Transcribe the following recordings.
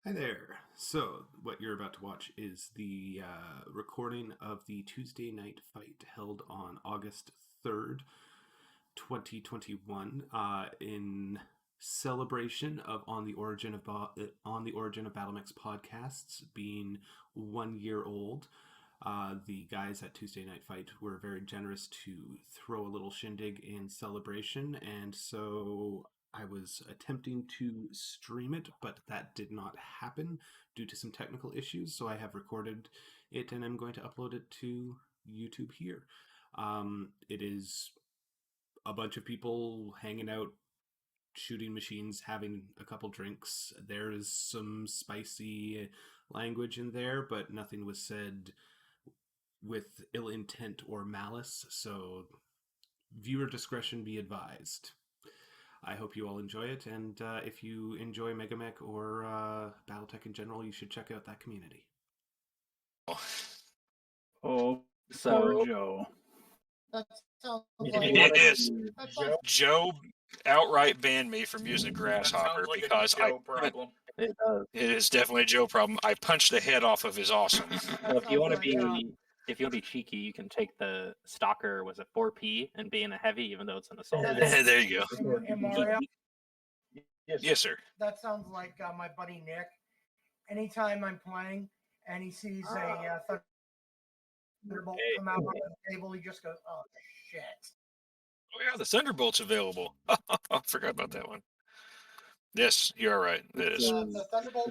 Hi there. So, what you're about to watch is the recording of the Tuesday Night Fight held on August 3rd, 2021, in celebration of On the Origin of Battlemechs podcasts being 1 year old. The guys at Tuesday Night Fight were very generous to throw a little shindig in celebration, and so I was attempting to stream it, but that did not happen due to some technical issues. So I have recorded it and I'm going to upload it to YouTube here. It is a bunch of people hanging out, shooting machines, having a couple drinks. There is some spicy language in there, but nothing was said with ill intent or malice. So viewer discretion be advised. I hope you all enjoy it, and if you enjoy Megamech or Battletech in general, you should check out that community. Oh, So- poor Joe. That sounds It like is. that sounds Joe outright banned me from using a grasshopper like because a Joe problem. It does. it is definitely a Joe problem. I punched the head off of his awesome. that So if you want to sounds like, be, if you want to be cheeky, you can take the stalker. Was it 4P and be in a heavy, even though it's an assault. There you go. Hey, Mario, Yes, sir. that sounds like my buddy Nick. Anytime I'm playing and he sees a thunderbolt come out on the table, he just goes, "Oh shit!" Oh yeah, the Thunderbolt's available. I forgot about that one. Yes, you're right. It is. The thunderbolt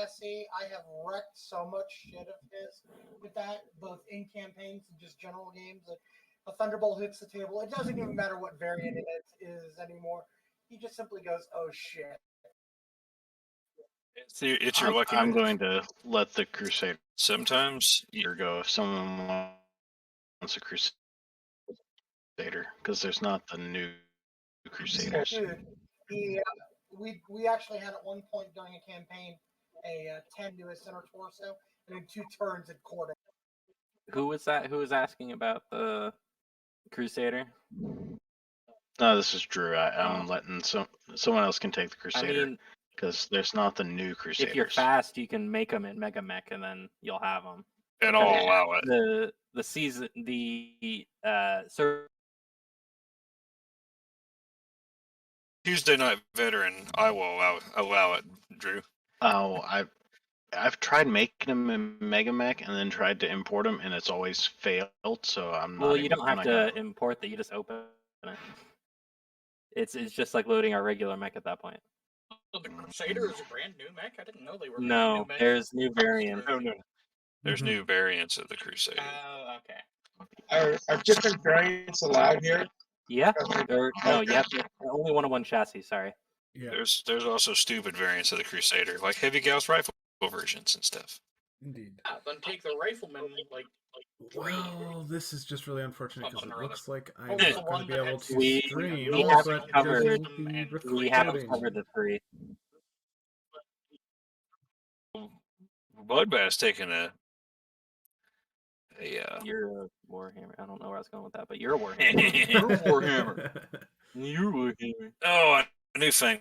SC, I have wrecked so much shit of his with that, both in campaigns and just general games. A thunderbolt hits the table. It doesn't even matter what variant it is anymore. He just simply goes, "Oh shit!" It's your lucky. I'm going to let the Crusader Sometimes go if someone wants a Crusader, because there's not the new Crusaders. Dude, we actually had at one point during a campaign a 10 to a center torso, and in 2 turns it caught it. Who was that? Who was asking about the Crusader? No, this is Drew. I'm letting someone else can take the I Crusader mean, because there's not the new Crusaders. if you're fast, you can make them in Megamech, and then you'll have them. and I'll allow it. The season, Tuesday Night Veteran, I will allow it, Drew. Oh, I've tried making them in Megamech and then tried to import them, and it's always failed. So I'm not. Well, you don't have to import that. You just open it. It's just like loading our regular mech at that point. So the Crusader is a brand new mech? I didn't know they were No, brand new mech. there's new variants. No. There's new variants of the Crusader. Oh, okay. Are different variants allowed here? Yeah. No, you have to, only 1-on-1 chassis. Sorry. Yeah, There's also stupid variants of the Crusader, like Heavy Gauss rifle versions and stuff. indeed. Yeah, then take the rifleman like Well, this is just really unfortunate because Something it or looks like I'm Oh, not the going one to be that able had to We- stream, we but haven't there covered- will be We haven't recordings. covered the 3. Bloodbath's taking a You're a Warhammer. I don't know where I was going with that, but you're a Warhammer. You're Warhammer. You're Warhammer. Oh, a new thing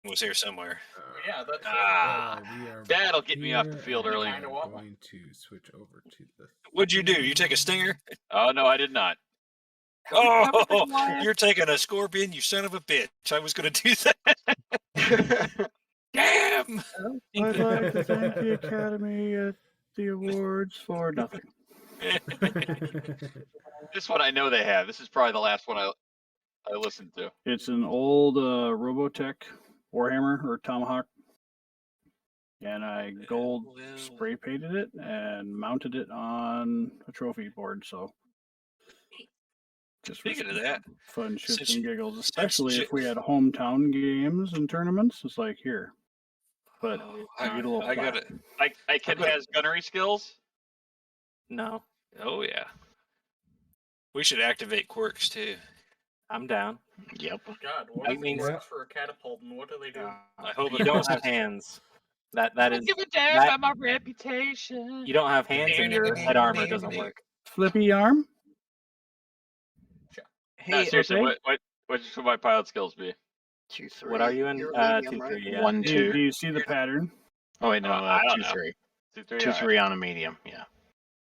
was here somewhere. yeah, that's We are That'll get me off the here, field and early. we Kinda are want one. going to switch over to the. What'd you do? You take a stinger? Oh no, I did not. Oh, you're taking a scorpion, you son of a bitch. I was going to do that. Damn! I'd like to thank the Academy at the awards for nothing. This one I know they have. This is probably the last one I listened to. It's an old Robotech Warhammer or Tomahawk, and I gold Well. spray painted it and mounted it on a trophy board. So, just for Speaking of some that, fun shits since- and giggles, since especially J- if we had hometown games and tournaments. It's like here, but I need a little got plaque. it. I can has gunnery skills. No, Oh, yeah. We should activate quirks, too. I'm down. Yep. God, what I is mean- the works for a catapult and what do they do? I hope You it don't does. have hands. That is. Give a damn that- about my reputation. You don't have hands, and your head armor doesn't work. Flippy arm. No, seriously, okay. what should my pilot skills be? 2-3. What are you in? You're 2-3. medium, right? Yeah. 1-2. Do you see the pattern? Oh wait, no, I don't know. 2-3. 2-3. 2-3 on a medium. Yeah.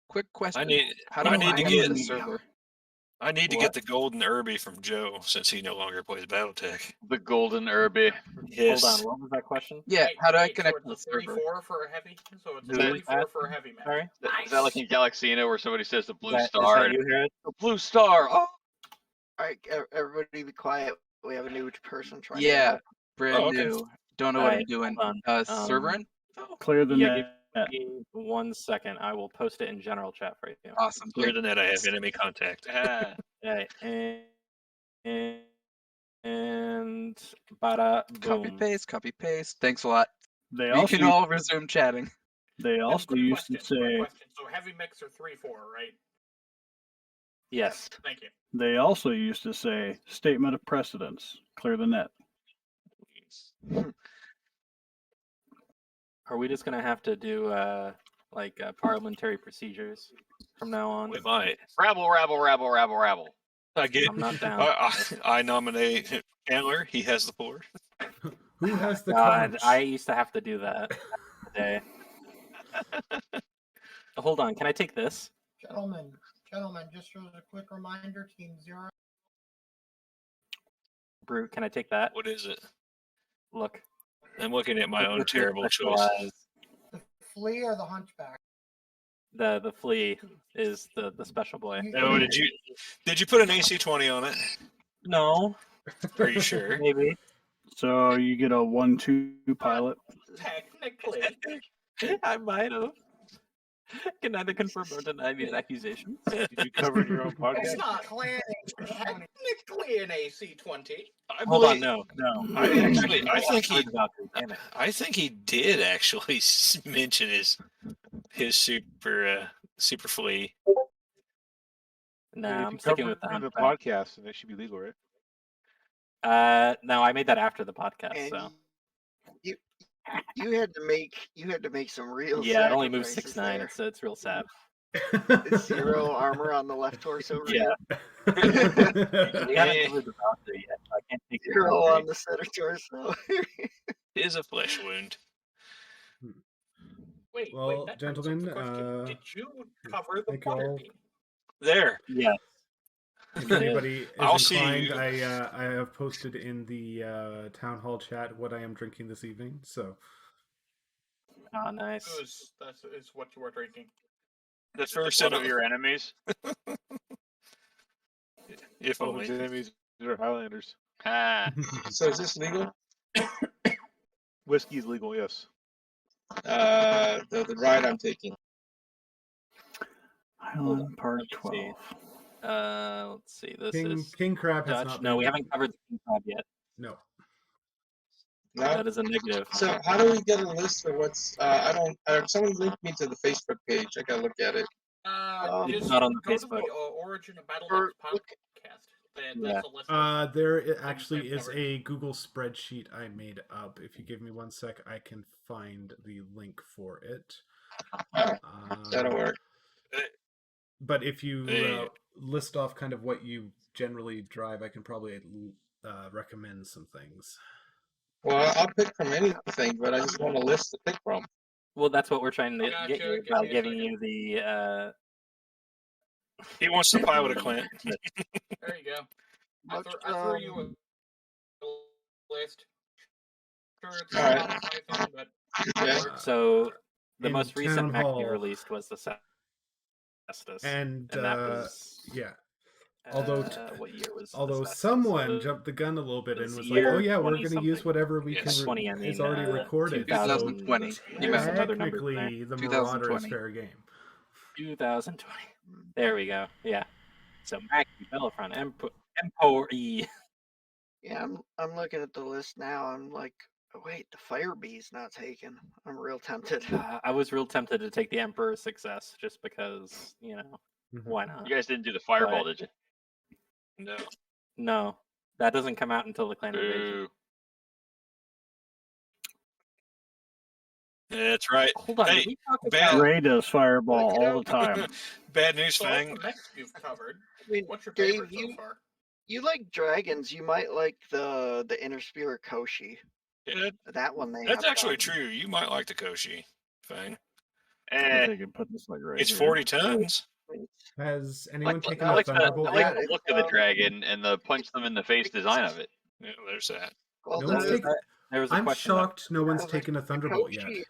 Quick question. need- How do I I need to get get- the server? I need to What? get the golden Irby from Joe since he no longer plays BattleTech. The golden Irby. Yes. Hold on, what was that question? Yeah, Wait, how do I wait, connect so to it's the a server? 3-4 for a heavy? So it's a Who is 3-4 that? for a heavy match. Sorry? Is that like in Galaxina where somebody says the blue Is star? that and you, Harris? the blue star. Oh, All right, everybody be quiet. We have a new person trying Yeah, to brand okay. new. Don't know what I'm Alright, doing. hold Server on. info? Clear the Yeah, net. give me 1 second. I will post it in general chat for you. Awesome. Clear Thank the net. I have enemy contact. Okay, and bada Copy boom. paste. Thanks a lot. They We also can all resume chatting. they also Quick used to question, quick say question. So heavy mix are 3-4, right? Yes. Thank you. they also used to say statement of precedence. Clear the net. Are we just gonna have to do parliamentary procedures from now on? We might. rabble. I get. I'm not down. I nominate Chandler. He has the floor. Who has the God, conch? I used to have to do that today. Hold on, can I take this? Gentlemen, just as a quick reminder, Team 0. Brute, can I take that? What is it? Look. I'm looking at my own Look at terrible specialized- choices. The flea or the hunchback? The flea is the special boy. Oh, did you put an AC-20 on it? No. Are you sure? Maybe. So you get a 1-2 pilot. Technically. I might have. Can neither confirm nor deny these accusations. Did you cover in your own It's podcast? not technically an AC-20. Hold on, no. I think Damn it. I think he did actually mention his super flea. Nah, If I'm you sticking cover with the it in the hunchback. podcast, then it should be legal, right? No, I made that after the podcast, And so you had to make some real yeah, it only moves sacrifices 6'9", there. it's real sad. It's 0 armor on the left torso. Yeah. Right? We haven't covered the doctor yet, so I can't take 0 it. on the center torso. It is a flesh wound. Wait, Well, that brings up the gentlemen, question. Did you cover the thank you butter all. bean? There. Yes. If anybody is I'll see inclined, you. I have posted in the town hall chat what I am drinking this evening. So Oh, nice. That is what you are drinking. The first One of your enemies. If All only. his enemies are Highlanders. Ah. So is this legal? Whiskey is legal, yes. The ride I'm taking. Highland Park Let me see. 12. Let's see. This King is King Crab has Dutch. not. No, been- we haven't covered the King Crab yet. No. No? That is a negative. So how do we get a list of what's? I don't. Someone linked me to the Facebook page. I gotta look at it. It's Just not on the go to Facebook. the Origin of Battlemechs podcast. That's a list of There actually they've is covered. a Google spreadsheet I made up. If you give me 1 sec, I can find the link for it. That'll work. But if you Hey. list off kind of what you generally drive, I can probably recommend some things. Well, I'll pick from anything, but I just want a list to pick from. Well, that's what we're trying to Gotcha, get you give by me a giving second. you the. He wants to pilot a Clint. There you go. I threw you a list. Sure, it's All right. not my thing, but Yeah. So the In most recent Town Mac we Hall. released was the Cestus, And that was yeah, although what year was? the although Cestus? someone So jumped the gun a little bit and this was like, year, "Oh yeah, we're 20 going to use something. whatever we Yes. can." 20, I mean, it's already recorded. 2020. So You meant some other numbers there. technically, the Marauder is 2020. fair game. 2020. There we go. Yeah. So Mac, Battlefront, Empori. Yeah, I'm looking at the list now. I'm like, oh, wait, the Fire Bee's not taken. I'm real tempted. I was real tempted to take the Emperor's Success just because, Mhm. why not? You guys didn't do the fireball, But- did you? No. No, that doesn't come out until the Clan Invasion. Boo. That's right. Hold on, Hey, did we talk Bad, about... Ray does fireball Look it all the time. bad news, so Fang. what's the next you've covered? I mean, What's your Dave, favorite so far? you like dragons. You might like the Inner Spirit Koshi. Yeah, That one they that's have actually done. true. You might like the Koshi, Fang. If they could put this like right It's here. 40 tons. Has I anyone like, taken I a like Thunderbolt the yet? look of the dragon and the punch them in the face design of it. Yeah, there's that. Well, No one's the, taken. There was a I'm question about shocked no one's the- taken a the Thunderbolt yet. Kochi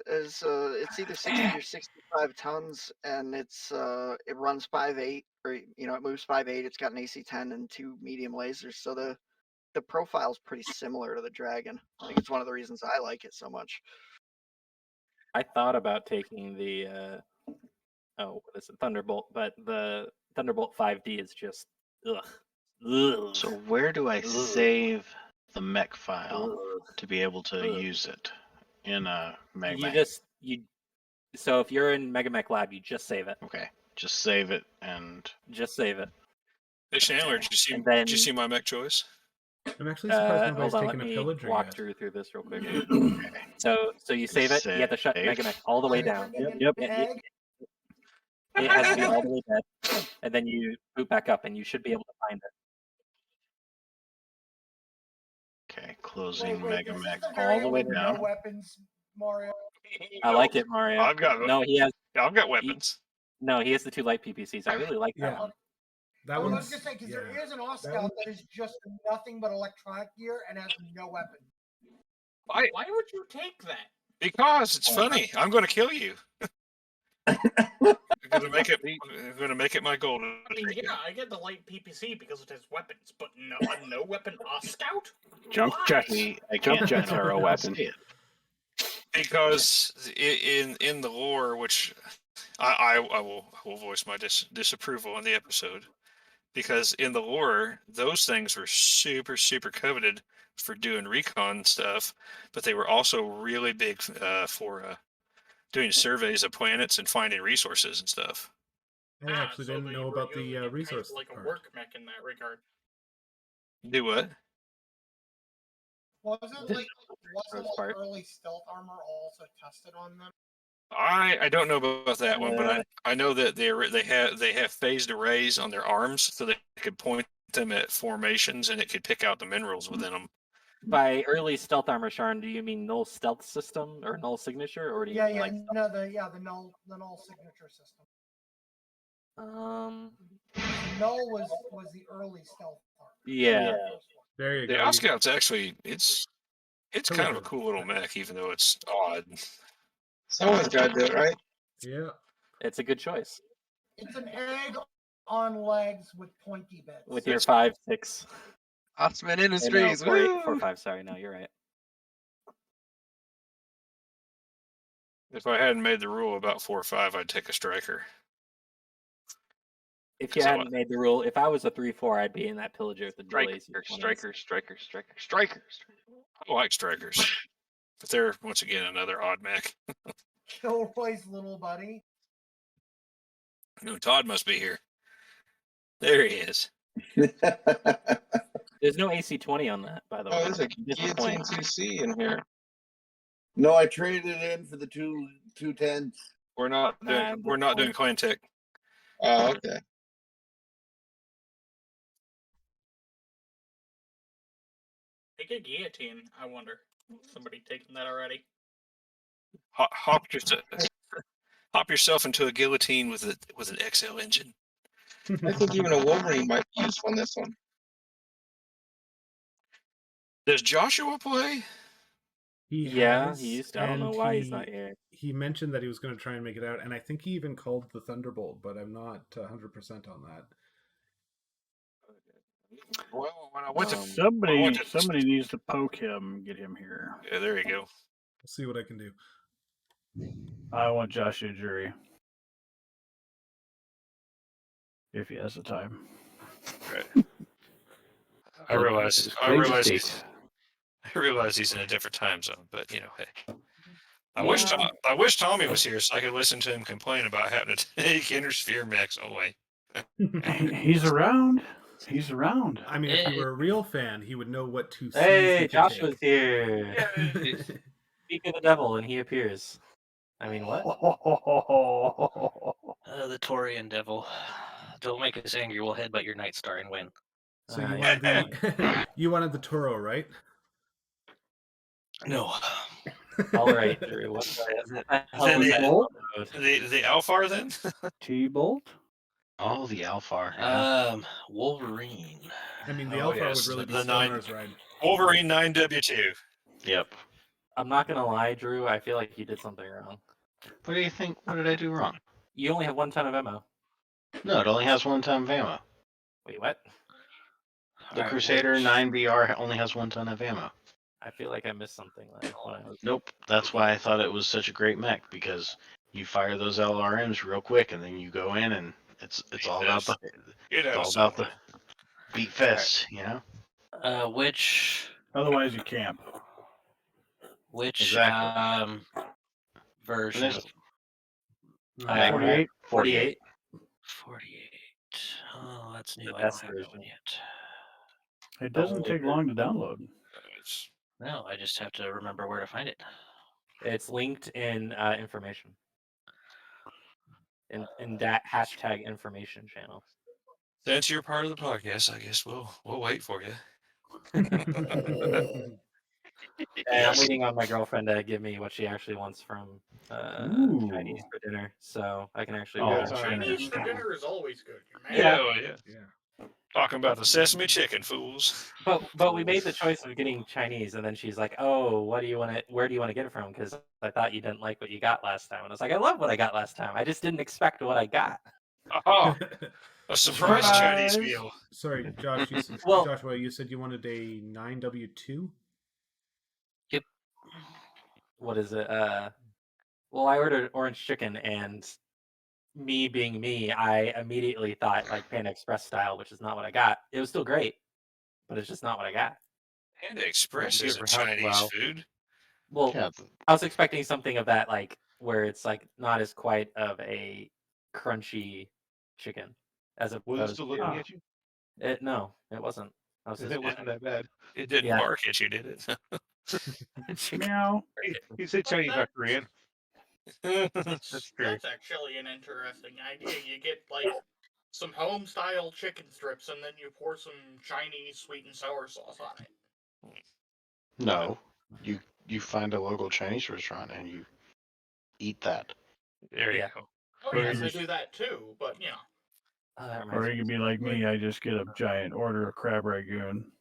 is it's either 60 or 65 tons, and it's it runs 5.8, or it moves 5.8. It's got an AC-10 and 2 medium lasers, so the profile's pretty similar to the Dragon. I think it's one of the reasons I like it so much. I thought about taking the what is it, Thunderbolt, but the Thunderbolt 5D is just ugh. So where do I save the mech file Ugh. to be able to use it in a Mega You Mech? just so if you're in Mega Mech Lab, you just save it. Okay, just save it and Just save it. Hey, Chandler, did you And then- see my mech choice? I'm actually surprised nobody's hold on, taken let a me pillager walk yet. through this real quick. okay. So you save it. You have to shut Save. Mega Mech all the way Are they down. bringing Yep. an It- egg? It has to be all the way dead, and then you boot back up, and you should be able to find it. Okay, closing Wait, Mega this is Mech the all variant the way with down. no weapons, Mario. I like it, Mario. I've got No, he has. I've got weapons. No, he has the 2 light PPCs. I really like that Yeah. one. That I was one's gonna say because yeah. there is an Oscout that is just nothing but electronic gear and has no weapon. Why would you take that? Because it's funny. I'm going to kill you. I'm going to make it my goal. I mean, yeah, I get the light PPC because it has weapons, but a no weapon Oscout? Jump Why? jets. I Jump can't. jets I don't are a know how to weapon. say it. Because in the lore, which I will voice my disapproval in the episode, because in the lore those things were super coveted for doing recon stuff, but they were also really big for doing surveys of planets and finding resources and stuff. I actually didn't know about the resource like a part. work mech in that regard. Do what? Wasn't First part. early stealth armor also tested on them? I don't know about that one, but I know that they have phased arrays on their arms, so they could point them at formations and it could pick out the minerals within them. By early stealth armor, Sharon, do you mean null stealth system or null signature, or do you Yeah, mean yeah, like? no, the null signature system. Null was the early stealth armor. Yeah. There you The go. Oscout's actually it's kind of a cool little mech, even though it's odd. Someone's got to do it, right? Yeah. It's a good choice It's an egg on legs with pointy bits. with your 5.6. Osman No, Industries. 4.8, Woo! 4.5. Sorry, no, you're right. If I hadn't made the rule about 4 or 5, I'd take a striker. If you So hadn't made the rule, if I was a 3-4, I'd be in that pillager with the dual AC. Strikers. I like strikers, but they're once again another odd mech. Kilroy's little buddy. No, Todd must be here. There he is. There's no AC-20 on that, by the way. Oh, there's a Disappointing. guillotine 2C in here. No, I traded it in for the 210s. We're not doing clan tech. Oh, okay. Take a guillotine, I wonder. Somebody taking that already? Hop yourself into a guillotine with an XL engine. I think even a Wolverine might be useful in this one. Does Joshua play? He Yeah, has, he used to. I don't know and why he's not here. He mentioned that he was going to try and make it out, and I think he even called the Thunderbolt, but I'm not 100% on that. Well, when I went to Somebody needs to poke him and get him here. yeah, there you go. We'll see what I can do. I want Joshua Jury. If he has the time. Right. I realize he's in a different time zone, but you know, hey. I wish Tommy was here so I could listen to him complain about having to take Intersphere mechs away. He's around. He's around. I mean, if you were a real fan, he would know what to see. Hey, Joshua's here. Speak of the devil, and he appears. I mean, what? The Taurian devil. Don't make us angry. We'll headbutt your Night Star and win. So you wanted the you wanted the Toro, right? No. All right, Drew. What the hell Then was the, that? the Alfar then? T-Bolt? Oh, the Alfar. Yeah. Wolverine. I mean, the Oh, Alpha yes, would really be the nine- Stonar's ride. Wolverine 9W2. Yep. I'm not gonna lie, Drew. I feel like you did something wrong. What do you think? What did I do wrong? You only have 1 ton of ammo. No, it only has 1 ton of ammo. Wait, what? The Alright, Crusader which- 9BR only has 1 ton of ammo. I feel like I missed something when I was. Nope. That's why I thought it was such a great mech, because you fire those LRMs real quick and then you go in and it's all about the Get out it's of all about the beat fists, you know? Which Otherwise, you camp. Exactly. version? Mag 48? 48. 48. Oh, that's new. The I don't best have that version. one yet. It doesn't take long to download. No, I just have to remember where to find it. It's linked in information. In that hashtag information channel. Since you're part of the podcast, I guess we'll wait for you. And I'm waiting on my girlfriend to give me what she actually wants from Ooh. Chinese for dinner, so I can actually. Oh, order Chinese for dinner is always good. Yeah. Yeah. Talking about the sesame chicken, fools. But we made the choice of getting Chinese, and then she's like, "Oh, what do you want to? Where do you want to get it from? Because I thought you didn't like what you got last time." And I was like, "I love what I got last time. I just didn't expect what I got." Aha! A surprise Chinese Surprise. meal. Sorry, Josh. Well- Joshua, you said you wanted a 9W2. What is it? Well, I ordered orange chicken, and me being me, I immediately thought like Panda Express style, which is not what I got. It was still great, but it's just not what I got. Panda Express Well, is a for how- Chinese well, food. Well, Yeah. I was expecting something of that, like where it's like not as quite of a crunchy chicken as Was it opposed still to. looking at you? No, it wasn't. I was It wasn't that bad. It didn't Yeah. bark at you, did it? Meow. He said Chinese, not Korean. That's true. actually an interesting idea. You get like some home style chicken strips and then you pour some Chinese sweet and sour sauce on it. No. You find a local Chinese restaurant and you eat that. There you Yeah. go. Oh Or yes, you they just- do that too, but you know. That Or reminds you could be like me, I just get a giant order of crab ragoon.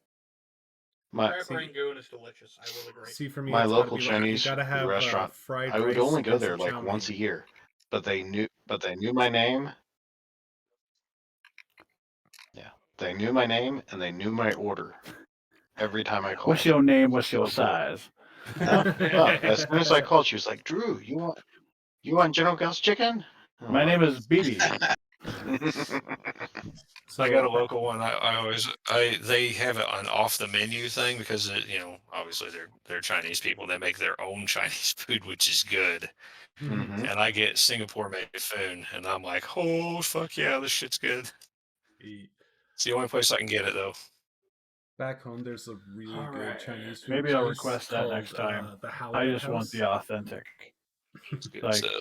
Crab rangoon is delicious. I will agree. See, for me, My it's gotta local be like, Chinese you gotta have restaurant, fried I would rice only go and there some like chow once a mein. year, but they knew my name. Yeah, they knew my name and they knew my order every time I called. What's your name? What's So your good. size? As soon as I called, she was like, "Drew, you want General Gauss chicken?" I'm My like, name is BB. I got a local one. I always they have it on off the menu thing because obviously they're Chinese people. They make their own Chinese food, which is good. Mhm. And I get Singapore made food, and I'm like, oh fuck yeah, this shit's good. It's the only place I can get it though. Back home, there's a really good Alright. Chinese food Maybe I'll place request that called, next time. the I Halibut just want House. the authentic. It's good Like, stuff.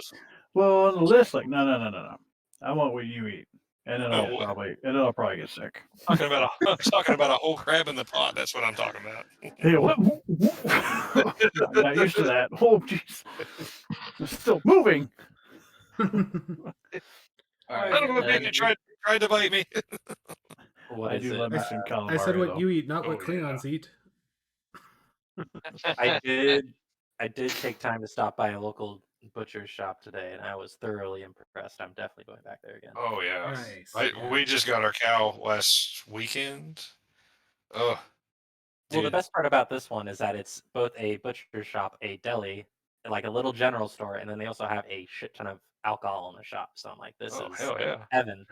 well, on the list, like, no. I want what you eat, and then Oh, I'll probably get sick. I'm talking about a whole crab in the pot. That's what I'm talking about. Hey, what? I'm not used to that. Oh, jeez, it's still moving. Son of a bitch, you tried to bite me. What I is do it? love me some calamari. I said what though. you eat, not what Oh, Klingons eat. I did take time to stop by a local butcher's shop today, and I was thoroughly impressed. I'm definitely going back there again. Oh yeah. Nice. We just got our cow last weekend. Oh. Well, the dude. best part about this one is that it's both a butcher shop, a deli, like a little general store, and then they also have a shit ton of alcohol in the shop. So I'm like, this Oh, is hell yeah. heaven.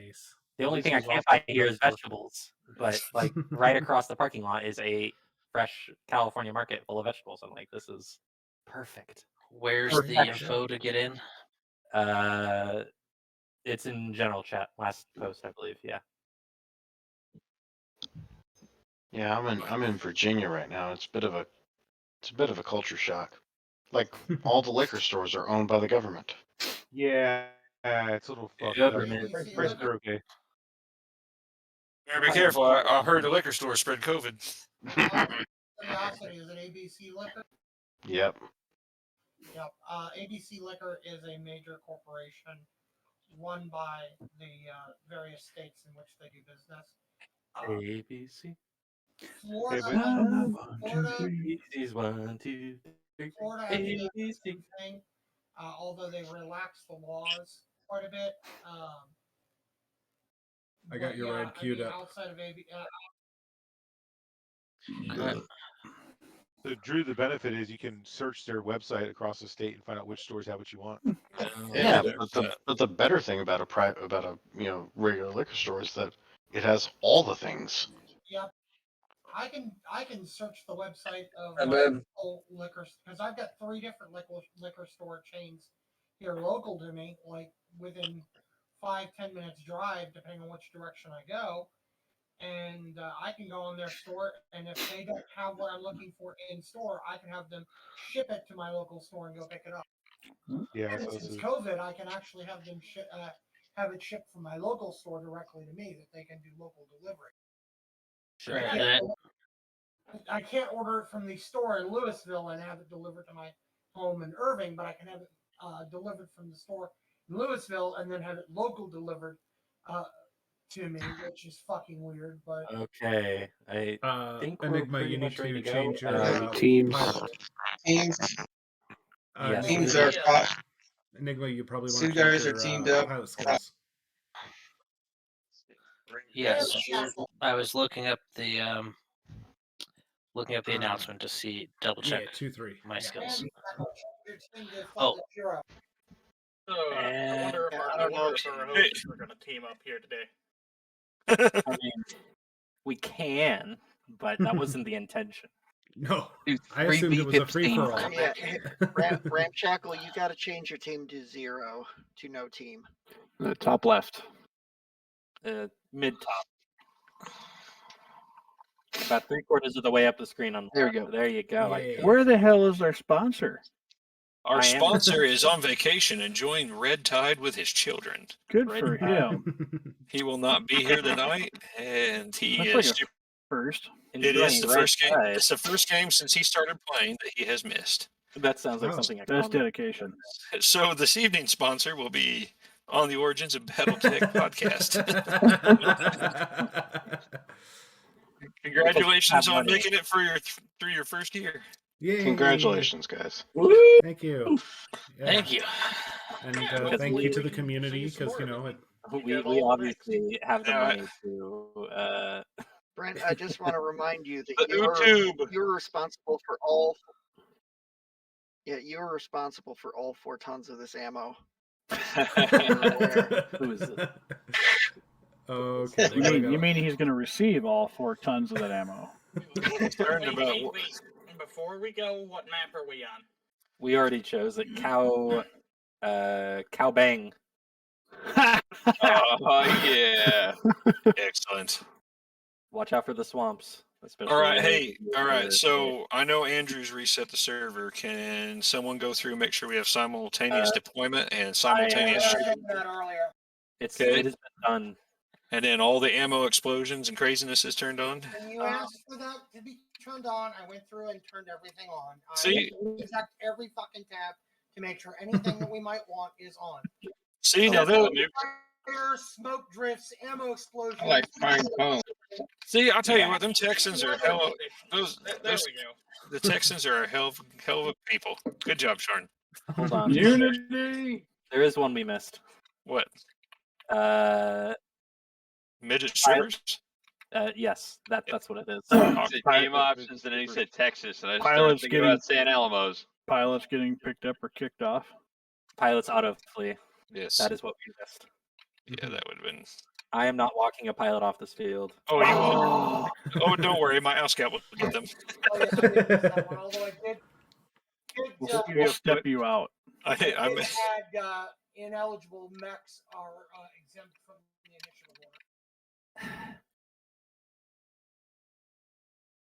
Nice. The only This thing I is can't awesome. find here is vegetables, but like right across the parking lot is a fresh California market full of vegetables. I'm like, this is perfect. Where's the info to get in? It's in general chat, last post, I believe. Yeah. Yeah, I'm in Virginia right now. It's a bit of a culture shock. Like all the liquor stores are owned by the government. Yeah, it's a little fucked Government. up. Prices are okay. Better be careful. I heard the liquor store spread COVID. curiosity, is it ABC Liquor? Yep. Yep. ABC Liquor is a major corporation run by the various states in which they do business. ABC. Florida, ABC's 1, 2, 3. Florida has the ABC. same thing, although they relaxed the laws quite a bit. I got your ride queued up. Outside of AB, So, Drew, the benefit is you can search their website across the state and find out which stores have what you want. Yeah, but the better thing about a regular liquor store is that it has all the things. Yep. I can search the website of And my then- local liquor, because I've got 3 different liquor store chains here local to me, like within 5-10 minutes drive, depending on which direction I go. And I can go on their store, and if they don't have what I'm looking for in store, I can have them ship it to my local store and go pick it up. Yeah. And So since COVID, I can actually have them have it shipped from my local store directly to me, that they can do local delivery. Sure. I can't order it from the store in Louisville and have it delivered to my home in Irving, but I can have it delivered from the store in Louisville and then have it local delivered to me, which is fucking weird. But Okay, I think we're Enigma, pretty you need much ready to to change go. your Teams. pilot. Teams. Yes. Teams Enigma, are fine. Enigma, you probably want Two to change guys are your teamed up. pilot skills. Yes, I was looking up the announcement to see double check Yeah, 2-3. my skills. So, I And- wonder if Yeah, our I don't know. hosts are going to team up here today. I mean, we can, but that wasn't the intention. No, Do I assumed it was a free for all. Yeah, Ramshackle, you got to change your team to 0 to no team. The top left. Mid top. About 3/4 of the way up the screen on. There we go. There you go. Yeah. Where the hell is our sponsor? Our I am- sponsor is on vacation enjoying red tide with his children. Good Red for Tide. him. He will not be here tonight, and he That's is. like a first. It is Enjoying the Red first game. Tide. It's the first game since he started playing that he has missed. That sounds like Oh, something I That's can. dedication. So this evening's sponsor will be on the Origins of Battletech podcast. Congratulations on money. making it through your first year. Yay. Congratulations, guys. Thank you. Yeah. Thank you. And Because thank you to we the can community, see some because, more of it. We have all the obviously have the Yeah. money to. Brent, I just want to remind you that The OtOoB. you were responsible for all. Yeah, you were responsible for all 4 tons of this ammo. Who is it? Okay. You mean he's going to receive all 4 tons of that ammo? Concerned about Wait. Before we go, what map are we on? We already chose it. Cow Bang. Oh yeah. Excellent. Watch out for the swamps. Especially All right, hey, all right. for- So I know Andrew's reset the server. Can someone go through and make sure we have simultaneous deployment and simultaneous I stream? said that earlier. it Okay. has been done. And then all the ammo explosions and craziness is turned on? When you asked for that to be turned on, I went through and turned everything on. See? I checked every fucking tab to make sure anything that we might want is on. See, now they'll, Fire, smoke drifts, ammo explosions. I like fine bone. see, I'll tell you what, them Texans are hell. There Those we go. the Texans are a hell of a people. Good job, Sean. Hold on. Unity. There is one we missed. What? Midget strippers? Yes, that's what it is. He said game options, and then he said Texas, and I just started Pilots thinking getting- about San Alamos. Pilots getting picked up or kicked off. Pilots auto flee. Yes. That is what we missed. Yeah, that would have been. I am not walking a pilot off this field. Oh, you won't. Oh, don't worry. My Owl Scout will get them. Oh, yeah, I did miss that one, although I did. We'll step you out. I'm. Had ineligible mechs are exempt from the initiative order.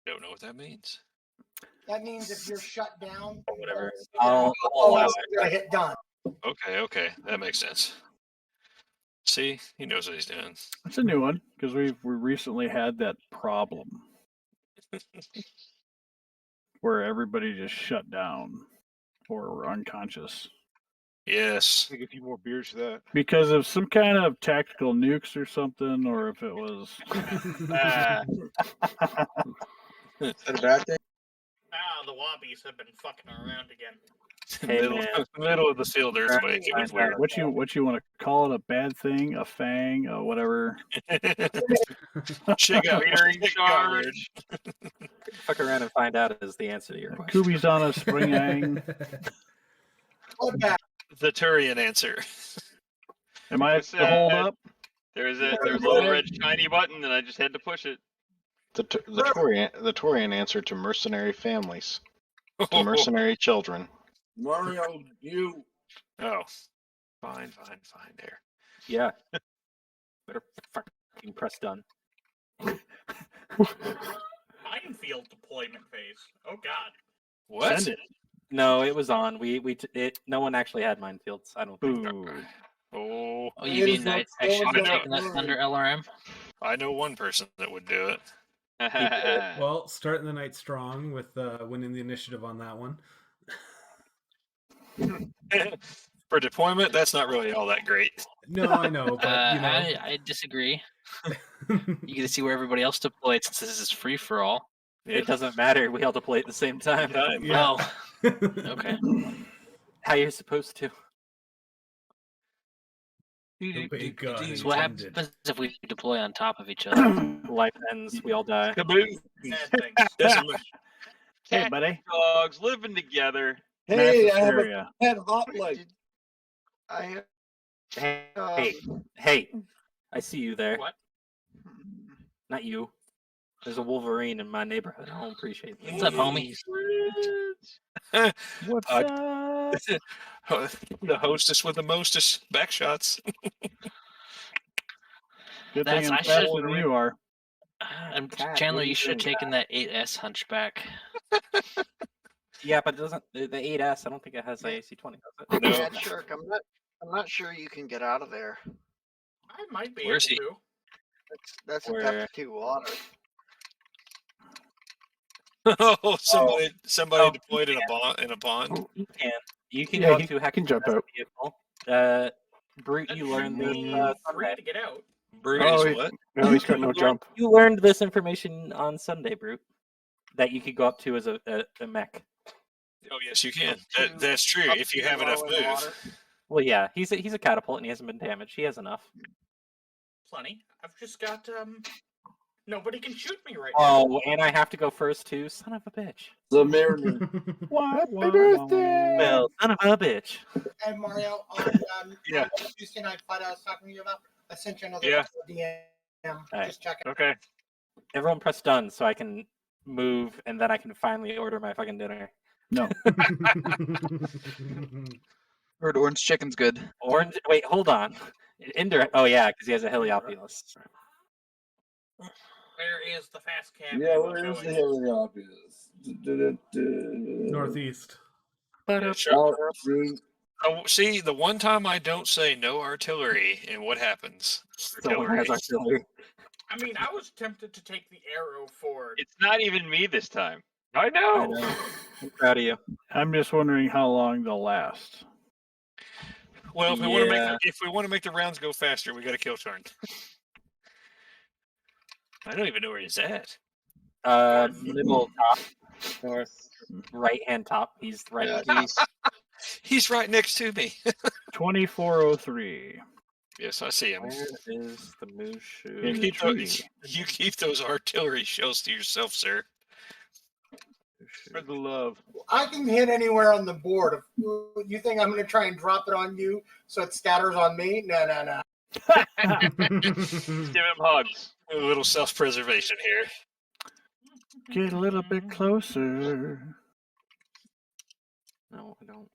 Don't know what that means. That means if you're shut down, Whatever. I'll allow it. gonna hit done. Okay, that makes sense. See, he knows what he's doing. It's a new one because we recently had that problem. where everybody just shut down or were unconscious. Yes. Take a few more beers for that. Because of some kind of tactical nukes or something, or if it was. Is that a bad thing? The Wobbies have been fucking around again. Hey, middle, man. middle of the field earthquake. It was weird. What you want to call it? A bad thing? A fang? A whatever? Shit got Leader in shit got weird. charge. Fuck around and find out is the answer to your question. Kubi's on a spring ang. The Turian answer. Am I Like to hold up? There's a little red shiny button, and I just had to push it. The Torian answer to mercenary families, to mercenary children. Mario, you. Oh, fine there. Yeah. Better fucking press done. Minefield deployment phase. Oh God. What? Send it. No, it was on. No one actually had minefields. I don't think. Oh. Oh, you mean I should have taken that under LRM? I know one person that would do it. Well, starting the night strong with winning the initiative on that one. For deployment, that's not really all that great. No, I know, but you know. I disagree. You get to see where everybody else deployed since this is free for all. It doesn't matter. We all deploy at the same time. Yeah. Well, okay. How you're supposed to. Obey God So what intended. happens if we deploy on top of each other? Life ends. We all die. Kaboom. Doesn't matter. Hey, buddy. Dogs living together. Hey, I have Hysteria. a pet hot light. I Hey, I see you there. What? Not you. There's a Wolverine in my neighborhood. I don't appreciate that. What's up, homie? What's up? The hostess with the mostest backshots. Good That's- thing I I'm faster should- than you are. Chandler, you should have taken that 8S hunchback. Yeah, but it doesn't. The 8S, I don't think it has AC-20, does it? Yeah, Shark, I'm not sure you can get out of there. I might be Where's able he? to. That's a Where? depth 2 water. Oh, somebody deployed in a pond. You can. You can Yeah, go he up to a can jump out. vehicle. Brute, That you should learned this be Sunday. free to get out. Brute Oh, is what? No, he's got no jump. You learned this information on Sunday, Brute. That you could go up to as a mech. Oh yes, you can. That's true. If you have enough move. Well, yeah, he's a catapult and he hasn't been damaged. He has enough. Plenty. I've just got nobody can shoot me right now. Oh, and I have to go first too. Son of a bitch. The Mariner. Happy birthday! Well, son of a bitch. And Mario, on Yeah. Tuesday Night Fight I was talking to you about, I sent you another Yeah. DM. Alright. Just check it. Okay. Everyone press done so I can move and then I can finally order my fucking dinner. No. Heard orange chicken's good. Orange. Wait, hold on. Indirect. Oh yeah, because he has a Heliopolis. Where is the fast cam? Yeah, where is the Heliopolis? Northeast. Yeah, sure. See, Oh, see, the one time I don't say no artillery, and what happens? Someone has artillery. I mean, I was tempted to take the arrow for. It's not even me this time. I I know. know. I'm proud of you. I'm just wondering how long they'll last. Well, if we want to Yeah. make the rounds go faster, we got to kill turn. I don't even know where he's at. Middle top, North. right hand top. He's right. Yeah, He's right next to me. 2403. Yes, I see him. Where is the Mushu? In the tree. You keep those artillery shells to yourself, sir. For the love. I can hit anywhere on the board. If you think I'm going to try and drop it on you so it scatters on me? No. Just give him hugs. A little self-preservation here. Get a little bit closer. No, I don't.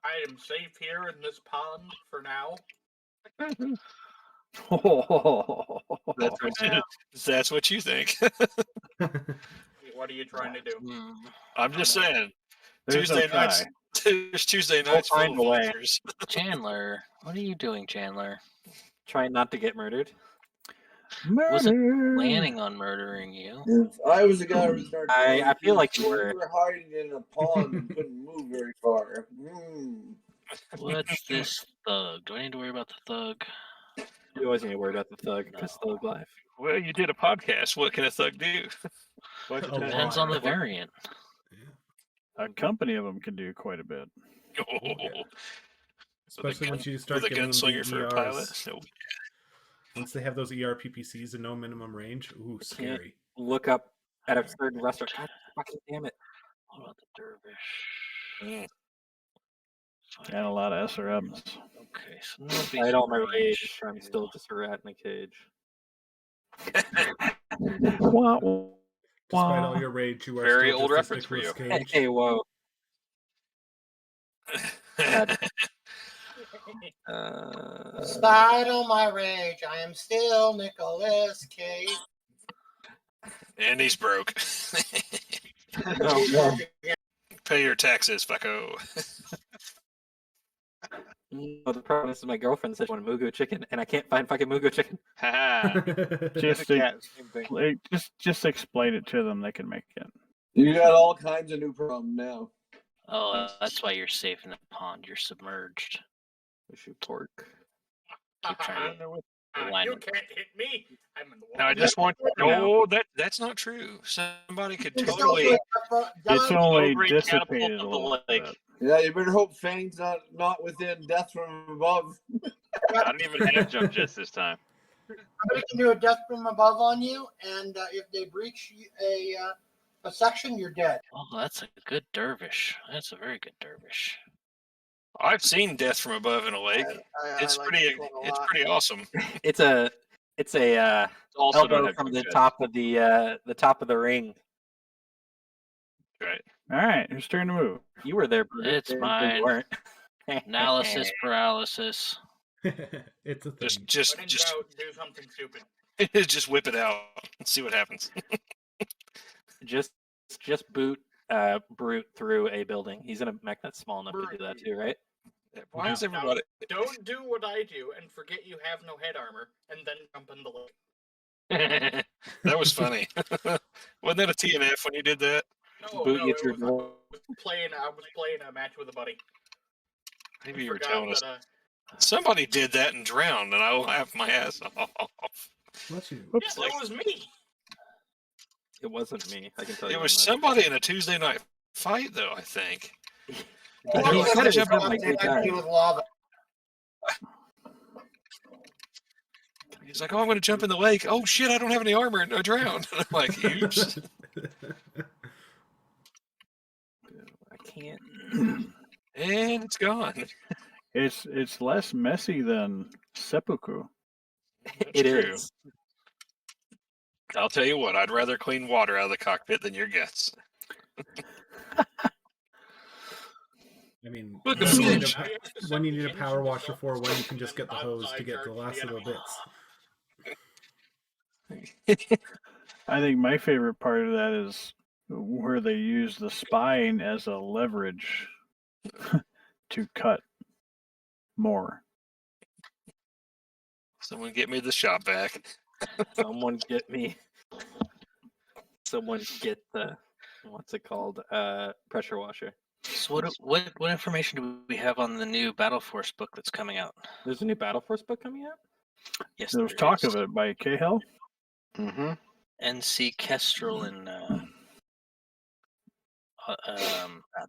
I am safe here in this pond for now. That's what you think. What are you trying to do? I'm just saying. There's no Tuesday nights. try. There's Tuesday nights full of find a way. vultures. Chandler, what are you doing, Chandler? Trying not to get murdered. Wasn't planning on murdering you. If I was the guy who started, I feel like you you were. were hiding in a pond and couldn't move very far. What's this thug? Do I need to worry about the thug? You always need to worry about the thug because thug life. Well, you did a podcast. What can a thug do? Depends on the variant. A company of them can do quite a bit. Especially once you start with a giving them the gunslinger for a pilot. ERs. Once they have those ER PPCs and no minimum range, ooh, scary. Look up at a certain restaurant. God fucking damn it. What about the dervish? And a lot of SRMs. Okay, so nobody's Despite all my range. rage, I'm still just a rat in a cage. Despite all your rage, you are Very still old just reference as for Nicolas you. Cage. Hey, whoa. Despite all my rage, I am still Nicolas Cage. And he's broke. Oh, Pay your taxes, fucko. no, the problem is my girlfriend said she wanted Mugu chicken, and I can't find fucking Mugu chicken. Just explain it to them. They can make it. You got all kinds of new problems now. Oh, that's why you're safe in the pond. You're submerged. Issue pork. Keep trying to You can't hit me. I'm in the water. Now, I just want you to know that's not true. Somebody could totally. It's only Over a dissipated catapult a of the little lake. bit. Yeah, you better hope Fang's not within death from above. I don't even have jump jets this time. Somebody can do a death from above on you, and if they breach a section, you're dead. Oh, that's a good dervish. That's a very good dervish. I've seen death from above in a lake. It's like pretty. this one a It's lot. pretty awesome. It's a Also don't elbow have from jump the jets. top of the top of the ring. Right. All right, whose turn to move? You were there. Bruce. It's You mine. weren't. Analysis paralysis. It's a thing. Just When in doubt, do something stupid. just whip it out and see what happens. just boot Brute through a building. He's in a mech that's small enough to do that too, right? Why is everybody? Don't do what I do and forget you have no head armor, and then jump in the lake. That was funny. Wasn't that a TNF when you did that? No, Boot no, you it through was, the I wall. was playing a match with a buddy. Maybe you were Forgot telling us. that, Somebody did that and drowned, and I laughed my ass off. Bless you. Yes, that was me. It wasn't me. I can tell you. It was somebody in a Tuesday night fight, though. I think. He Well, said it it's was got like nothing they to died. do with lava. He's like, "Oh, I'm going to jump in the lake. Oh shit, I don't have any armor, and I drowned." I'm like, "Oops." I can't. And it's gone. It's less messy than seppuku. It true. is. I'll tell you what, I'd rather clean water out of the cockpit than your guts. I mean, Look when at you, need Flinch. when you need a power washer for, when you can just get the hose to get the last little bits. I think my favorite part of that is where they use the spine as a leverage to cut more. Someone get me the shop vac. Someone get me. Someone get the what's it called? Pressure washer. So what information do we have on the new Battle Force book that's coming out? There's a new Battle Force book coming out? Yes, There was there talk is. of it by Cahill. Mm-hmm. NC Kestrel and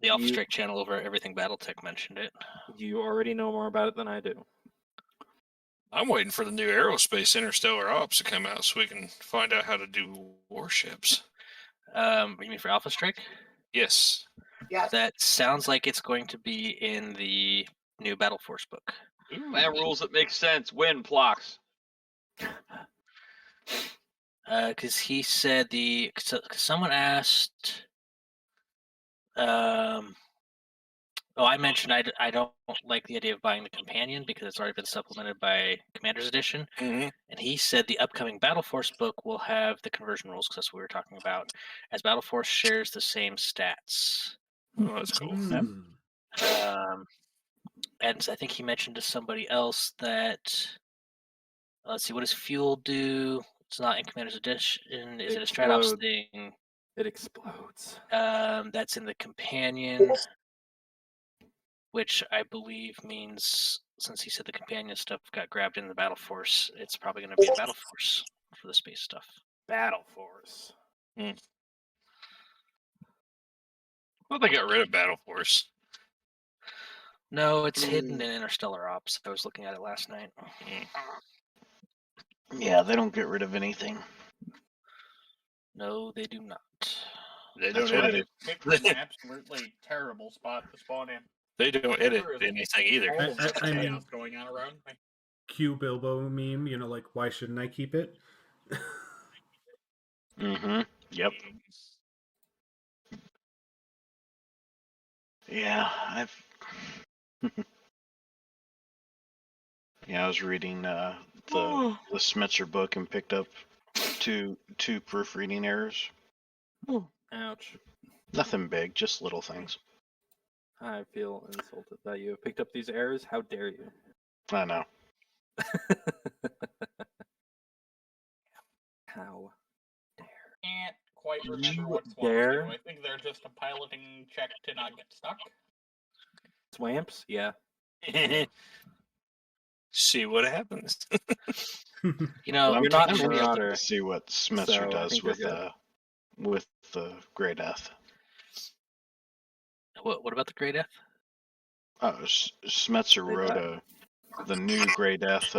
the Alpha Strike channel over at Everything Battletech mentioned it. You already know more about it than I do. I'm waiting for the new Aerospace Interstellar Ops to come out so we can find out how to do warships. You mean for Alpha Strike? Yes. Yes. That sounds like it's going to be in the new Battle Force book. Plan rules that make sense. Win, Plox. Because he said someone asked. I mentioned I don't like the idea of buying the companion because it's already been supplemented by Commander's Edition. Mm-hmm. And he said the upcoming Battle Force book will have the conversion rules because that's what we were talking about, as Battle Force shares the same stats. Oh, that's cool. And I think he mentioned to somebody else that let's see, what does fuel do? It's not in Commander's Edition. Is it a Stratops Explode. thing? It explodes. That's in the companion, which I believe means, since he said the companion stuff got grabbed in the Battle Force, it's probably going to be in Battle Force for the space stuff. Battle Force. Well, they got rid of Battle Force. No, it's hidden in Interstellar Ops. I was looking at it last night. Yeah, they don't get rid of anything. No, they do not. They That's don't why edit they- it. It's an absolutely terrible spot to spawn in. They don't edit There is anything either. All of this I mean- chaos going on around me. Q Bilbo meme, like, why shouldn't I keep it? Mm-hmm. Yep. Yeah, Yeah, I was reading the Smetzer book and picked up two proofreading errors. Ouch. Nothing big, just little things. I feel insulted that you have picked up these errors. How dare you? I know. How? Can't quite remember You what swamps dare? do. I think they're just a piloting check to not get stuck. Swamps? Yeah. See what happens. You know, I'm you're not interested Marauder, to see what Smetzer so I does think you're with the Grey Death. what about the Grey Death? Smetzer They wrote died. the new Grey Death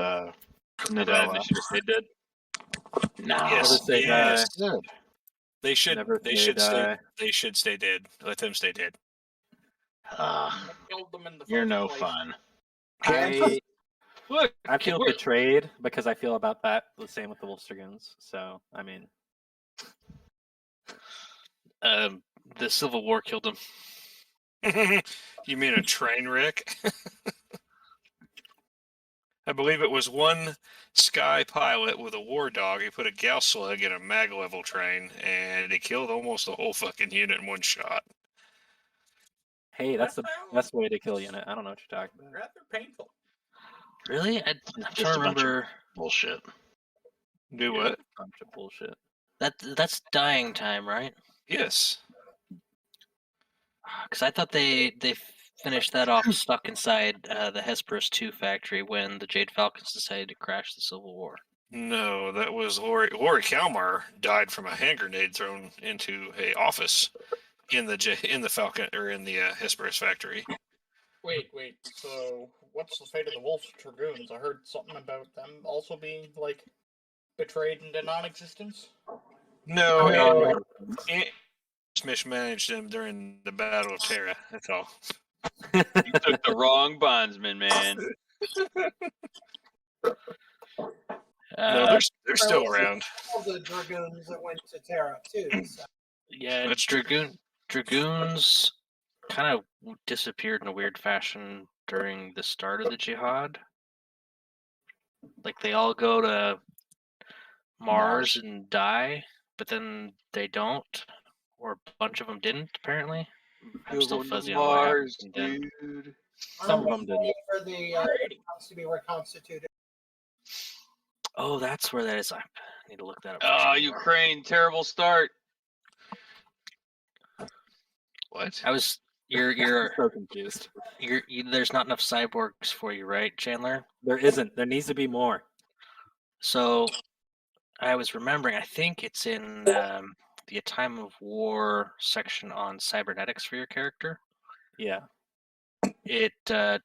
novella. They should stay dead. No, Yes, Never say yes. Good. They should. Never They say should stay. die. They should stay dead. Let them stay dead. I killed them in the You're first no place. fun. I feel betrayed because I feel about that the same with the Wolf Dragoons. So, I mean, The Civil War killed him. You mean a train wreck? I believe it was one Sky pilot with a war dog. He put a Gauss slug in a mag level train, and he killed almost the whole fucking unit in one shot. hey, that's the best way to kill unit. I don't know what you're talking about. Rather painful. Really? I'm Just trying to a bunch of remember. bullshit. Do You're what? a bunch of bullshit. That's dying time, right? Yes. Because I thought they finished that off stuck inside the Hesperus 2 factory when the Jade Falcons decided to crash the Civil War. No, that was Lori Kalmar died from a hand grenade thrown into a office in the Falcon or in the Hesperus factory. Wait. So, what's the fate of the Wolf Dragoons? I heard something about them also being like betrayed into non-existence. No, it mismanaged them during the Battle of Terra. That's all. You took the wrong bondsman, man. No, they're still around. All the Dragoons that went to Terra too. So. Yeah, That's true. Dragoons kind of disappeared in a weird fashion during the start of the Jihad. Like they all go to Mars and die, but then they don't, or a bunch of them didn't. Apparently, I'm still fuzzy on what happened. Then. Dude. Some of them didn't. Waiting for the accounts to be reconstituted. Oh, that's where that is. I need to look that up. Oh, Ukraine, terrible start. What? I was. You're so confused. There's not enough cyborgs for you, right, Chandler? There isn't. There needs to be more. So, I was remembering. I think it's in the A Time of War section on cybernetics for your character. Yeah. It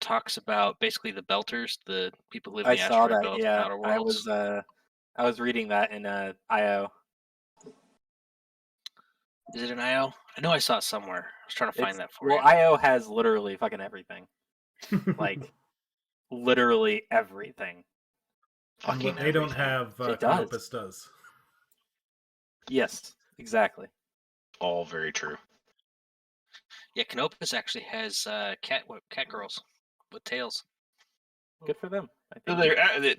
talks about basically the Belters, the people who live in I the saw asteroid that. belt and Yeah, outer worlds. I was reading that in IO. Is it an IO? I know I saw it somewhere. I was trying to find that for you. Well, IO has literally fucking everything. Like, literally everything. And what they don't have, It does. Canopus does. Yes, exactly. All very true. Yeah, Canopus actually has cat girls with tails. Good for them. So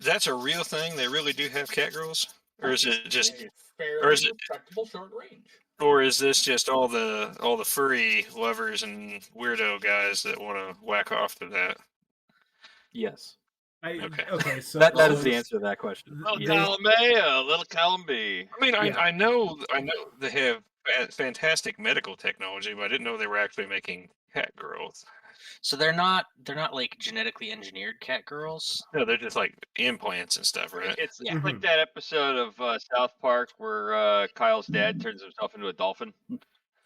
that's a real thing. They really do have cat girls, or is it just, Fairly or is it, respectable short range. or is this just all the furry lovers and weirdo guys that want to whack off to that? Yes. Okay, so that is the answer to that question. Little Yeah. column A, a little column B. I mean, Yeah. I know they have fantastic medical technology, but I didn't know they were actually making cat girls. So they're not like genetically engineered cat girls. No, they're just like implants and stuff, right? It's Yeah. like that episode of South Park where Kyle's dad turns himself into a dolphin.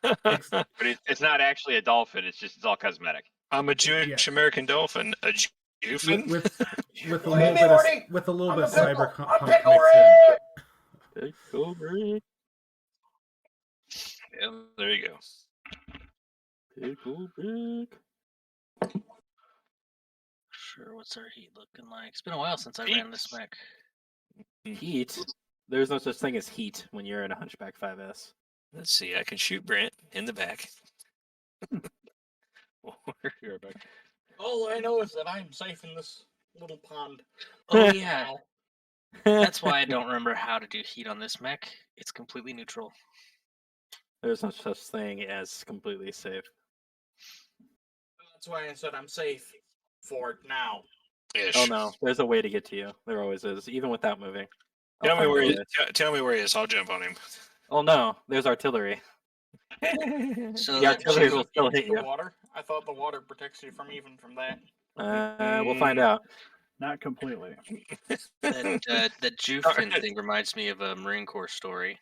But it's not actually a dolphin. It's all cosmetic. I'm a Jewish American dolphin. A Jewfin? with a Wait a little minute, bit of Morty. with a little I'm bit of a pickle. cyberpunk I'm Pickle mixed in. Pickle Rick. Yeah, there you go. Pickle Rick. Sure, what's our heat looking like? It's been a while since I ran this mech. Heat. There's no such thing as heat when you're in a Hunchback 5S. Let's see. I can shoot Brent in the back. You're back. All I know is that I'm safe in this little pond. Oh yeah. That's why I don't remember how to do heat on this mech. It's completely neutral. There's no such thing as completely safe. That's why I said I'm safe for now. Ish. Oh no, there's a way to get to you. There always is, even without moving. I'll Tell me find where a he, way. tell me where he is. I'll jump on him. Oh no, there's artillery. So The artillery will still hit The you. water? I thought the water protects you from that. We'll find out. Not completely. That Jufin thing reminds me of a Marine Corps story.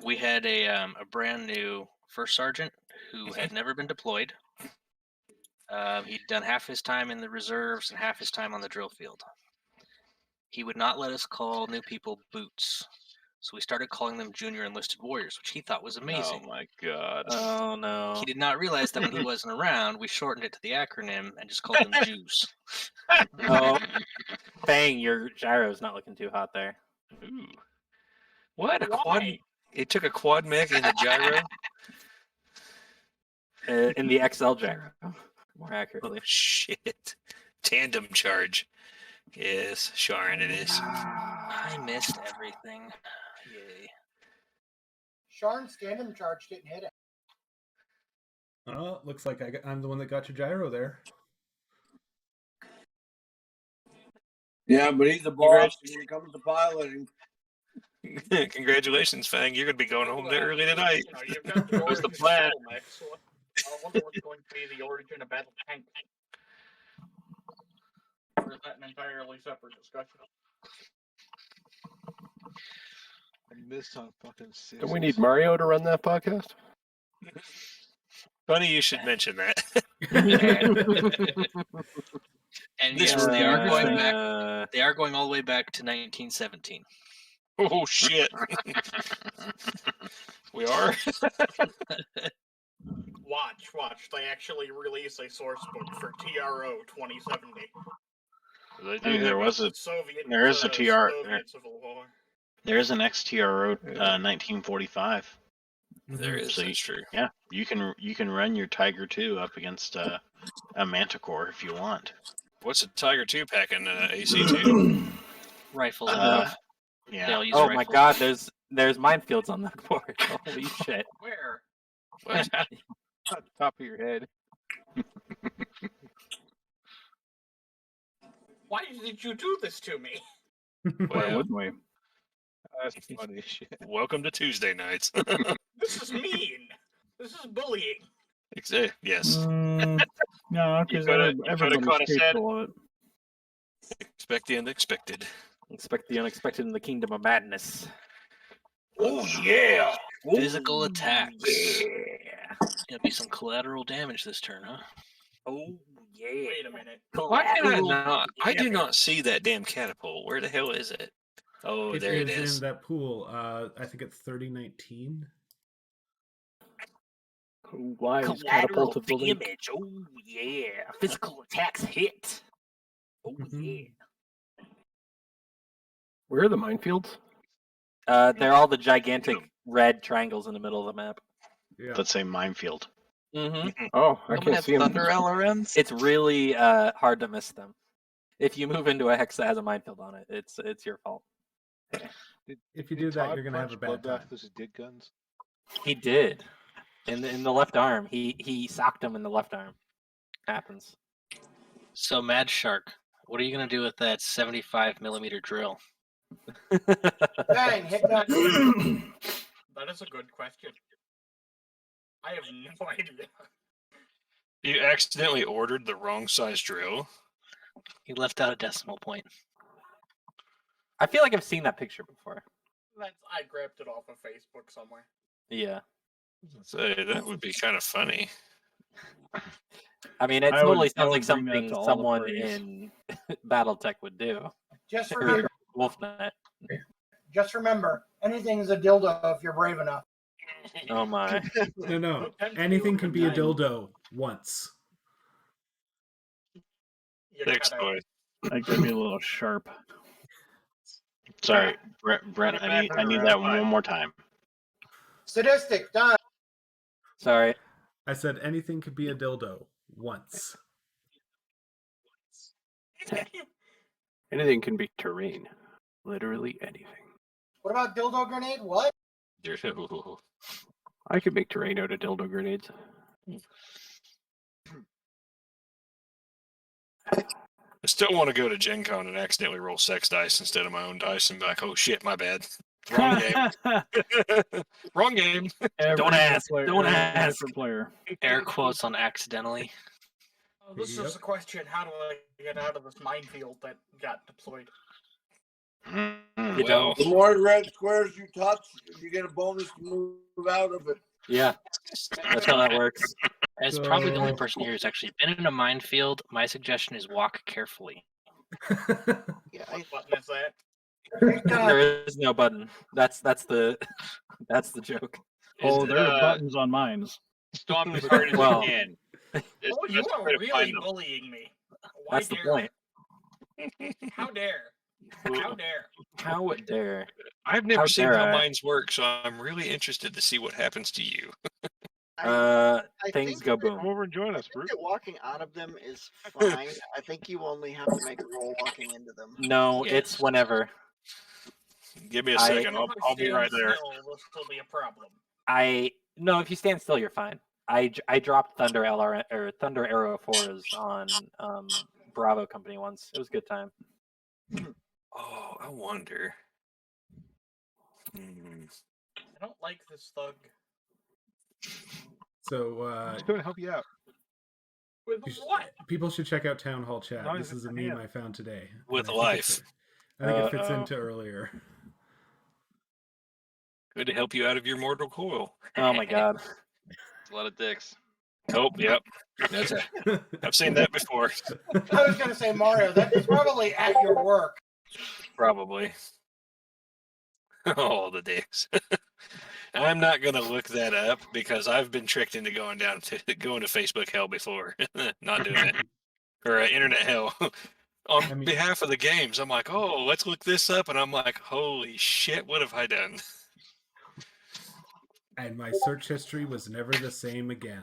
We had a brand new first sergeant who had never been deployed. He'd done half his time in the reserves and half his time on the drill field. He would not let us call new people boots. So we started calling them junior enlisted warriors, which he thought was amazing. Oh my god. Oh no. He did not realize that when he wasn't around, we shortened it to the acronym and just called them Jews. Oh, bang! Your gyro's not looking too hot there. Ooh. What? A quad? It took a quad mech in the gyro? In the XL gyro, more accurately. Oh, shit. Tandem charge. Yes, Sharon, it is. I missed everything. Yay. Sharn's tandem charge didn't hit it. Oh, looks like I'm the one that got your gyro there. Yeah, but he's a boss when it comes to piloting. Congratulations, Fang. You're going to be going home early tonight. You know, you've got the That was the origin of plan. Battlemechs, so I wonder what's going to be the origin of Battlemechs. Or is that an entirely separate discussion? I missed on fucking six. Don't we need Mario to run that podcast? Funny you should mention that. And yes, they are going back. They are going all the way back to 1917. Oh shit! We are. Watch. They actually release a source book for TRO 2070. There is a TR. Soviet Civil War. There is an XTRO 1945. There is. So That's true. Yeah, you can run your Tiger 2 up against a Manticore if you want. What's a Tiger 2 pack in AC2? Rifles. Yeah. They all use Oh rifles. my god, there's minefields on that board. Holy shit. Where? What? On top of your head. Why did you do this to me? Why wouldn't we? That's funny shit. Welcome to Tuesday nights. This is mean. This is bullying. Yes. No, because everybody's capable of it. Expect the unexpected. Expect the unexpected in the kingdom of madness. Oh yeah! Physical attacks. Yeah. Gonna be some collateral damage this turn, huh? Oh yeah. Wait a minute. Why can I not? I do not see that damn catapult. Where the hell is it? Oh, there it is. In that pool. I think it's 3019. Why is Collateral catapult of the lake? damage. Oh yeah. Physical attacks hit. Oh yeah. Where are the minefields? They're all the gigantic red triangles in the middle of the map. Yeah. Let's say minefield. Mm-hmm. Oh, I can't see them. Thunder LRMs? It's really hard to miss them. If you move into a hex that has a minefield on it, it's your fault. If you do that, you're gonna have a bad time. Those dig guns. He did. In the left arm. He socked him in the left arm. Happens. So Mad Shark, what are you gonna do with that 75mm drill? Bang, hit that. That is a good question. I have no idea. You accidentally ordered the wrong size drill. He left out a decimal point. I feel like I've seen that picture before. I grabbed it off of Facebook somewhere. Yeah. Say that would be kind of funny. I mean, it I would- totally I sounds would like bring that something to all the someone parties. in BattleTech would do. Just Or remember, WolfNet. anything is a dildo if you're brave enough. Oh my. No. Anything can be a dildo once. Thanks, boy. I could be a little sharp. Sorry, Brent. I need that one more time. Sadistic, done. Sorry. I said anything could be a dildo once. Anything can be terrain. Literally anything. What about dildo grenade? What? I could make terrain out of dildo grenades. I still want to go to Gen Con and accidentally roll sex dice instead of my own dice and be like, oh shit, my bad. Wrong game. Wrong game. Don't ask. Don't every ask. different player. Air quotes on accidentally. Oh, this is the question. How do I get out of this minefield that got deployed? You don't. The more red squares you touch, you get a bonus to move out of it. Yeah. That's how that works. As probably the only person here who's actually been in a minefield, my suggestion is walk carefully. Yeah, What button is that? There is no button. That's the that's the joke. Oh, there are buttons on mines. Stomp as hard as Well, you can. It's Oh, the you best are way to really find them. bullying me. Why That's the dare point. you? How dare? How dare? How dare? I've never How seen dare how I? mines work, so I'm really interested to see what happens to you. I Things think go that- boom. Come over and join us, I Brute. think that walking out of them is fine. I think you only have to make a roll walking into them. No, it's whenever. Give me a I- second. I'll be right there. Still, this will be a problem. No, if you stand still, you're fine. I dropped Thunder LR or Thunder Arrow 4s on Bravo Company once. It was a good time. Oh, I wonder. I don't like this thug. So Just going to help you out. With what? people should check out Town Hall Chat. Not This even is a for meme him. I found today. With And I think life. I think it fits into earlier. Good to help you out of your mortal coil. Oh my god. A lot of dicks. Oh, yep. I've seen that before. I was gonna say Mario. That's probably at your work. Probably. Oh, the dicks. I'm not gonna look that up because I've been tricked into going to Facebook hell before. Not doing it. Or internet hell. On behalf of the games, I'm like, oh, let's look this up, and I'm like, holy shit, what have I done? And my search history was never the same again.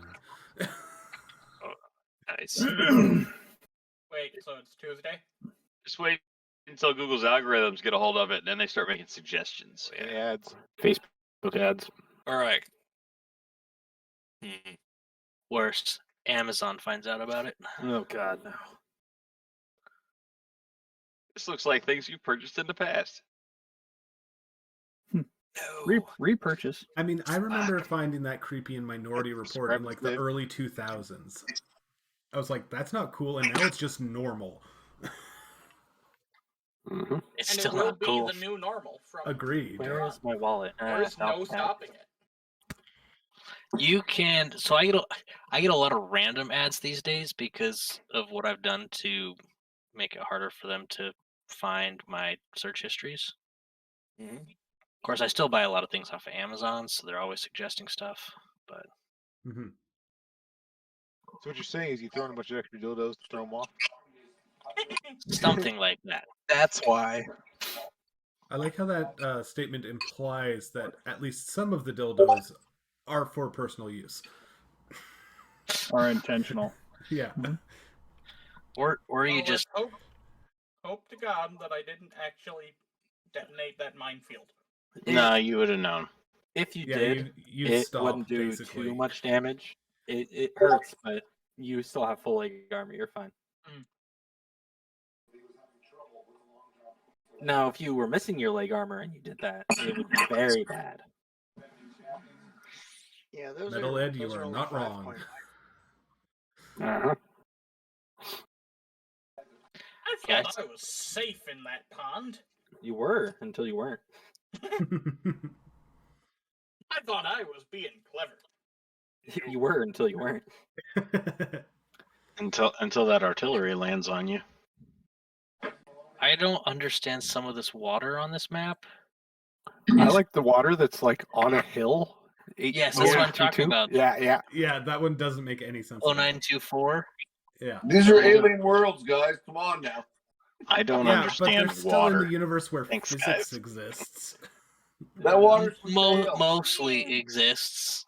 Nice. Wait, so it's Tuesday? Just wait until Google's algorithms get a hold of it, and then they start making suggestions. Ads. Facebook ads. All right. Worse, Amazon finds out about it. Oh god, no. This looks like things you've purchased in the past. Repurchase. I mean, I remember finding that creepy in Minority Report in like the early 2000s. I was like, that's not cool, and now it's just normal. It's And still it will not be cool. the new normal from Agreed. Where is my wallet? There's no stopping it. You can. So I get a lot of random ads these days because of what I've done to make it harder for them to find my search histories. Of course, I still buy a lot of things off of Amazon, so they're always suggesting stuff. But Mm-hmm. So what you're saying is you throw in a bunch of extra dildos to throw them off? something like that. That's why. I like how that statement implies that at least some of the dildos are for personal use. Are intentional. Yeah. Or you Well, just let's hope to God that I didn't actually detonate that minefield. No, you would have known. If you Yeah, did, you'd it stop, wouldn't do basically. too much damage. It hurts, but you still have full leg armor. You're fine. Now, if you were missing your leg armor and you did that, it would be very bad. Yeah, those Metal are Ed, you those are only not 5 wrong. point. Uh-huh. I thought I was safe in that pond. You were until you weren't. I thought I was being clever. You were until you weren't. Until that artillery lands on you. I don't understand some of this water on this map. I like the water that's like on a hill. Yes, that's what I'm talking about. Yeah. Yeah, that one doesn't make any sense. 0924. Yeah. These are alien worlds, guys. Come on now. I don't Yeah, but understand they're still water. in the universe where Thanks, physics guys. exists. That water's for sale. Mostly exists.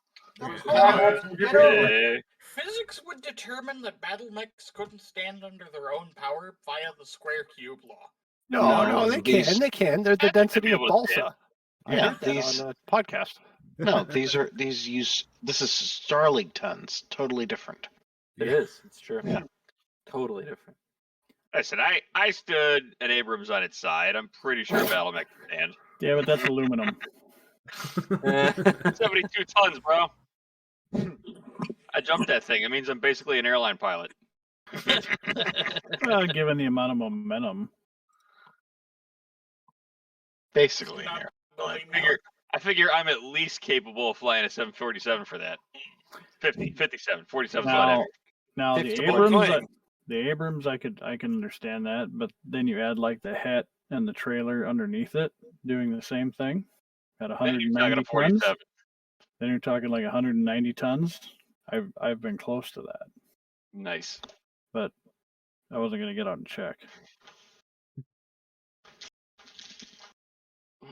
Physics would determine that Battlemechs couldn't stand under their own power via the square cube law. No, they can. They can. They're the density of balsa. I Yeah, heard that these on a podcast. no, these use. This is Starling tons, totally different. It is. It's true. Yeah. Totally different. Listen, I stood at Abrams on its side. I'm pretty sure Battlemech can stand. Yeah, but that's aluminum. 72 tons, bro. I jumped that thing. It means I'm basically an airline pilot. Well, given the amount of momentum. Basically, an airline. I figure I'm at least capable of flying a 747 for that. 57, 47, whatever. Now the Abrams, I can understand that, but then you add like the het and the trailer underneath it doing the same thing at 190 tons. Then you're talking like 190 tons. I've been close to that. Nice. But I wasn't gonna get out and check.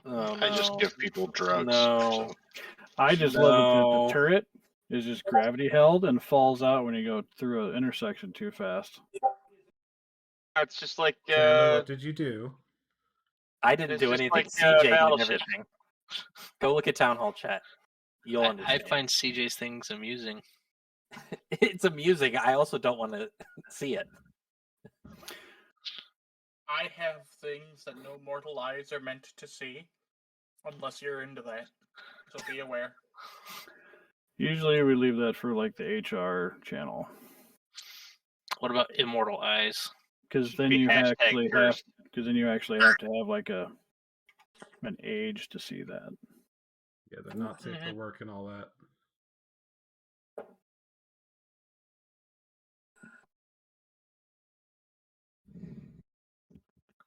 Oh, I just give people drugs. No. So. I just love that the turret is just gravity held and falls out when you go through an intersection too fast. It's just like Chandler, what did you do? I didn't It's do just anything. like, CJ did Battleship. everything. Go look at Town Hall chat. You'll I understand. find CJ's things amusing. It's amusing. I also don't want to see it. I have things that no mortal eyes are meant to see, unless you're into that. So be aware. Usually we leave that for like the HR channel. What about Immortal Eyes? Because then you actually have to have like an age to see that. Yeah, they're not safe for work and all that.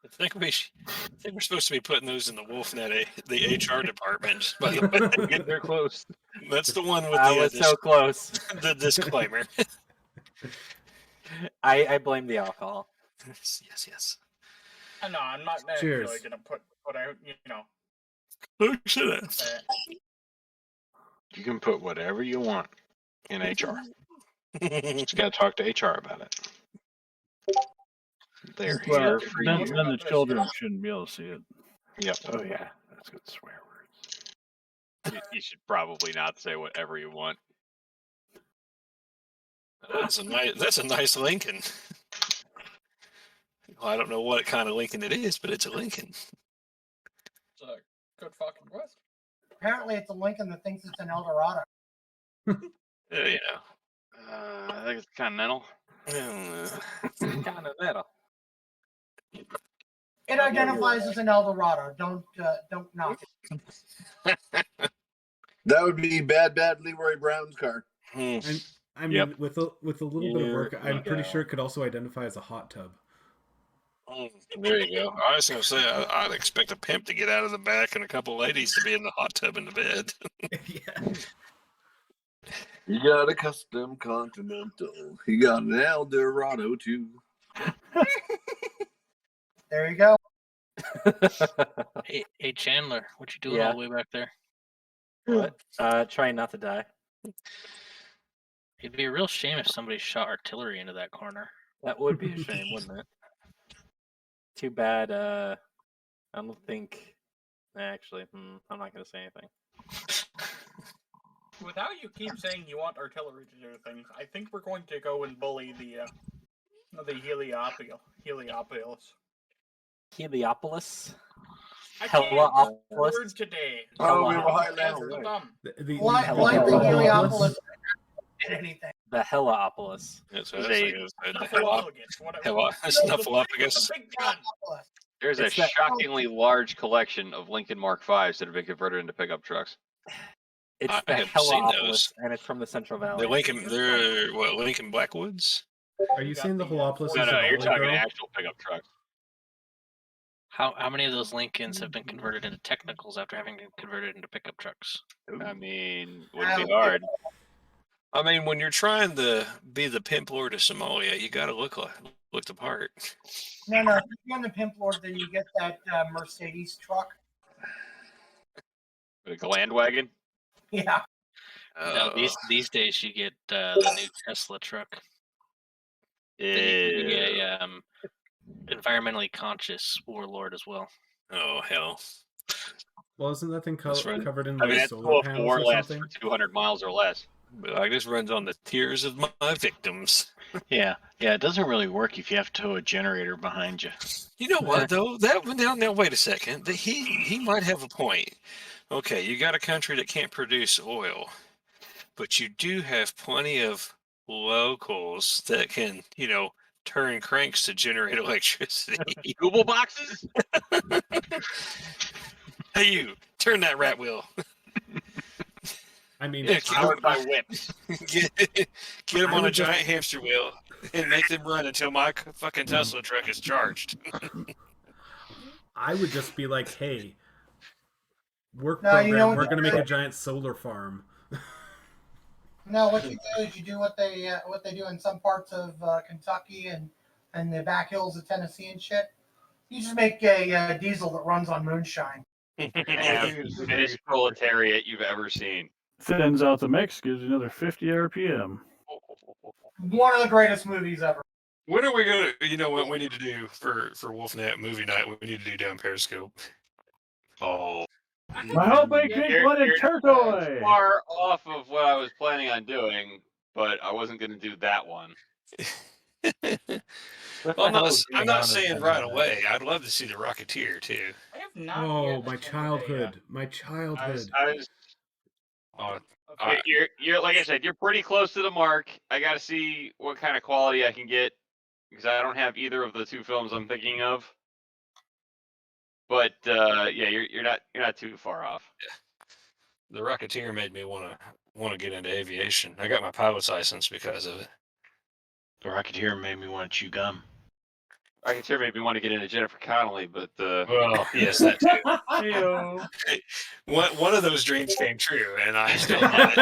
I think we're supposed to be putting those in the WolfNet, the HR department. By the way, Get there close. That's the one with I the was so close. The disclaimer. I blame the alcohol. Yes. No, I'm not Cheers. necessarily gonna put out, Oh shit! You can put whatever you want in HR. Just gotta talk to HR about it. They're here for then you. the children shouldn't be able to see it. Yep. Oh yeah, that's good swear words. You should probably not say whatever you want. That's a nice Lincoln. Well, I don't know what kind of Lincoln it is, but it's a Lincoln. It's a good fucking question. Apparently, it's a Lincoln that thinks it's an Eldorado. You I think it's Continental. know. Continental. It identifies as an Eldorado. Don't knock it. That would be bad Leroy Brown's car. And, I mean, with a little bit of work, I'm pretty sure it could also identify as a hot tub. There you go. I was going to say, I'd expect a pimp to get out of the back and a couple ladies to be in the hot tub in the bed. You got a custom Continental. You got an Eldorado too. There you go. Hey Chandler, what you doing Yeah. all the way back there? What? Trying not to die. It'd be a real shame if somebody shot artillery into that corner. That would be a shame, wouldn't it? Too bad. I don't think. Actually, I'm not gonna say anything. Without you keep saying you want artillery to do things, I think we're going to go and bully the Heliopolis. Heliopolis. I can't say the Heliopolis. word today. Oh, we were That's Highlander. so dumb. Like the Heliopolis. Anything. The Heliopolis. That's Is what I was a- thinking. Snuffleupagus. There's a It's that- shockingly large collection of Lincoln Mark V's that have been converted into pickup trucks. It's I the have seen Heliopolis, those. and it's from the Central Valley. They're what, Lincoln Blackwoods? Are you saying the Heliopolis No, is no, an you're Ollie talking girl? actual pickup trucks. How many of those Lincolns have been converted into technicals after having been converted into pickup trucks? I mean, wouldn't be hard. I mean, when you're trying to be the pimp lord of Somalia, you got to look the part. No, if you're on the Pimp Lord, then you get that Mercedes truck. A Gland wagon. Yeah. No, these days you get the new Tesla truck. Then you can be a environmentally conscious warlord as well. Oh hell! Well, isn't that thing covered in I mean, like that's solar cool if panels war or lasts something? for 200 miles or less. But I just runs on the tears of my victims. Yeah, it doesn't really work if you have to tow a generator behind you. You know what though? Now wait a second. He might have a point. Okay, you got a country that can't produce oil, but you do have plenty of locals that can, turn cranks to generate electricity. Google boxes? Hey, you turn that rat wheel. I mean, Powered by whips. Get them on a giant hamster wheel and make them run until my fucking Tesla truck is charged. I would just be like, hey, work No, program, you know what we're you going to make do? a giant solar farm. No, what you do is you do what they do in some parts of Kentucky and the back hills of Tennessee and shit. You just make a diesel that runs on moonshine. Finished proletariat you've ever seen. Thins out the mix, gives you another 50 RPM. One of the greatest movies ever. When are we gonna? You know what we need to do for Wolfnet movie night? We need to do down Periscope. Oh, I hope I pink-blooded turquoise. Far off of what I was planning on doing, but I wasn't going to do that one. Well, I'm not saying right away. I'd love to see the Rocketeer too. I have not Oh, yet my attended childhood. My childhood. You're like I said, you're pretty close to the mark. I got to see what kind of quality I can get because I don't have either of the two films I'm thinking of. But yeah, you're not too far off. The Rocketeer made me want to get into aviation. I got my pilot's license because of it. The Rocketeer made me want to chew gum. Rocketeer made me want to get into Jennifer Connelly, but well, yes, that too. Heyo. One of those dreams came true, and I still love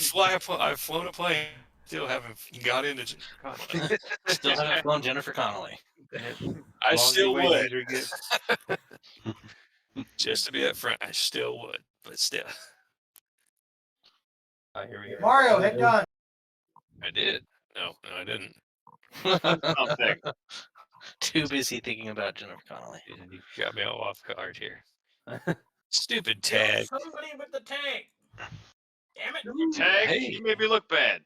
it. I've flown a plane, still haven't got into Jennifer Connelly. Still haven't flown Jennifer Connelly. I still would. Get... Just to be up front, I still would, but still. Here we go. Mario, hit done. I did. No, I didn't. Something. Too busy thinking about Jennifer Connelly. You got me all off guard here. Stupid tag. Somebody with the tag. Damn it. Tag, Hey. you made me look bad.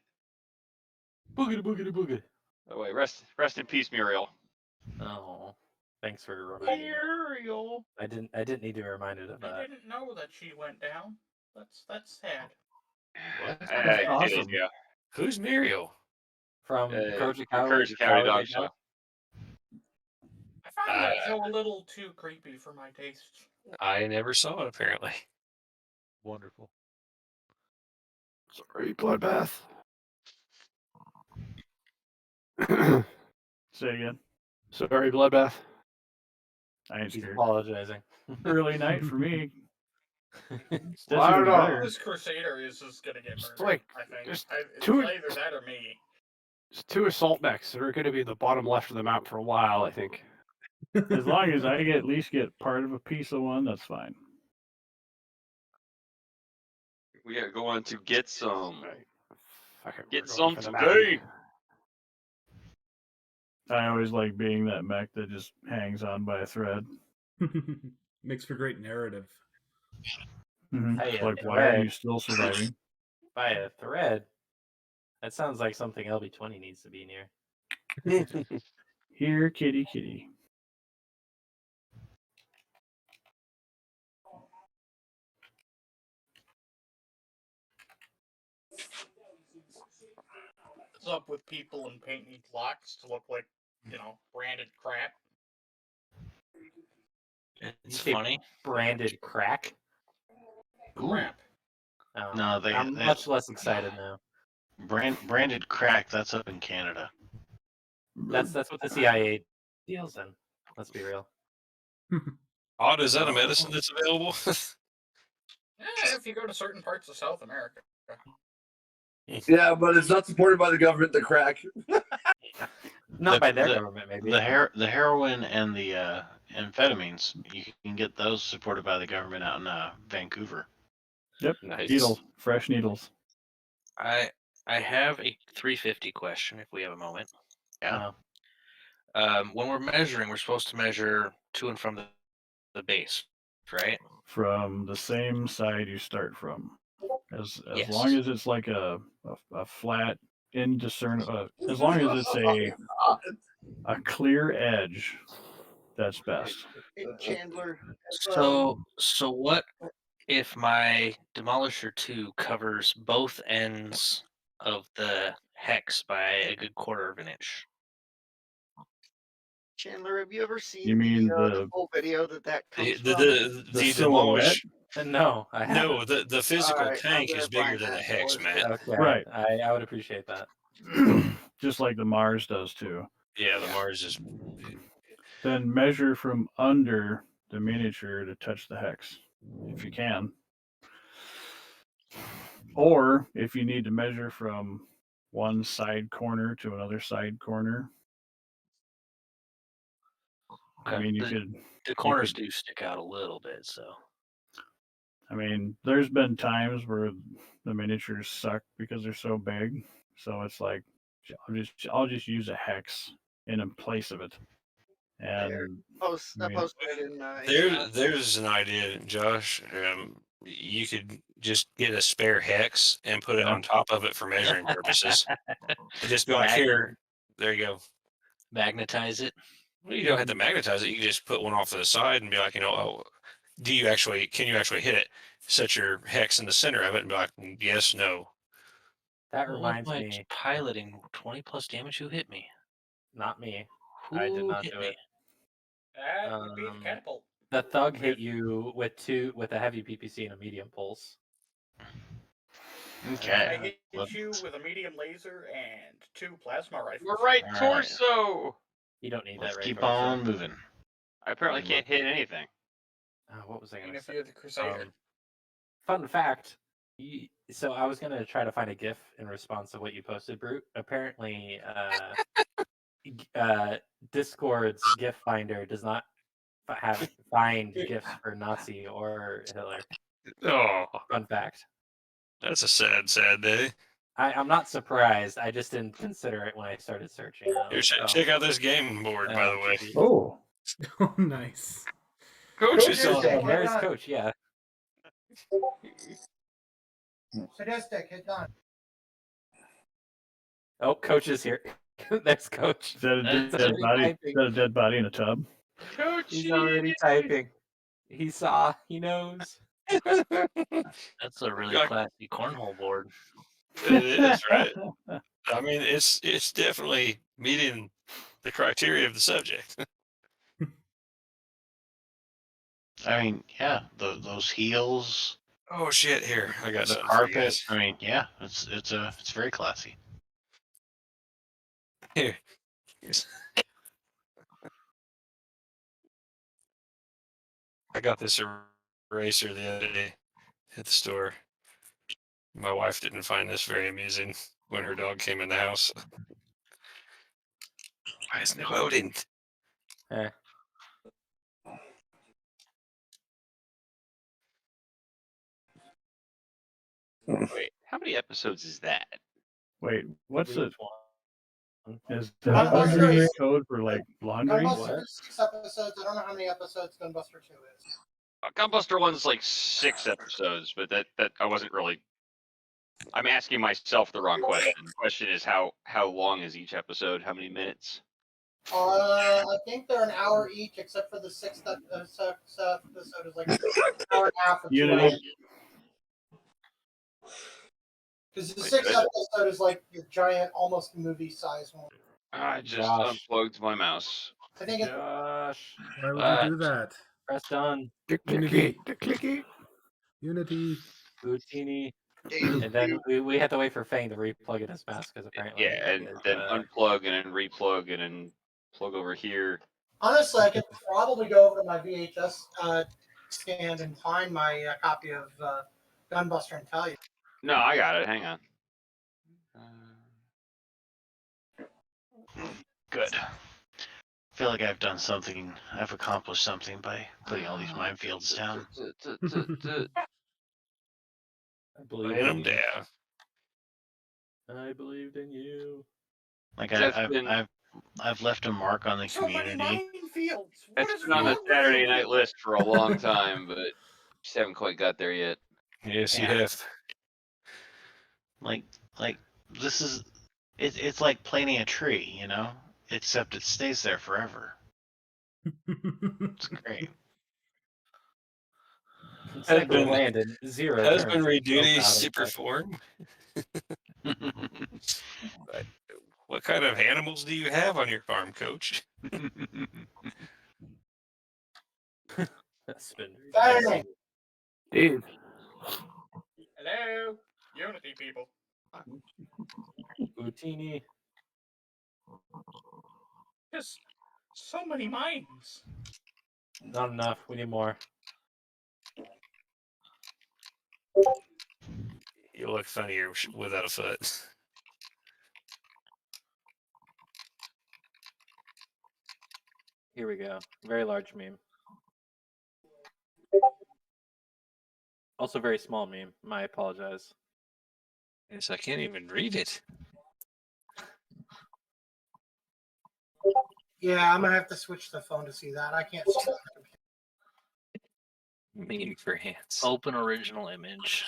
Boogity boogity boogity. Oh wait, rest in peace, Muriel. Oh, thanks for reminding me. Muriel. I didn't need to be reminded of I that. didn't know that she went down. That's sad. Awesome. Yeah. Who's Muriel? From Courage Courage County Dog Show. I found that show a little too creepy for my taste. I never saw it, apparently. Wonderful. Sorry, Bloodbath. Say again. Sorry, Bloodbath. I ain't He's scared. apologizing. Early night for me. Well, I don't know. Better. This Crusader is just gonna get murdered. like, I think. there's It's two- either that or me. There's 2 assault mechs that are going to be in the bottom left of the map for a while, I think. As long as I at least get part of a piece of one, that's fine. We gotta go on to get some. Okay, Get we're some going for the today. I always like being that mech that just hangs on by a thread. Makes for great narrative. Hey, Like, a why are thread. you still surviving? By a thread. That sounds like something LB20 needs to be near. Here, kitty, kitty. What's up with people and painting clocks to look like, branded crap? It's funny. Branded crack. Crap. Oh, No, I'm much less excited now. Branded crack. That's up in Canada. That's what the CIA deals in. Let's be real. Odd, is that a medicine that's available? If you go to certain parts of South America. Yeah, but it's not supported by the government. The crack. Not by their government, maybe. The heroin and the amphetamines, you can get those supported by the government out in Vancouver. Yep. Nice. Needles, fresh needles. I have a 350 question if we have a moment. Yeah. When we're measuring, we're supposed to measure to and from the base, right? From the same side you start from. As Yes. long as it's like a flat, indiscernible, as long as it's a clear edge, that's best. Chandler. So what if my Demolisher 2 covers both ends of the hex by a good quarter of an inch? Chandler, have you ever seen You mean the full video that comes from? The demolish. No, I haven't. No, the physical Alright, I'm tank gonna is bigger find than the that hex, for man. Okay. Right. I would appreciate that. Just like the Mars does too. Yeah, the Mars is. Then measure from under the miniature to touch the hex, if you can. Or if you need to measure from one side corner to another side corner. I mean, the corners do stick out a little bit, so. I mean, there's been times where the miniatures suck because they're so big. So it's like I'll just use a hex in place of it. And I posted it in. There's an idea, Josh. You could just get a spare hex and put it on top of it for measuring purposes. Just be like, here, there you go. Magnetize it. Well, you don't have to magnetize it. You can just put one off to the side and be like, can you actually hit it? Set your hex in the center of it and be like, yes, no. That reminds my me. Piloting 20 plus damage. Who hit me? Not me. Who I did not hit do me? it. That would be the catapult. The thug hit you with a heavy PPC and a medium pulse. Okay. I hit you with a medium laser and 2 plasma rifles. We're right torso. You don't need Let's that right keep torso. on moving. I apparently can't hit anything. What was I going to If say? you're the Crusader. Fun fact. So I was going to try to find a GIF in response to what you posted, Brute. Apparently, Discord's GIF finder does not find GIFs for Nazi or Hitler. Oh, fun fact. That's a sad day. I'm not surprised. I just didn't consider it when I started searching. Here, check out this game board, by the way. Oh, nice. Coach is on. There's Coach. Yeah. Sadistic, hit done. Oh, Coach is here. There's Coach. Is that a dead body? Is that a dead body in a tub? Coach, he's already typing. He saw. He knows. That's a really classy cornhole board. It is, right? I mean, it's definitely meeting the criteria of the subject. I mean, yeah, those heels. Oh shit! Here, I got the something for you carpet. guys. I mean, yeah, it's very classy. Here. I got this eraser the other day at the store. My wife didn't find this very amusing when her dog came in the house. Why isn't it loading? Wait, how many episodes is that? Wait, what's it? Is that Gunbuster laundry is- code for like laundry? Gunbuster is 6 episodes. I don't know how many episodes Gunbuster 2 is. Gunbuster 1's like 6 episodes, but that I wasn't really. I'm asking myself the wrong question. The question is how long is each episode? How many minutes? I think they're an hour each, except for the sixth episode is like an hour and a half or 2 Unity. hours. Because the sixth episode is like the giant, almost movie-sized one. I just Josh. unplugged my mouse. I think it's Josh. Why would you do that? Press done. Unity. clicky. Unity. Boutini. And then we had to wait for Fang to replug in his mouse because apparently Yeah, and his, then unplug and then replug and then plug over here. honestly, I could probably go over to my VHS stand and find my copy of Gunbuster and tell you. No, I got it. Hang on. Good. I feel like I've done something. I've accomplished something by putting all these minefields down. I believe Hit in them you. down. I believed in you. Like Justin- I've left a mark on the So many community. minefields. What That's is been on the wrong with Saturday you? night list for a long time, but just haven't quite got there yet. Yes, you Yeah. have. Like this is it's like planting a tree, you know? Except it stays there forever. It's great. Second Husband- land in 0 Husband turns. reduty, So proud of super that. form. What kind of animals do you have on your farm, Coach? Husband Saturday. Dude. Hello, Unity people. Boutini. Just so many mines. Not enough. We need more. You look funnier without a foot. Here we go. Very large meme. Also very small meme. I apologize. Yes, I can't even read it. Yeah, I'm gonna have to switch the phone to see that. I can't see that. Meme for hands. Open original image.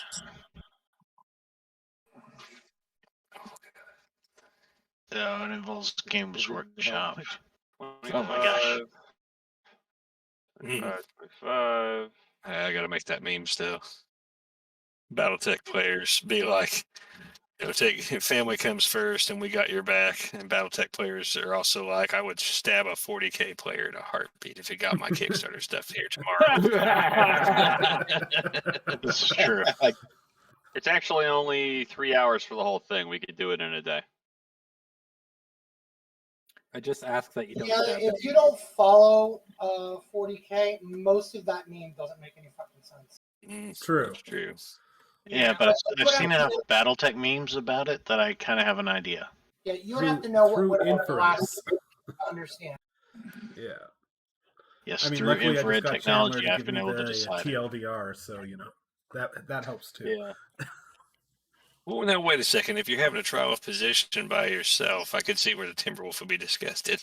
Oh, it involves Games Workshop. Oh my 25, gosh. 25. I gotta make that meme still. Battletech players be like, take family comes first and we got your back. And Battletech players are also like, I would stab a 40K player in a heartbeat if he got my Kickstarter stuff here tomorrow. This is true. It's actually only 3 hours for the whole thing. We could do it in a day. I just ask that you don't Yeah, stab if them. you don't follow 40K, most of that meme doesn't make any fucking sense. True. True. Yeah, but I've seen enough BattleTech memes about it that I kind of have an idea. Yeah, you would have to know Through what inference. to understand. Yeah. Yes, I mean, through luckily I just infrared got technology, Chandler to I've give been me able to the decide. TLDR, so that helps too. Yeah. Well, now wait a second. If you're having a trial of position by yourself, I could see where the Timberwolf would be disgusted.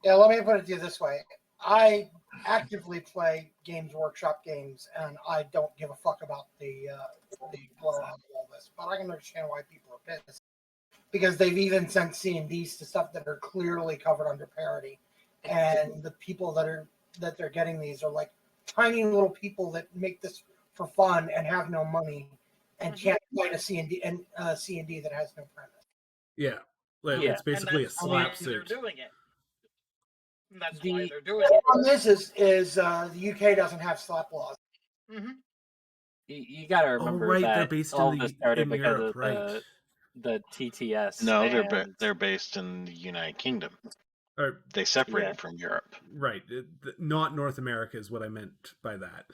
Yeah, let me put it to you this way. I actively play Games Workshop games, and I don't give a fuck about the blowout of all this. But I can understand why people are pissed. Because they've even sent C&Ds to stuff that are clearly covered under parity. And the people that they're getting these are like tiny little people that make this for fun and have no money and can't find a C&D that has no premise. Yeah. Like, Yeah. it's basically a And that's why slap they're suit. doing it. And that's The- why they're doing The it. problem is the UK doesn't have slap laws. Mm-hmm. You got to remember right, they're that based all in this started in because Europe, of right? the TTS. No, and- they're based in the United Kingdom. Or, They separated Yeah. from Europe. right. Not North America is what I meant by that.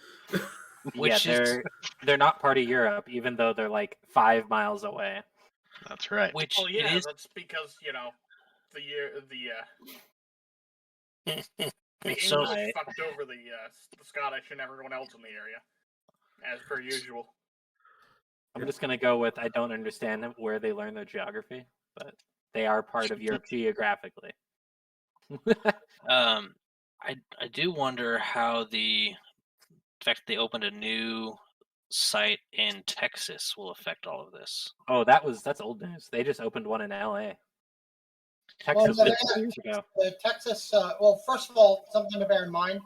Yeah, they're not part of Europe, even though they're like 5 miles away. That's right. Which Well, yeah, it is. that's because the So- English fucked over the Scottish and everyone else in the area, as per usual. I'm just gonna go with I don't understand where they learn their geography, but they are part of Europe geographically. I do wonder how the fact that they opened a new site in Texas will affect all of this. Oh, that's old news. They just opened one in LA. Texas, years ago. The Texas. Well, first of all, something to bear in mind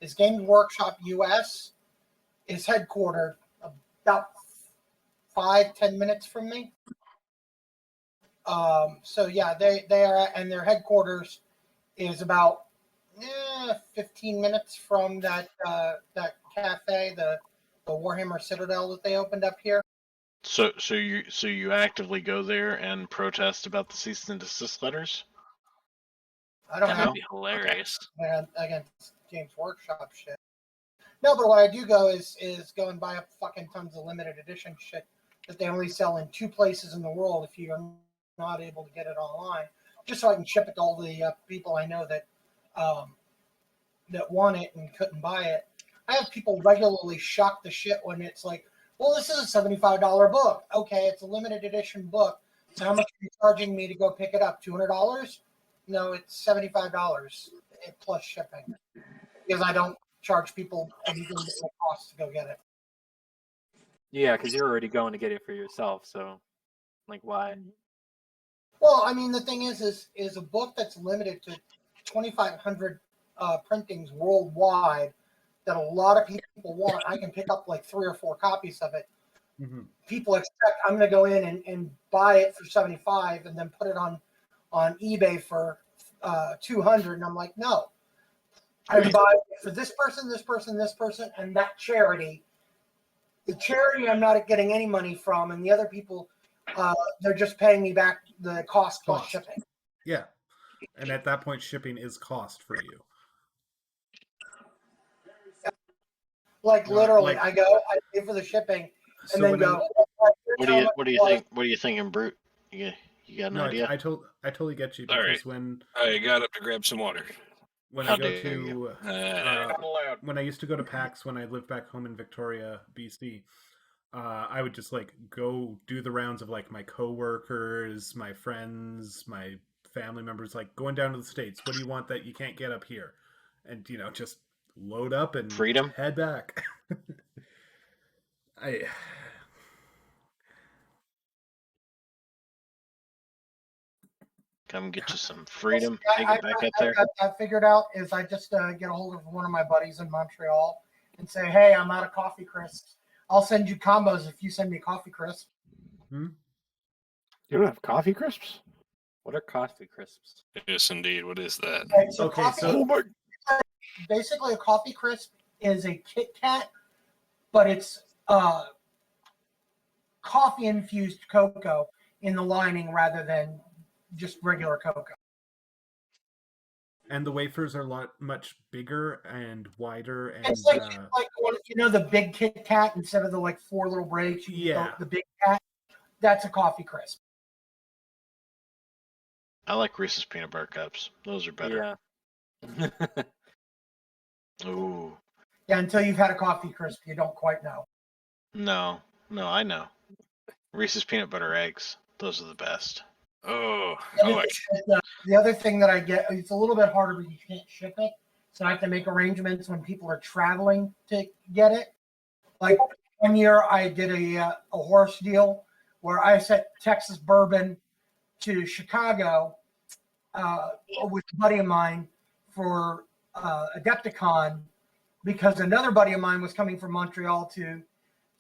is Games Workshop US is headquartered about 5-10 minutes from me. So yeah, they are, and their headquarters is about 15 minutes from that cafe, the Warhammer Citadel that they opened up here. So you actively go there and protest about the cease and desist letters? I don't That have would be hilarious. against Games Workshop shit. No, but what I do go is go and buy up fucking tons of limited edition shit that they only sell in 2 places in the world if you're not able to get it online, just so I can ship it to all the people I know that want it and couldn't buy it. I have people regularly shock the shit when it's like, well, this is a $75 book. Okay, it's a limited edition book. So how much are you charging me to go pick it up? $200? No, it's $75 plus shipping. Because I don't charge people anything that it costs to go get it. Yeah, because you're already going to get it for yourself. So, like, why? Well, I mean, the thing is a book that's limited to 2,500 printings worldwide that a lot of people want. I can pick up like 3 or 4 copies of it. Mm-hmm. People expect I'm going to go in and buy it for $75 and then put it on eBay for $200, and I'm like, no. I buy it for this person, this person, this person, and that charity. The charity I'm not getting any money from, and the other people, they're just paying me back the cost plus shipping. Yeah, and at that point, shipping is cost for you. Like literally, I pay for the shipping, and then go. What do you think, Brute? You got an idea? I totally get you, All because right. when I got up to grab some water. When How I go dare to you. when I used to go to PAX when I lived back home in Victoria, BC, I would just like go do the rounds of like my coworkers, my friends, my family members, like going down to the States. What do you want that you can't get up here? And just load up and freedom, head back. Come get you some freedom. Take I it back up there. I figured out is I just get a hold of one of my buddies in Montreal and say, hey, I'm out of coffee crisps. I'll send you combos if you send me coffee crisps. You don't have coffee crisps? What are coffee crisps? Yes, indeed. What is that? Basically a coffee crisp is a Kit Kat, but it's coffee infused cocoa in the lining rather than just regular cocoa. And the wafers are much bigger and wider, and it's like the big Kit Kat instead of the like 4 little breaks. The big cat. That's a coffee crisp. I like Reese's peanut butter cups. Those are better. Yeah. Ooh. Yeah, until you've had a coffee crisp, you don't quite know. No, I know. Reese's peanut butter eggs. Those are the best. Oh, the other thing that I get, it's a little bit harder because you can't ship it. So I have to make arrangements when people are traveling to get it. Like one year I did a horse deal where I sent Texas bourbon to Chicago with a buddy of mine for Adepticon, because another buddy of mine was coming from Montreal to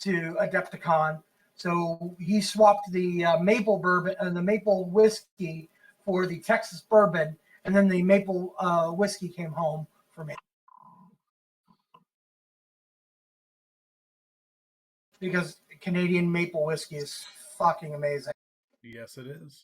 Adepticon. So he swapped the maple bourbon and the maple whiskey for the Texas bourbon, and then the maple whiskey came home for me. Because Canadian maple whiskey is fucking amazing. Yes, it is.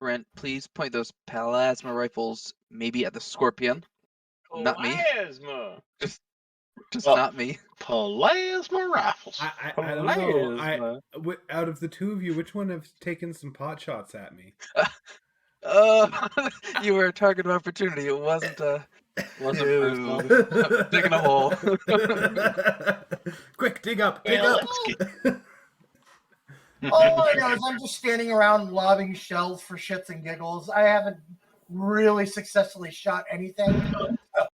Brent, please point those plasma rifles maybe at the Scorpion. Not me. Plasma. Just not me. Plasma rifles. I don't know. Out of the two of you, which one have taken some pot shots at me? You were a target of opportunity. It wasn't personal. Digging a hole. Quick, dig up. All I know is I'm just standing around lobbing shells for shits and giggles. I haven't really successfully shot anything.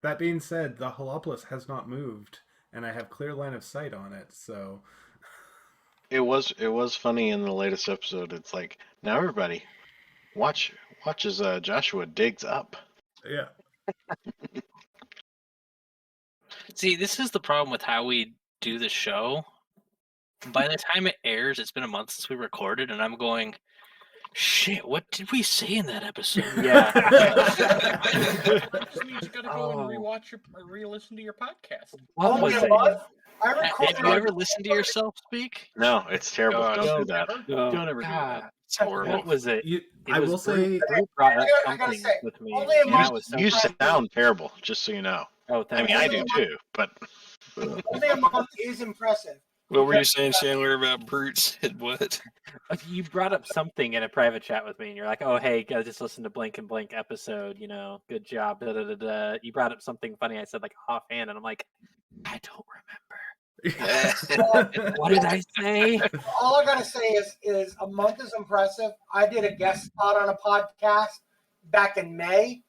That being said, the Holopolis has not moved, and I have clear line of sight on it. So It was funny in the latest episode. It's like, now everybody watch as Joshua digs up. Yeah. See, this is the problem with how we do the show. By the time it airs, it's been a month since we recorded, and I'm going, shit, what did we say in that episode? Yeah. Which means you gotta go and rewatch or re-listen to your podcast. What was it? I Have you ever listened to yourself speak? No, it's terrible. Don't do that. Don't ever do God, that. it's horrible. What was it? I will say, Brute brought up I gotta something say, with me. only a and month- that was so You funny. sound terrible, just so you know. Oh, I mean, thanks. I do too, but Only a month is impressive. What were you saying, Chandler, about brutes? What? You brought up something in a private chat with me, and you're like, "Oh, hey, guys, just listen to blank and blank episode. You know, good job." Da, da, da, da. You brought up something funny. I said like offhand, and I'm like, I don't remember. What did I say? All I gotta say is a month is impressive. I did a guest spot on a podcast back in May.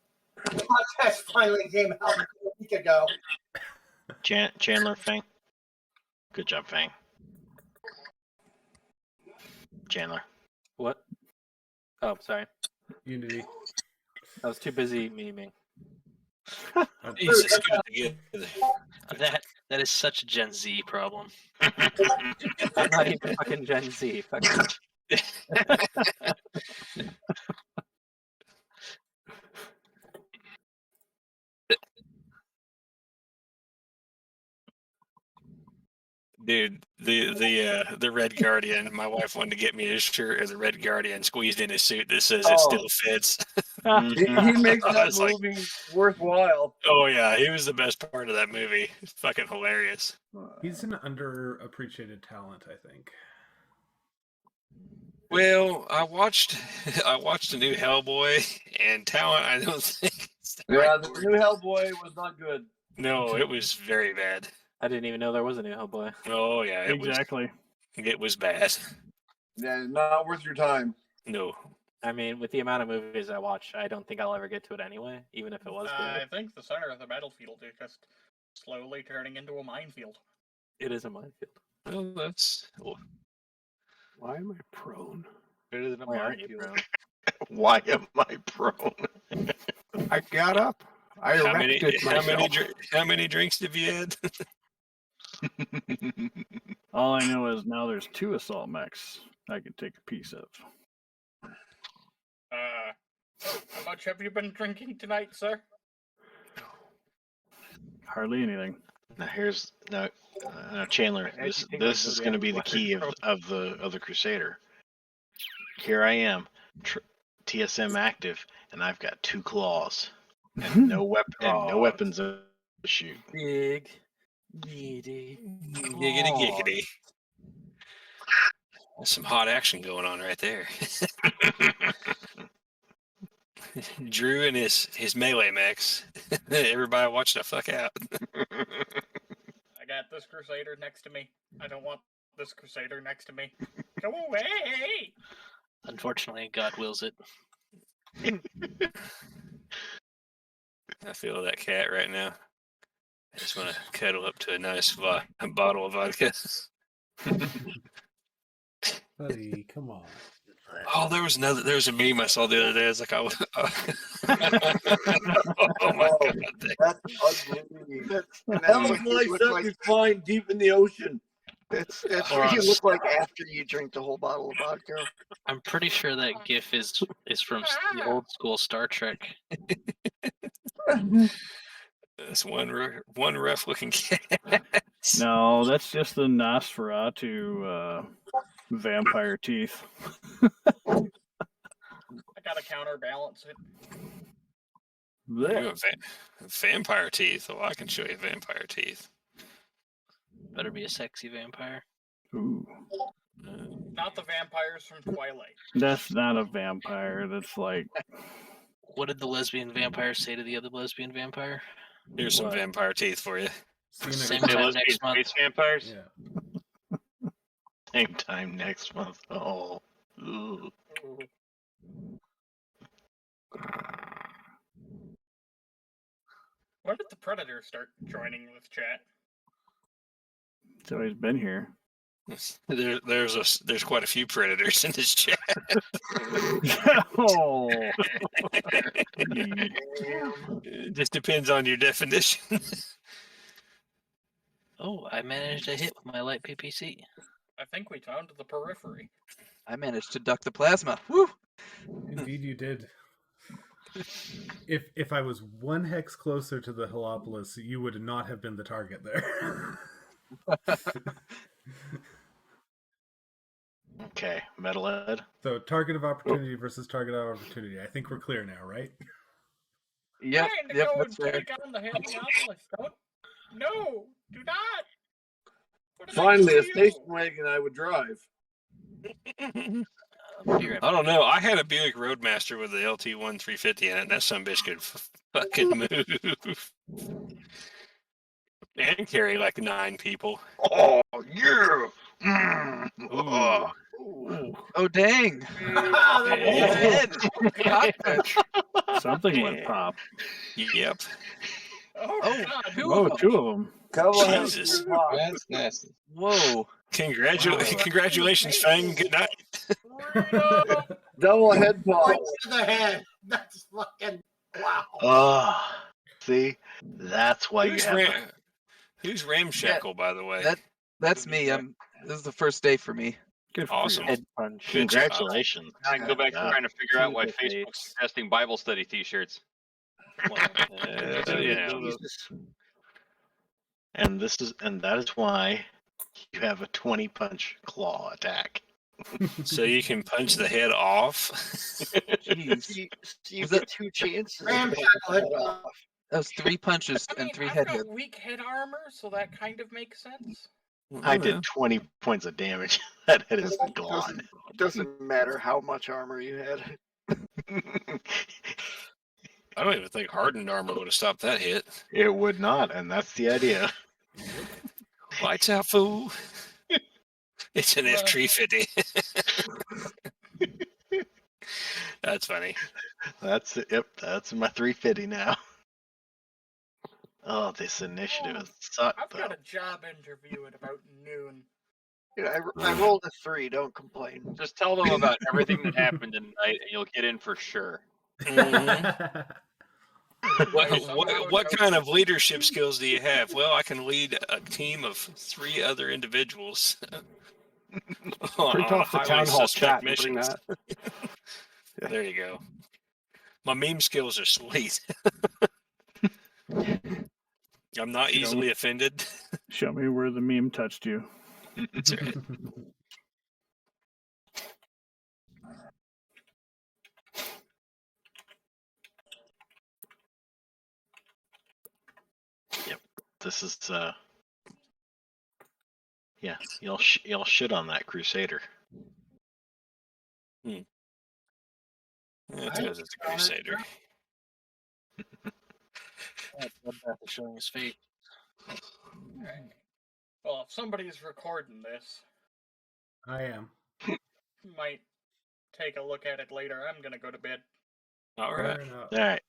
The podcast finally came out a week ago. Chandler, Fang. Good job, Fang. Chandler. What? Oh, sorry. Unity. I was too busy memeing. Jesus, get it together. That is such a Gen Z problem. I'm not even fucking Gen Z. Fuck you. Dude, the Red Guardian. My wife wanted to get me a shirt of the Red Guardian squeezed in his suit that says it still fits. He makes I that was like, movie worthwhile. oh yeah, he was the best part of that movie. It's fucking hilarious. He's an underappreciated talent, I think. Well, I watched the new Hellboy, and talent I don't think. Yeah, the new Hellboy was not good. No, it was very bad. I didn't even know there was a new Hellboy. Oh yeah, Exactly. It was bad. Yeah, not worth your time. No. I mean, with the amount of movies I watch, I don't think I'll ever get to it anyway, even if it was I good. think the center of the battlefield is just slowly turning into a minefield. It is a minefield. Oh, that's. Why am I prone? Better than a Why aren't you minefield. prone? Why am I prone? I got up. I erected myself. How many drinks have you had? All I know is now there's 2 assault mechs I could take a piece of. How much have you been drinking tonight, sir? Hardly anything. Now Chandler. This is going to be the key of the Crusader. Here I am, TSM active, and I've got 2 claws and no weapon and no weapons to shoot. Big, meaty, Giggity giggity. There's some hot action going on right there. Drew and his melee mechs. Everybody watch the fuck out. I got this Crusader next to me. I don't want this Crusader next to me. Go away! Unfortunately, God wills it. I feel that cat right now. I just want to cuddle up to a nice bottle of vodka. Buddy, come on. Oh, there was a meme I saw the other day. It's like, oh my god, That's ugly. That looks like something you find deep in the ocean. It's what you look like after you drink the whole bottle of vodka. I'm pretty sure that GIF is from the old school Star Trek. That's one rough looking cat. No, that's just the Nosferatu vampire teeth. I gotta counterbalance it. Ooh, vampire teeth. Well, I can show you vampire teeth. Better be a sexy vampire. Ooh. Not the vampires from Twilight. That's not a vampire. That's like. What did the lesbian vampire say to the other lesbian vampire? Here's some vampire teeth for you. Same time next month. Space vampires? Yeah. same time next month. Oh. Ooh. When did the Predator start joining with chat? He's always been here. There's quite a few predators in this chat. Oh. It just depends on your definition. Oh, I managed to hit with my light PPC. I think we found the periphery. I managed to duck the plasma. Woo! Indeed, you did. If I was one hex closer to the Helopolis, you would not have been the target there. Okay, Metal Ed. So target of opportunity versus target of opportunity. I think we're clear now, right? Yep, Trying to yep, go that's and fair. take on the Heliopolis. Don't. No, do not. What did I Finally, do a to you? station wagon I would drive. I don't know. I had a Buick Roadmaster with the LT1 350 in it, and that son bitch could fucking move and carry like 9 people. Oh yeah! Oh dang! Something went pop. Yep. Oh, Oh, two of them. Jesus. That's nasty. Whoa. Congratulations, Fang. Good night. Double head pop. Right to the head. That's fucking wow. Oh, see, that's why Who's you have. Who's Ramshackle, by the way? That's me. This is the first day for me. Awesome. Head punch. Congratulations. I can go back Yeah. trying to figure out why Jesus. Facebook's suggesting Bible study T-shirts. Yeah. And that is why you have a 20 punch claw attack. So you can punch the head off. Jeez. You Was get that- 2 chances. Ramshackle head off. That was 3 punches I mean, and 3 I've head got hits. weak head armor, so that kind of makes sense. I did 20 points of damage. That head is gone. Doesn't matter how much armor you had. I don't even think hardened armor would have stopped that hit. It would not, and that's the idea. Lights out, fool. It's an F350. That's funny. That's it. Yep, that's my 350 now. Oh, this initiative is sucked I've though. got a job interview at about noon. Yeah, I rolled a 3. Don't complain. Just tell them about everything that happened tonight, and you'll get in for sure. Mhm. What kind of leadership skills do you have? Well, I can lead a team of 3 other individuals. Print off the town hall chat and bring that. There you go. My meme skills are sweet. I'm not easily offended. Show me where the meme touched you. That's right. Yep. This is yeah, y'all shit on that Crusader. That's because it's a Crusader. Bloodbath is showing his face. Alright. Well, if somebody's recording this, I am. might take a look at it later. I'm gonna go to bed. All right. Fair enough. All right.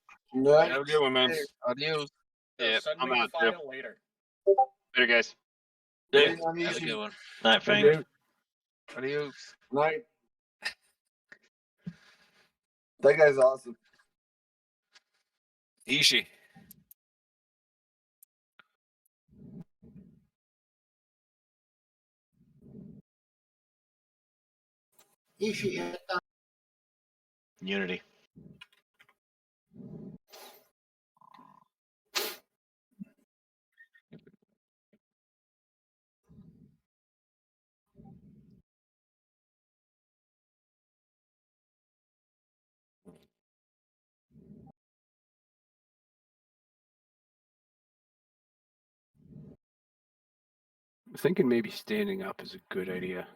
Have a good one, man. Adios. Yeah, Send I'm me the out too. file later. Later, guys. Yeah. Have a good one. Night, Fang. Adios. Night. That guy's awesome. Ishi. Ishi. Unity. I'm thinking maybe standing up is a good idea.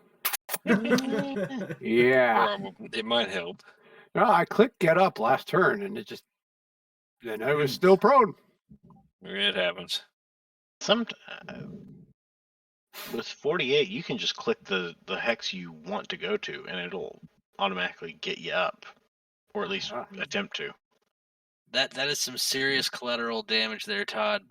Yeah. It might help. No, I clicked get up last turn and it just then I was still prone. It happens. With 48, you can just click the hex you want to go to, and it'll automatically get you up, or at least attempt to. That is some serious collateral damage there, Todd.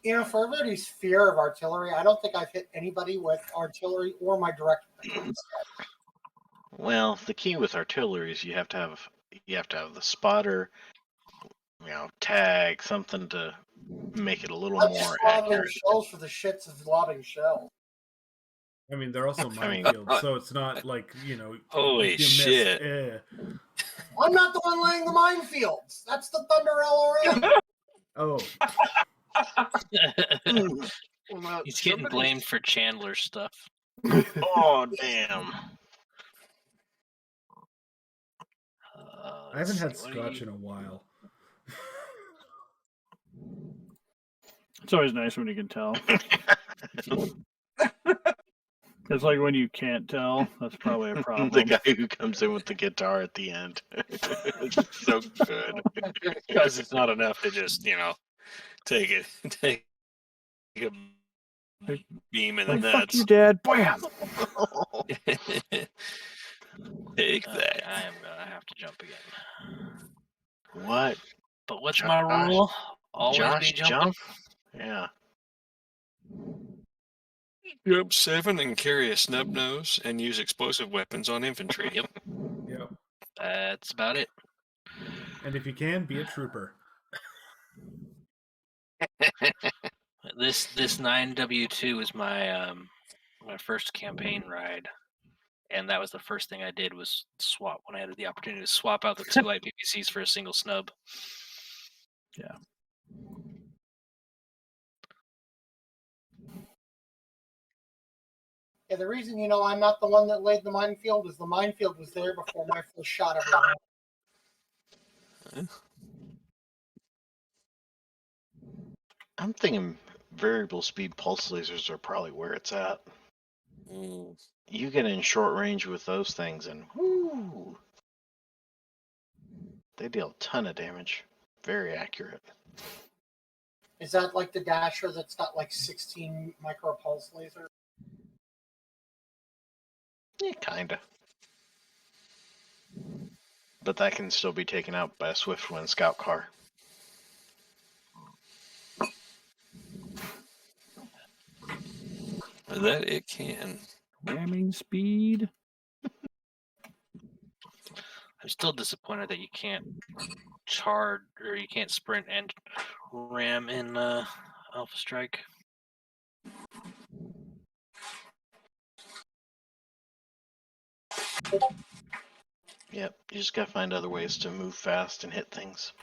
You know, for everybody's fear of artillery, I don't think I've hit anybody with artillery or my direct weapons. Well, the key with artillery is you have to have the spotter, tag, something to make it a little I'm more just lobbing accurate. shells for the shits of lobbing shells. I mean, they're also minefields, so it's not like, Holy if you shit. Miss, I'm not the one laying the minefields. That's the Thunder LRM. Oh. Well, He's getting blamed for Chandler stuff. Oh, damn. I haven't had scotch in a while. It's always nice when you can tell. It's like when you can't tell, that's probably a problem. The guy who comes in with the guitar at the end. It's so good. Because it's not enough to just, take a beam in the Like, nuts. fuck you, Dad. Bam! Take that. I am gonna have to jump again. What? But what's my rule? Always Josh, be jumping. jump? Yeah. Jump 7 and carry a snub nose and use explosive weapons on infantry. Yep. Yep. That's about it. And if you can, be a trooper. This 9W2 is my my first campaign ride, and that was the first thing I did was swap when I had the opportunity to swap out the 2 light PPCs for a single snub. Yeah. Yeah, the reason I'm not the one that laid the minefield is the minefield was there before my first shot ever went. I'm thinking variable speed pulse lasers are probably where it's at. You get in short range with those things, and whoo, they deal a ton of damage. Very accurate. Is that like the Dasher that's got like 16 micro pulse laser? Yeah, kinda. But that can still be taken out by a Swiftwind scout car. That it can. Ramming speed. I'm still disappointed that you can't charge or you can't sprint and ram in Alpha Strike. Yep, you just gotta find other ways to move fast and hit things.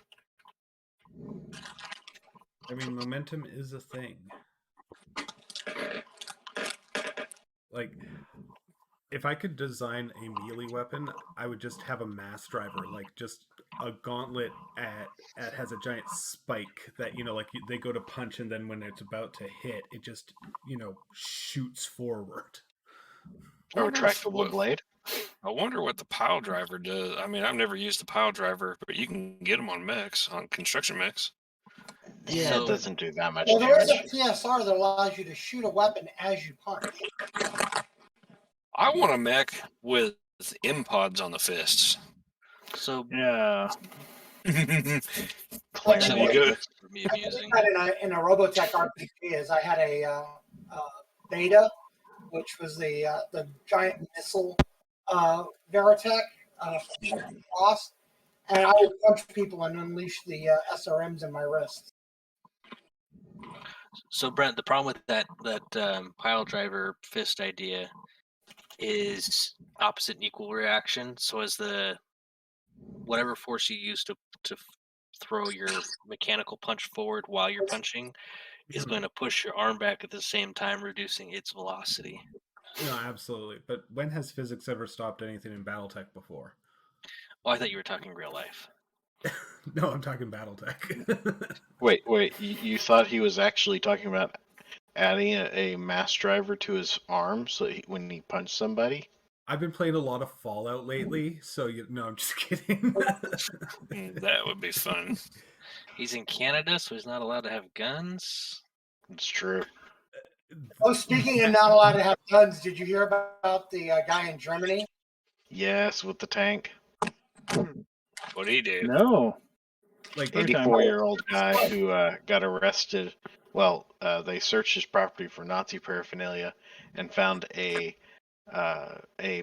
I mean, momentum is a thing. Like, if I could design a melee weapon, I would just have a mass driver, like just a gauntlet at has a giant spike that they go to punch, and then when it's about to hit, it just shoots forward. A retractable blade. I wonder what the pile driver does. I mean, I've never used the pile driver, but you can get them on mechs, on construction mechs. Yeah, it doesn't do that much Well, there is damage. a PSR that allows you to shoot a weapon as you punch. I want a mech with impods on the fists. So yeah. Like, So what you go. I did that in a Robotech RPG is I had a Beta, which was the giant missile Veritech Frost, and I would punch people and unleash the SRMs in my wrists. So Brent, the problem with that pile driver fist idea is opposite and equal reaction. So as the whatever force you use to throw your mechanical punch forward while you're punching is going to push your arm back at the same time, reducing its velocity. No, absolutely. But when has physics ever stopped anything in Battletech before? Oh, I thought you were talking real life. No, I'm talking Battletech. Wait, you thought he was actually talking about adding a mass driver to his arm so when he punched somebody? I've been playing a lot of Fallout lately, so no, I'm just kidding. That would be fun. He's in Canada, so he's not allowed to have guns. It's true. Oh, speaking of not allowed to have guns, did you hear about the guy in Germany? Yes, with the tank. What did he do? No. Like 84-year-old guy who got arrested. Well, they searched his property for Nazi paraphernalia and found a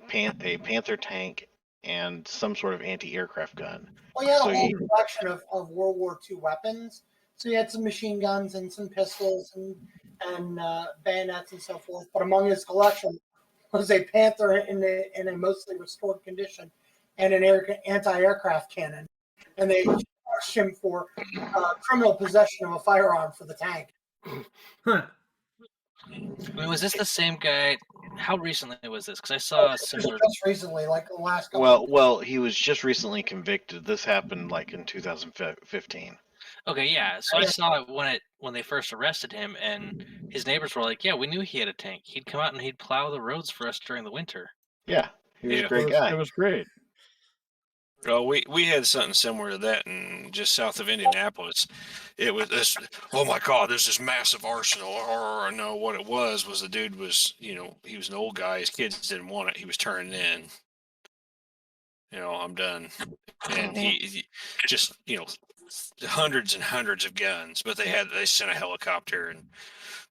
Panther tank and some sort of anti-aircraft gun. Well, he had So a whole collection of World War II weapons. So he had some machine guns and some pistols and bayonets and so forth. But among his collection was a Panther in a mostly restored condition and an anti-aircraft cannon. And they charged him for criminal possession of a firearm for the tank. I mean, was this the same guy? How recently was this? Because I saw a similar. Just recently, like the last couple. Well, he was just recently convicted. This happened like in 2015. Okay, yeah. So I saw it when they first arrested him, and his neighbors were like, "Yeah, we knew he had a tank. He'd come out and he'd plow the roads for us during the winter." Yeah, he was a great guy. It was great. Well, we had something similar to that in just south of Indianapolis. It was this. Oh my God! There's this massive arsenal. Or no, what it was the dude was, he was an old guy. His kids didn't want it. He was turning in. I'm done. And he just hundreds and hundreds of guns. But they sent a helicopter and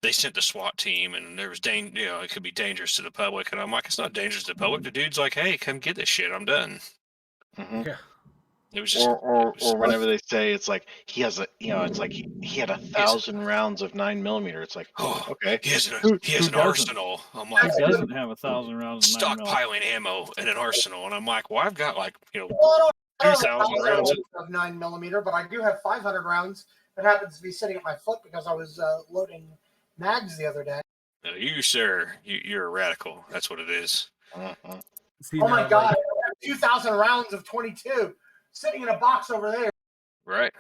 they sent the SWAT team, and there was it could be dangerous to the public. And I'm like, it's not dangerous to the public. The dude's like, hey, come get this shit. I'm done. Mm-hmm. Yeah. It was just, or whenever they say it's like he has it's like he had 1,000 rounds of 9mm. It's like, okay, he has an arsenal. I'm like, Who doesn't have 1,000 rounds of 9mm? stockpiling ammo in an arsenal, and I'm like, well, I've got like Well, I don't 2,000 rounds. of 9mm, but I do have 500 rounds. That happens to be sitting at my foot because I was loading mags the other day. You, sir, you're a radical. That's what it is. See, oh my God! I have 2,000 rounds of 22 sitting in a box over there. Right.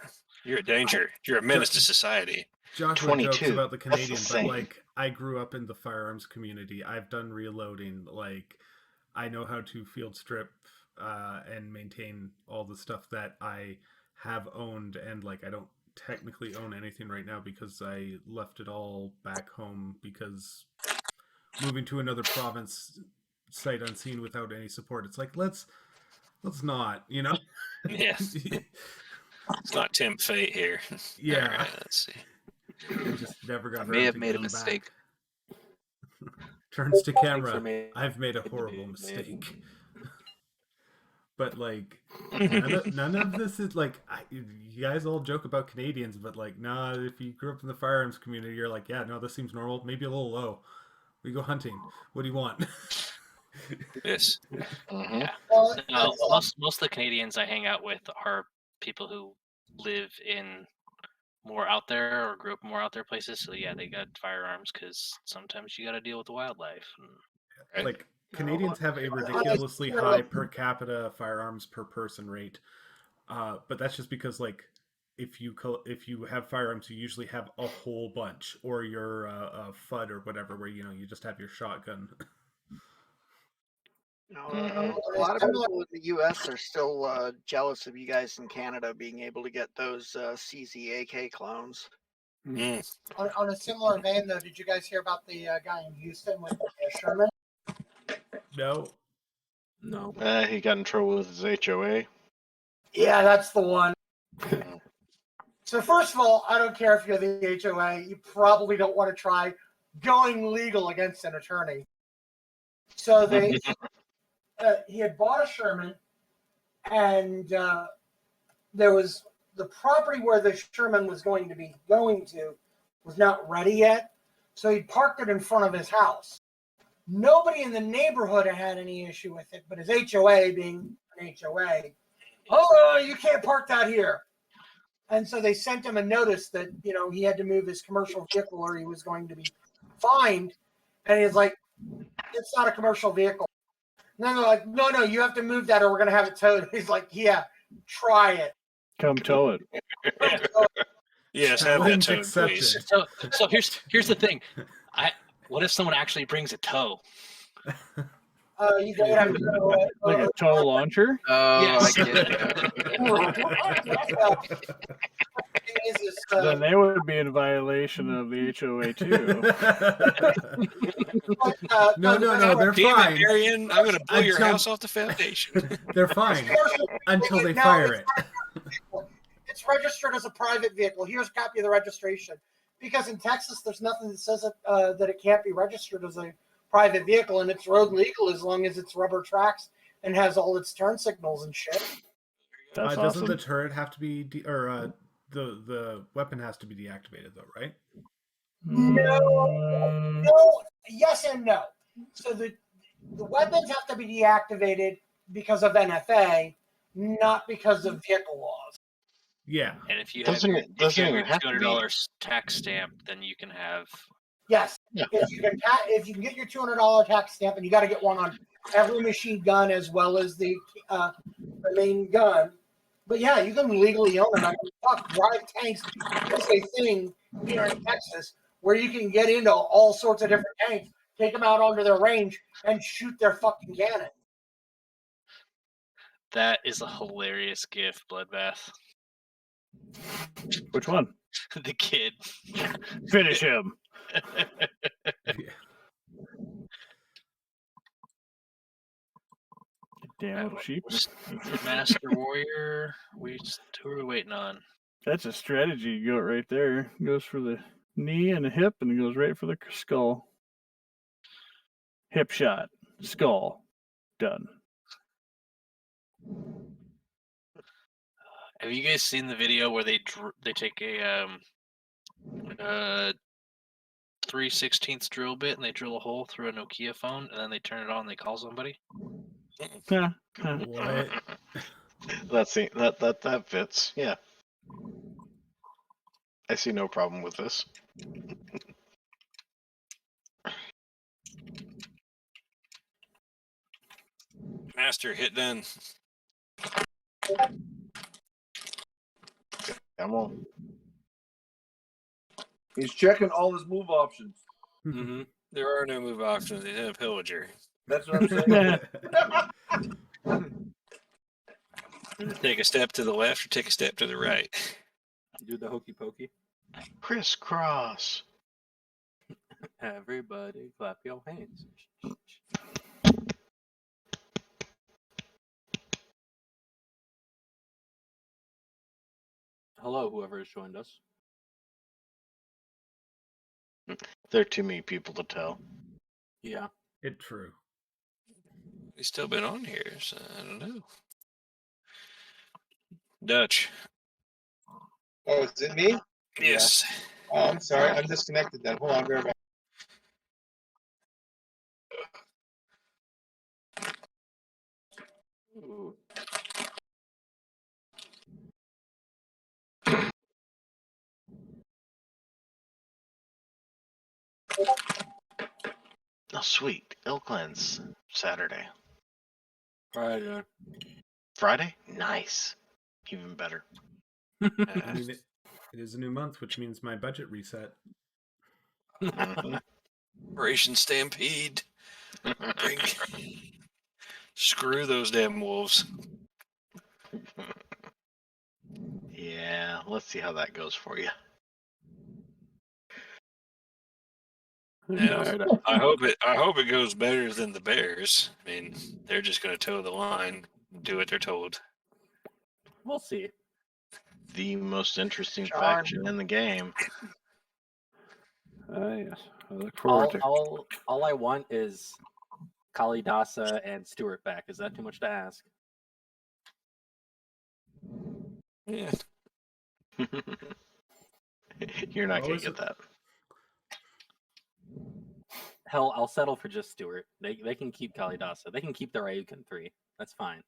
You're a danger. You're a menace to society. Joshua jokes about the That's Canadian, the but same. like I grew up in the firearms community. I've done reloading. Like I know how to field strip and maintain all the stuff that I have owned, and like I don't technically own anything right now because I left it all back home because moving to another province sight unseen without any support, it's like let's not, Yeah. It's not tempt fate here. Yeah. All right, let's see. I just never got I around may have to made a going mistake. back. Turns to Thanks camera. for me- I've made a horrible me- mistake. But like none of this is like you guys all joke about Canadians, but like nah, if you grew up in the firearms community, you're like, yeah, no, this seems normal, maybe a little low. We go hunting. What do you want? Yes. Yeah. Well, No, most of the Canadians I hang out with are people who live in more out there or grew up in more out there places. So yeah, they got firearms because sometimes you got to deal with the wildlife. Like Canadians have a ridiculously high per capita firearms per person rate, but that's just because like if you have firearms, you usually have a whole bunch, or you're a FUD or whatever, where you just have your shotgun. A lot of people in the U.S. are still jealous of you guys in Canada being able to get those CZ-AK clones. On a similar vein, though, did you guys hear about the guy in Houston with Sherman? No. He got in trouble with his HOA. Yeah, that's the one. So first of all, I don't care if you're the HOA. You probably don't want to try going legal against an attorney. So he had bought a Sherman, and there was the property where the Sherman was going to was not ready yet. So he parked it in front of his house. Nobody in the neighborhood had any issue with it, but his HOA, being an HOA, you can't park that here. And so they sent him a notice that, he had to move his commercial vehicle or he was going to be fined. And he's like, it's not a commercial vehicle. And then they're like, no, you have to move that or we're going to have it towed. He's like, yeah, try it. Come tow it. Yes, have that towed, please. So here's the thing. What if someone actually brings a tow? You would have to go like a tow launcher. Oh, Yes. I get you. Then they would be in violation of the HOA too. No, they're Damn fine. it, Marion! I'm going to blow your Until- house off the foundation. They're fine until they Now, fire it. It's registered as a private vehicle. Here's a copy of the registration. Because in Texas, there's nothing that says that it can't be registered as a private vehicle, and it's road legal as long as it's rubber tracks and has all its turn signals and shit. Doesn't the turret have to be, the weapon has to be deactivated though, right? No, yes and no. So the weapons have to be deactivated because of NFA, not because of vehicle laws. Yeah. And if you Doesn't have, it- if doesn't you have it your have to be- $200 tax stamp, then you can have. Yes. Yeah. If you can get your $200 tax stamp, and you got to get one on every machine gun as well as the main gun. But yeah, you can legally own it. I mean, fuck, drive tanks is a thing here in Texas where you can get into all sorts of different tanks, take them out onto their range, and shoot their fucking cannon. That is a hilarious gift, Bloodbath. Which one? The kid. Finish him. Damn little sheep. Master Warrior. Who are we waiting on? That's a strategy goat right there. Goes for the knee and the hip, and it goes right for the skull. Hip shot, skull, done. Have you guys seen the video where they take a 3/16 drill bit and they drill a hole through a Nokia phone and then they turn it on and they call somebody? What? That fits. Yeah. I see no problem with this. Master, hit done. Come on. He's checking all his move options. Mm-hmm. There are no move options. He's in a pillager. That's what I'm saying. Take a step to the left or take a step to the right. Do the hokey pokey. Crisscross. Everybody clap your hands. Hello, whoever has joined us. There are too many people to tell. Yeah. It's true. He's still been on here, so I don't know. Dutch. Oh, is it me? Yes. Oh, I'm sorry. I'm disconnected then. Hold on, bear back. Ooh. Oh, sweet. Ilklands Saturday. Friday. Friday? Nice. Even better. I mean, it is a new month, which means my budget reset. Operation Stampede. Screw those damn wolves. Yeah, let's see how that goes for you. Yeah, I hope it goes better than the Bears. I mean, they're just going to toe the line, do what they're told. We'll see. The most interesting faction in the game. Yes, I look forward to. All I want is Kalidasa and Stewart back. Is that too much to ask? Yeah. You're not going to get that. Hell, I'll settle for just Stewart. They can keep Kalidasa. They can keep the Ryukin 3. That's fine.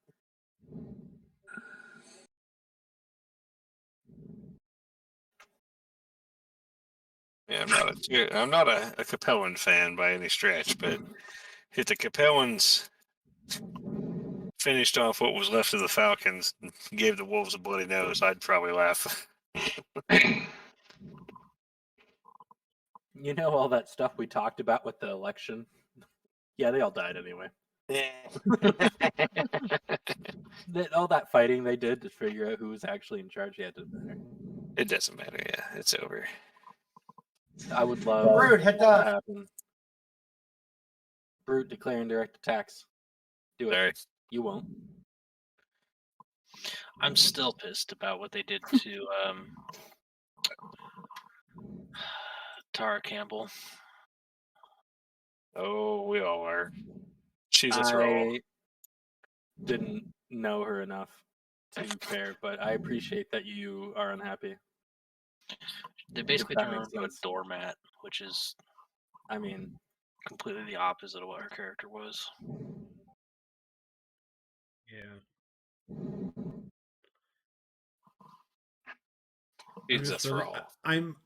Yeah, I'm not a Capellan fan by any stretch, but if the Capellans finished off what was left of the Falcons and gave the Wolves a bloody nose, I'd probably laugh. You know all that stuff we talked about with the election? Yeah, they all died anyway. All that fighting they did to figure out who was actually in charge, yeah, it didn't matter. It doesn't matter. Yeah, it's over. I would love Rude, hit that to the. happen. Brute declaring direct attacks. Do it. Sorry. You won't. I'm still pissed about what they did to Tara Campbell. Oh, we all are. She's a troll. I didn't know her enough to be fair, but I appreciate that you are unhappy. They basically that turned her makes into a sense. doormat, which is, I mean, completely the opposite of what her character was. Yeah. She's a thrall. I'm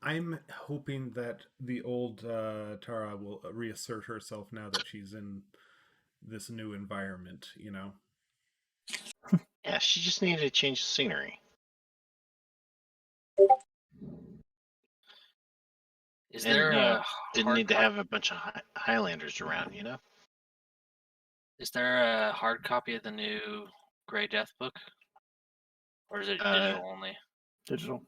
hoping that the old Tara will reassert herself now that she's in this new environment, you know. Yeah, she just needed to change the scenery. Didn't need to have a bunch of Highlanders around, you know? Is there a hard copy of the new Grey Death book? Or is it digital only? Digital.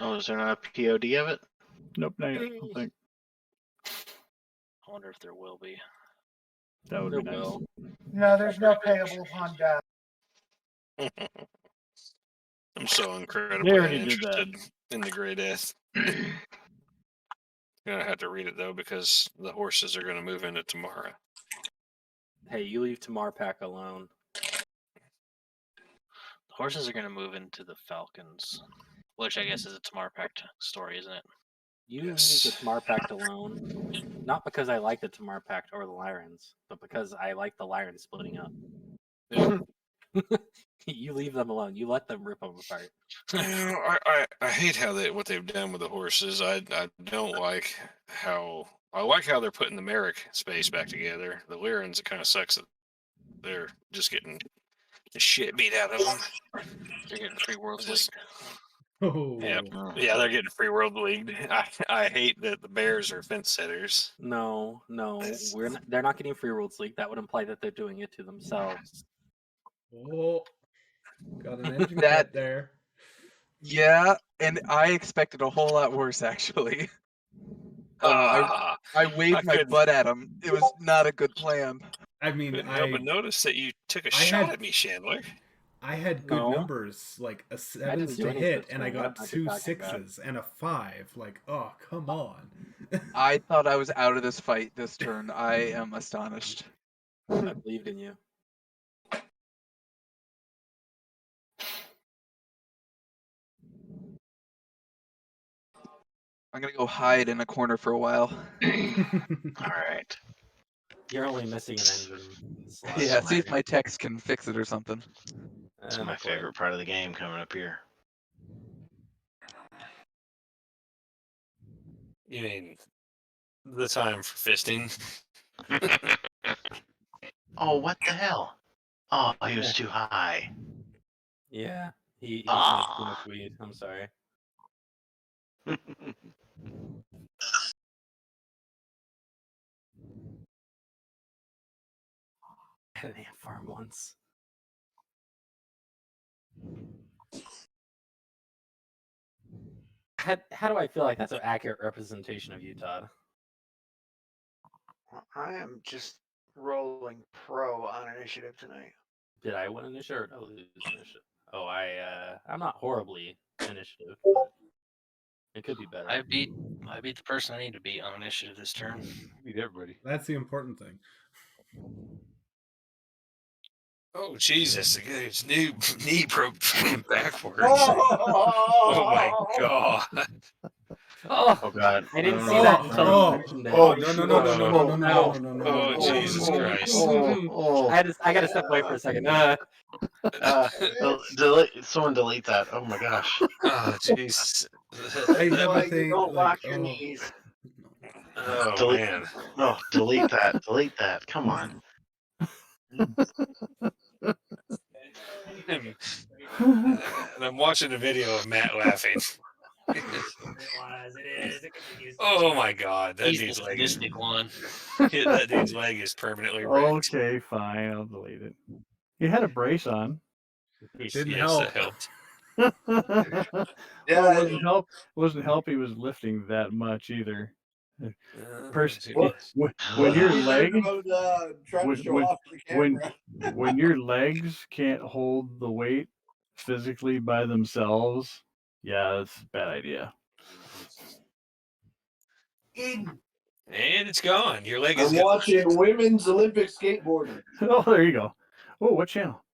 Oh, is there not a POD of it? Nope, not yet, I don't think. I wonder if there will be. That would be nice. No, there's no payable on death. I'm so They incredibly already did interested in the Grey Death. Gonna have to read it though because the horses are gonna move into tomorrow. hey, you leave Tamarpak alone. The horses are going to move into the Falcons, which I guess is a Tamarpak story, isn't it? You leave the Tamar Pact alone, not because I like the Tamar Pact or the Lyrans, but because I like the Lyrans splitting up. You leave them alone. You let them rip them apart. I hate what they've done with the horses. I don't like how they're putting the Merrick space back together. The Lyrans, it kind of sucks that they're just getting the shit beat out of them. They're getting free world leagued. Yeah, they're getting free world leagued. I hate that the Bears are fence setters. No, they're not getting free worlds league. That would imply that they're doing it to themselves. Oh, got an engine cut there. Yeah, and I expected a whole lot worse, actually. I waved my butt at him. It was not a good plan. I mean, couldn't help but notice that you took a shot at me, Chandler. I had good numbers, like a 7 to hit, and I got 2 6s and a 5. Like, oh, come on. I thought I was out of this fight this turn. I am astonished. I believed in you. I'm gonna go hide in a corner for a while. All right. You're only missing an engine. Yeah, see if my text can fix it or something. That's my favorite part of the game coming up here. You mean the time for fisting? Oh, what the hell? Oh, he was too high. Yeah, he smoked too much weed. I'm sorry. I had an ant farm once. How do I feel like that's an accurate representation of you, Todd? I am just rolling pro on initiative tonight. Did I win initiative or did I lose initiative? Oh, I'm not horribly initiative. It could be better. I beat the person I need to beat on initiative this turn. Beat everybody. That's the important thing. Oh Jesus! The guy's knee broke backwards. Oh my god! Oh god! I didn't see that until you mentioned it. Oh Jesus Christ! I gotta step away for a second. Someone delete that. Oh my gosh! Oh Jesus! I have a thing. Don't Like, lock your knees. Oh delete, man! No, delete that. Delete that. Come on. And I'm watching a video of Matt laughing. It was. It is. It continues. Oh my God, that He's the dude's leg is sadistic one. that dude's leg is permanently wrecked. Okay, fine. I'll delete it. He had a brace on. Didn't Yes, help. that helped. Yeah, Well, it wasn't help. He was lifting that much either. When your leg, trying to show off to the camera. when your legs can't hold the weight physically by themselves, yeah, that's a bad idea. And it's gone. Your leg is I'm gone. watching women's Olympic skateboarding. Oh, there you go. Oh, what channel?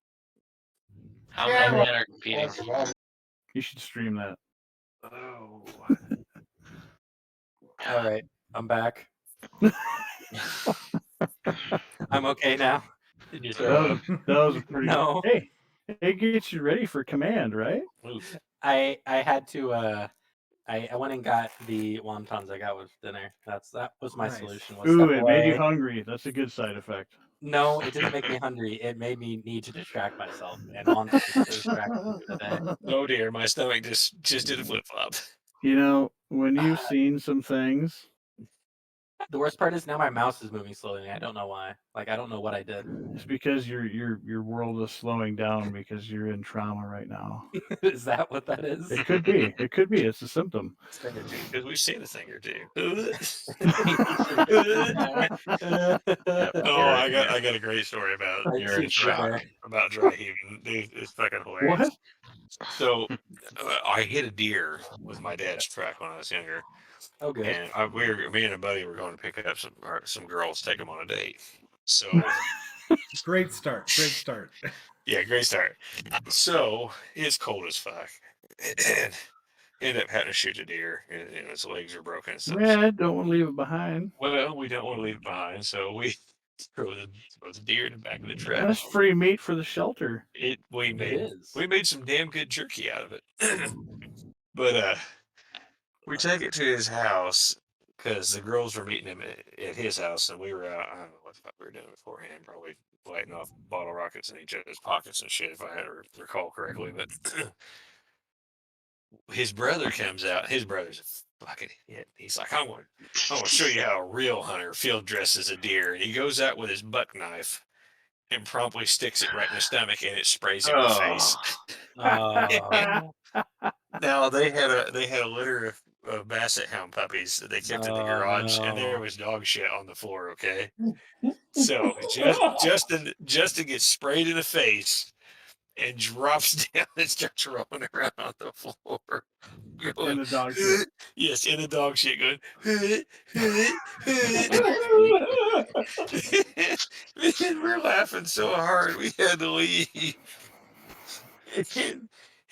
How many men are competing? You should stream that. Oh. All right, I'm back. I'm okay now. That was a pretty. No. Hey, it gets you ready for command, right? I had to. I went and got the wontons I got with dinner. That was my solution. Was Ooh, step it away. made you hungry. That's a good side effect. No, it didn't make me hungry. It made me need to distract myself, and wontons distract me through the day. Oh dear, my stomach just did a flip flop. You know, when you've seen some things. The worst part is now my mouse is moving slowly. And I don't know why. Like I don't know what I did. It's because your world is slowing down because you're in trauma right now. Is that what that is? It could be. It could be. It's a symptom. Because we've seen a thing or two. Oh, I got a great story about You're in shock. about dry heaving. Dude, it's fucking hilarious. What? So I hit a deer with my dad's truck when I was younger. Oh, good. And me and a buddy were going to pick up some girls, take them on a date. So Great start. Great start. yeah, great start. So it's cold as fuck, and end up having to shoot a deer, and his legs are broken and stuff. Yeah, don't want to leave it behind. Well, we don't want to leave it behind, so we throw the deer in the back of the truck. That's free meat for the shelter. We made some damn good jerky out of it. But we take it to his house because the girls were meeting him at his house, and we were out. I don't know what the fuck we were doing beforehand. Probably lighting off bottle rockets in each other's pockets and shit, if I recall correctly. But his brother comes out. His brother's a fucking idiot. He's like, I'm gonna show you how a real hunter field dresses a deer. And he goes out with his buck knife and promptly sticks it right in the stomach, and it sprays him in the face. Now they had a litter of basset hound puppies that they kept in the garage, and there was dog shit on the floor. Okay, so Justin gets sprayed in the face and drops down and starts rolling around on the floor. In the dog shit. Yes, in the dog shit, going. We're laughing so hard we had to leave.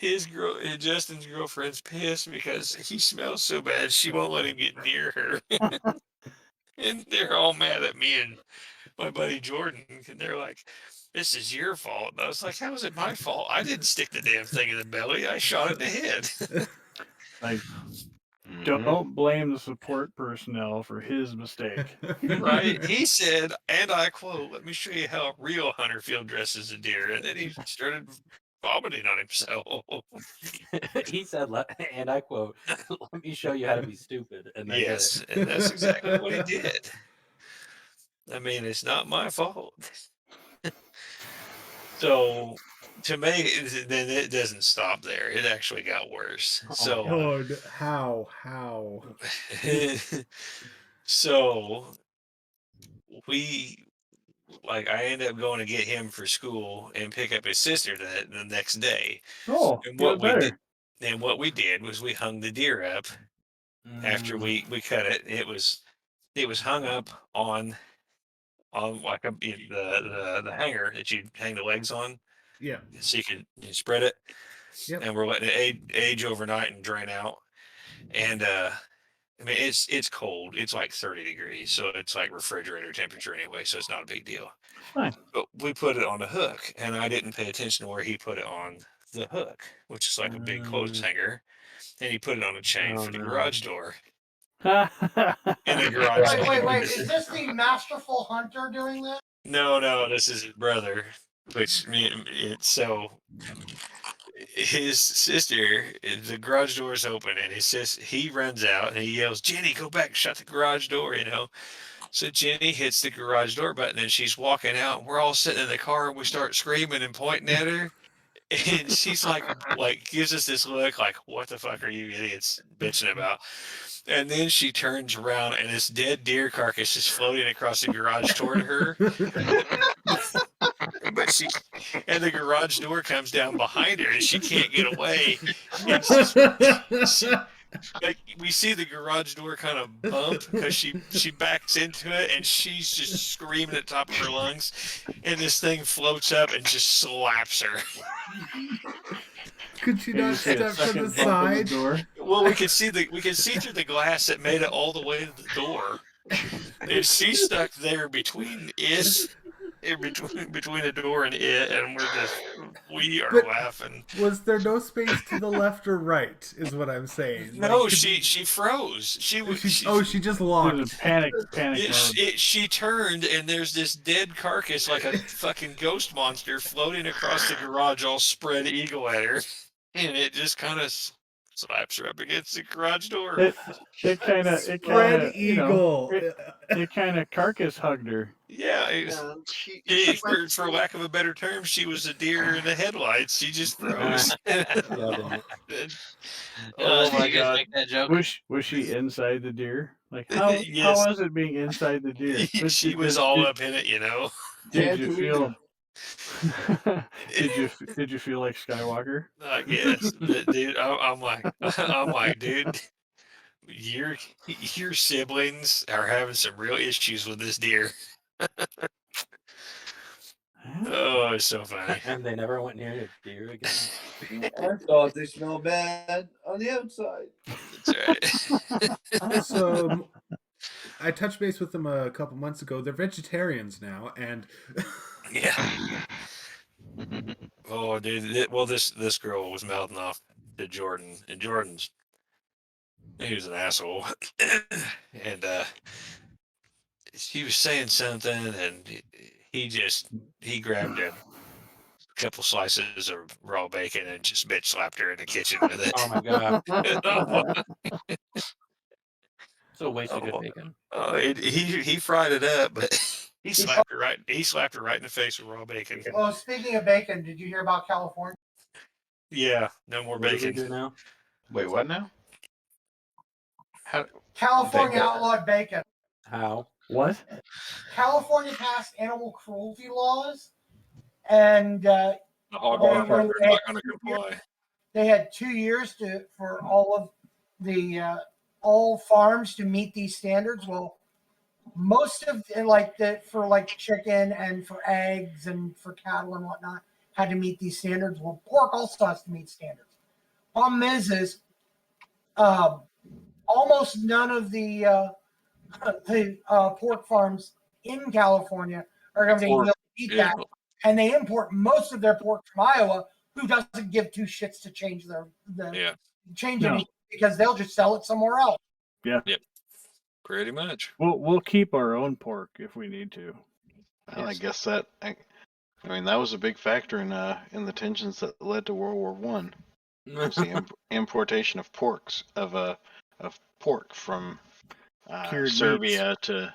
And Justin's girlfriend's pissed because he smells so bad she won't let him get near her. And they're all mad at me and my buddy Jordan, and they're like, this is your fault. And I was like, how is it my fault? I didn't stick the damn thing in the belly. I shot it in the head. Like, don't blame the support personnel for his mistake. Right? He said, and I quote, let me show you how a real hunter field dresses a deer. And then he started vomiting on himself. He said, and I quote, let me show you how to be stupid. And yes, and that's exactly what he did. I mean, it's not my fault. So to make it, then it doesn't stop there. It actually got worse. So God, how? So I ended up going to get him for school and pick up his sister the next day. Oh, and what we did was we hung the deer up after we cut it. It was hung up on like the hanger that you hang the legs on. Yeah. So you can spread it. Yep. And we're letting it age overnight and drain out. And I mean, it's cold. It's like 30 degrees, so it's like refrigerator temperature anyway, so it's not a big deal. Fine. But we put it on a hook, and I didn't pay attention to where he put it on the hook, which is like a big clothes hanger, and he put it on a chain for the garage door. In the garage. Wait. Is this the masterful hunter doing this? No, this is his brother. So his sister, the garage door is open, and he runs out and he yells, "Jenny, go back and shut the garage door," So Jenny hits the garage door button and she's walking out, and we're all sitting in the car and we start screaming and pointing at her. And she's like gives us this look like, "What the fuck are you idiots bitching about?" And then she turns around and this dead deer carcass is floating across the garage toward her. And the garage door comes down behind her and she can't get away. And we see the garage door kind of bump because she backs into it and she's just screaming at the top of her lungs, and this thing floats up and just slaps her. Could she not step from the side? Well, we could see through the glass that made it all the way to the door. And she's stuck there between the door and it, and we are laughing. Was there no space to the left or right? Is what I'm saying. No, she froze. She just locked. Panic. She turned, and there's this dead carcass like a fucking ghost monster floating across the garage, all spread eagle at her, and it just kind of slaps her up against the garage door. It kind of carcass hugged her. Yeah, for lack of a better term, she was a deer in the headlights. She just froze. Oh my god! Make that joke? Was she inside the deer? Like how was it being inside the deer? She was all up in it, Did you feel? did you feel like Skywalker? I guess, dude. I'm like, dude, your siblings are having some real issues with this deer. Oh, it's so funny. And they never went near a deer again. I thought they smelled bad on the outside. That's right. So I touched base with them a couple months ago. They're vegetarians now, and yeah. Oh, dude. Well, this girl was mouthing off to Jordan, and he was an asshole, and she was saying something, and he grabbed a couple slices of raw bacon and just bitch slapped her in the kitchen with it. Oh my god! So wasted good bacon. He fried it up, but he slapped her right in the face with raw bacon. Well, speaking of bacon, did you hear about California? Yeah, no more bacon. What do we do now? Wait, what now? California outlawed bacon. How? What? California passed animal cruelty laws, and The hog farmers are not going to comply. they had 2 years for all of the all farms to meet these standards. Well, most of for chicken and for eggs and for cattle and whatnot had to meet these standards. Well, pork also has to meet standards. Problem is almost none of the pork farms in California are going to be able to eat that, and they import most of their pork from Iowa, who doesn't give two shits to change anything, because they'll just sell it somewhere else. Yeah. Yep. Pretty much. We'll keep our own pork if we need to. Well, I guess that was a big factor in the tensions that led to World War One. Was the importation of pork from Serbia to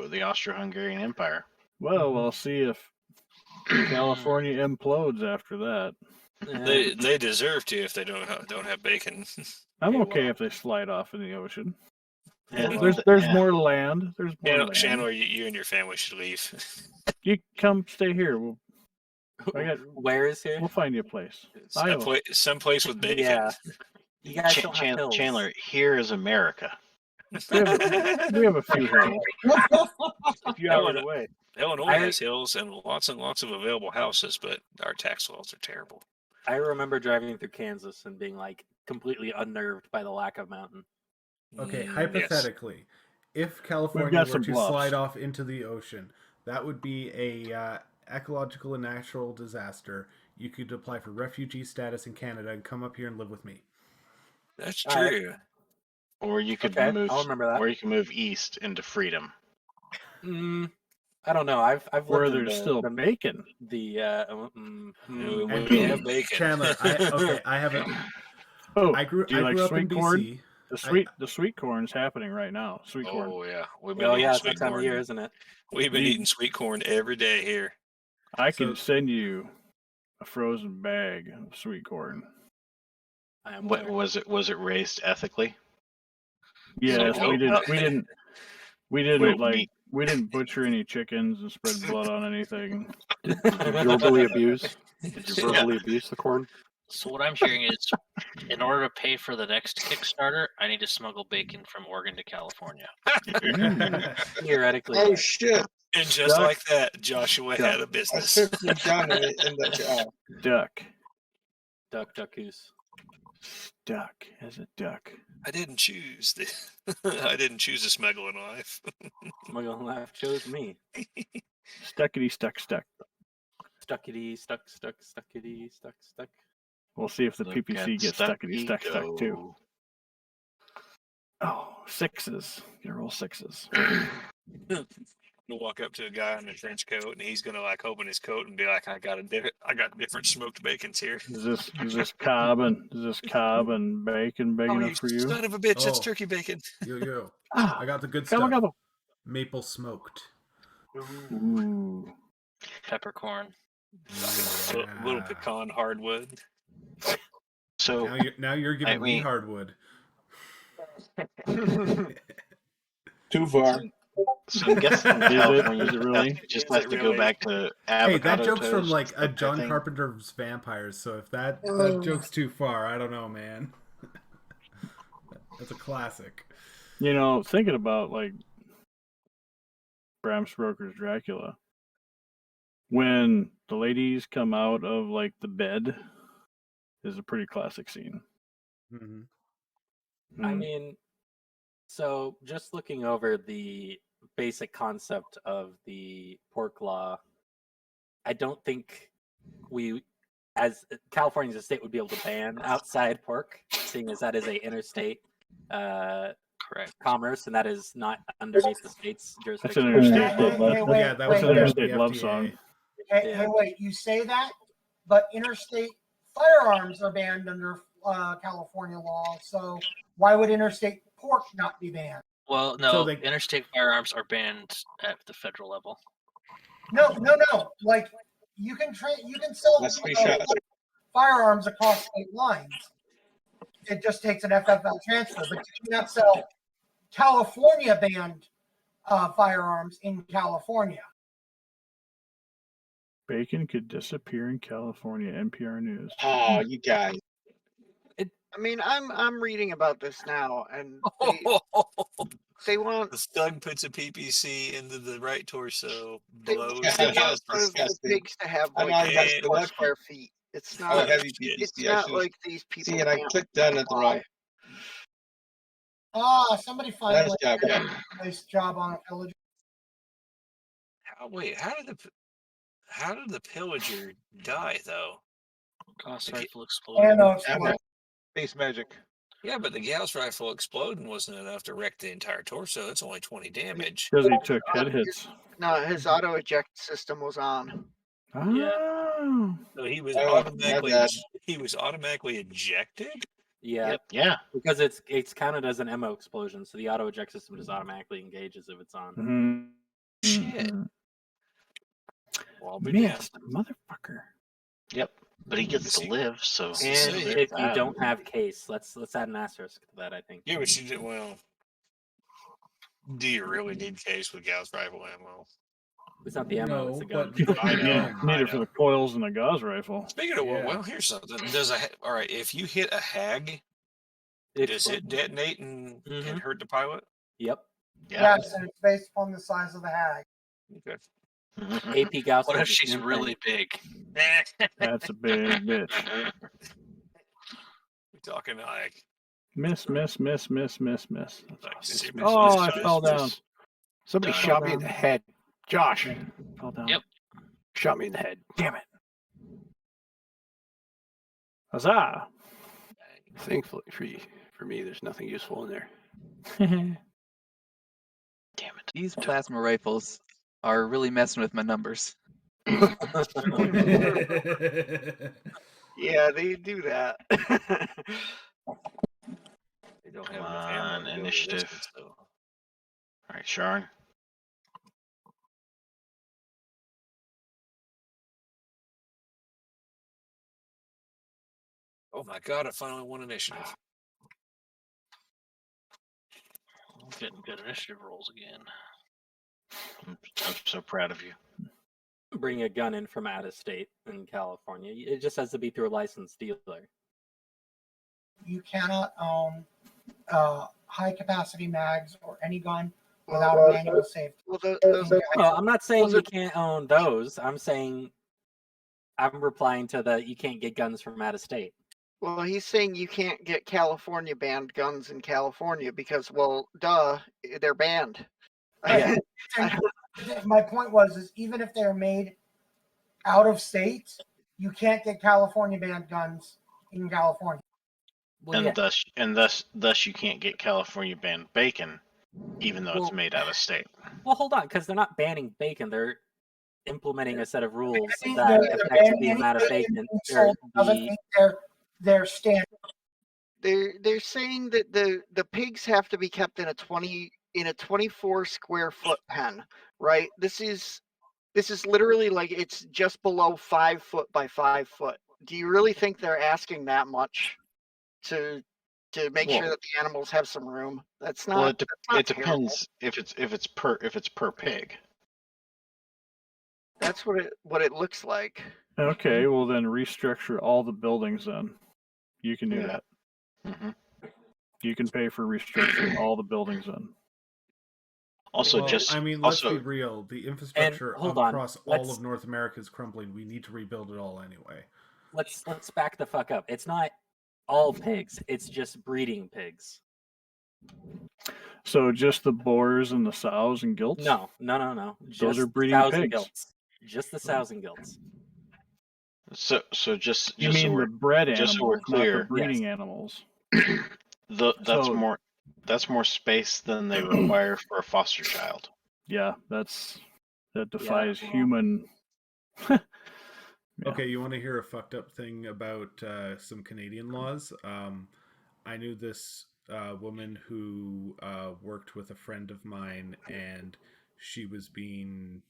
the Austro-Hungarian Empire. Well, we'll see if California implodes after that. They deserve to if they don't have bacon. I'm okay if they slide off in the ocean. There's more land. There's more land. Chandler, you and your family should leave. You come stay here. Where is here? We'll find you a place. Someplace with bacon. Yeah. You guys don't have hills. Chandler, here is America. We have a few hills. A few hours away. Illinois has hills and lots of available houses, but our tax laws are terrible. I remember driving through Kansas and being completely unnerved by the lack of mountain. Okay, hypothetically, if California were to slide off into the ocean, that would be a ecological and natural disaster. You could apply for refugee status in Canada and come up here and live with me. That's true. Or you could move. I'll remember that. Or you can move east into freedom. I don't know. I've where lived in there's still bacon. The we have bacon. Chandler, I haven't. Oh, I grew do you like up sweet in corn? BC. The sweet corn's happening right now. Sweet corn. Oh yeah, we've been Oh eating yeah, it's sweet that time corn. of year, isn't it? We've been eating sweet corn every day here. I can send you a frozen bag of sweet corn. What was it? Was it raised ethically? Yes, So- we didn't like meat. we didn't butcher any chickens and spread blood on anything. Did you verbally abuse? Did you verbally abuse the corn? So what I'm hearing is, in order to pay for the next Kickstarter, I need to smuggle bacon from Oregon to California. Theoretically. Oh shit! And just like that, Joshua had a business. I took down in the Duck. Duck goose. Duck as a duck. I didn't choose I didn't choose the smuggling life. Smuggling life chose me. Stuckity stuck. Stuckity stuck. We'll see if the Look PPC at gets stuckity stuck go. too. Oh, sixes. Gonna roll sixes. We'll walk up to a guy in a trench coat, and he's gonna like open his coat and be like, "I got different smoked bacons here." Is this cob and bacon big enough for you? Son of a bitch! That's Oh. turkey bacon. Yo. Ah, I got the good gobble, stuff. gobble. Maple smoked. Ooh. Peppercorn. Little pecan hardwood. So Now you're giving me hardwood. Too far. So I'm guessing California is it really? just has to go back to Hey, that avocado joke's from toast, like a that John thing. Carpenter's Vampires, so if that Oh. joke's too far, I don't know, man. That's a classic. You know, thinking about like Bram Stoker's Dracula, when the ladies come out of like the bed, is a pretty classic scene. I mean, so just looking over the basic concept of the pork law, I don't think we, as California as a state, would be able to ban outside pork, seeing as that is a interstate correct commerce, and that is not underneath the state's That's jurisdiction. an interstate Hey, love. hey, wait, Yeah, that That's was an the interstate love FDA. song. Hey, wait, you say that, but interstate firearms are banned under California law. So why would interstate pork not be banned? Well, no, So they- interstate firearms are banned at the federal level. No. Like you can sell That's three shots. firearms across state lines. It just takes an FFL transfer, but you cannot sell California banned firearms in California. Bacon could disappear in California. NPR News. Oh, you guys. I mean, I'm reading about this now, and they want The stug puts a PPC into the right torso, they blows want the pigs to have I'm like on that 4 left. square feet. It's Oh, not. heavy PPC. It's I not should've- like these people. See, and I can't clicked done at the wrong. Somebody Nice finally job, did guys. a nice job on eligibility. How did the pillager die though? Gauss rifle And explosion. Space magic. Yeah, but the Gauss rifle exploding wasn't enough to wreck the entire torso. It's only 20 damage. Because he took head hits. No, his auto eject system was on. Oh. So he was Oh, automatically my bad. ejected. Yeah, Yeah. because it's counted as an ammo explosion, so the auto eject system just automatically engages if it's on. Mm-hmm. Shit. Well, I'll be Missed, motherfucker. Yep. But he gets to live, so. And See, if you don't have case, let's add an asterisk to that. I think. Yeah, but you did well. Do you really need case with Gauss rifle ammo? It's not the ammo; it's the gun. I know. Need it for the coils and the Gauss rifle. Speaking of well, here's something. All right? If you hit a hag, does it detonate and hurt the pilot? Yep. Yes, and it's based upon the size of the hag. Okay. AP Gauss. What if she's really big? That's a big bitch. We're talking like Miss. That's awesome. Oh, I fell down. Somebody shot me in the head. Josh. Fell down. Yep. Shot me in the head. Damn it. Huzzah. Thankfully for me, there's nothing useful in there. These plasma rifles are really messing with my numbers. Yeah, they do that. They don't Come have enough ammo on, to go the initiative. distance, though. All right, Sharn. Oh my god! I finally won initiative. I'm getting good initiative rolls again. I'm so proud of you. Bring a gun in from out of state in California. It just has to be through a licensed dealer. You cannot own high capacity mags or any gun without a manual safety. No, I'm not saying you can't own those. I'm saying I'm replying to the you can't get guns from out of state. Well, he's saying you can't get California banned guns in California because, well, duh, they're banned. Yeah. My point was even if they're made out of state, you can't get California banned guns in California. Well, thus you can't get California banned bacon, even though it's made out of state. Well, hold on, because they're not banning bacon. They're implementing a set of rules that affect the amount of bacon. Doesn't mean they're standard. They're saying that the pigs have to be kept in a 24 square foot pen, right? This is literally like it's just below 5 foot by 5 foot. Do you really think they're asking that much to make sure that the animals have some room? That's not. Well, that's not it depends if it's per pig. That's what it looks like. Okay, well then restructure all the buildings then. You can do that. Mm-hmm. You can pay for restructuring all the buildings then. Also, let's be real. The infrastructure across all of North America is crumbling. We need to rebuild it all anyway. Let's back the fuck up. It's not all pigs. It's just breeding pigs. So just the boars and the sows and gilts? No. Those are breeding sows pigs. and gilts. Just the sows and gilts. So just you mean so the bred just animals, so we're clear, not the breeding animals. That's more space than they require for a foster child. Yeah, that defies human. Okay, you want to hear a fucked up thing about some Canadian laws? I knew this woman who worked with a friend of mine, and she was being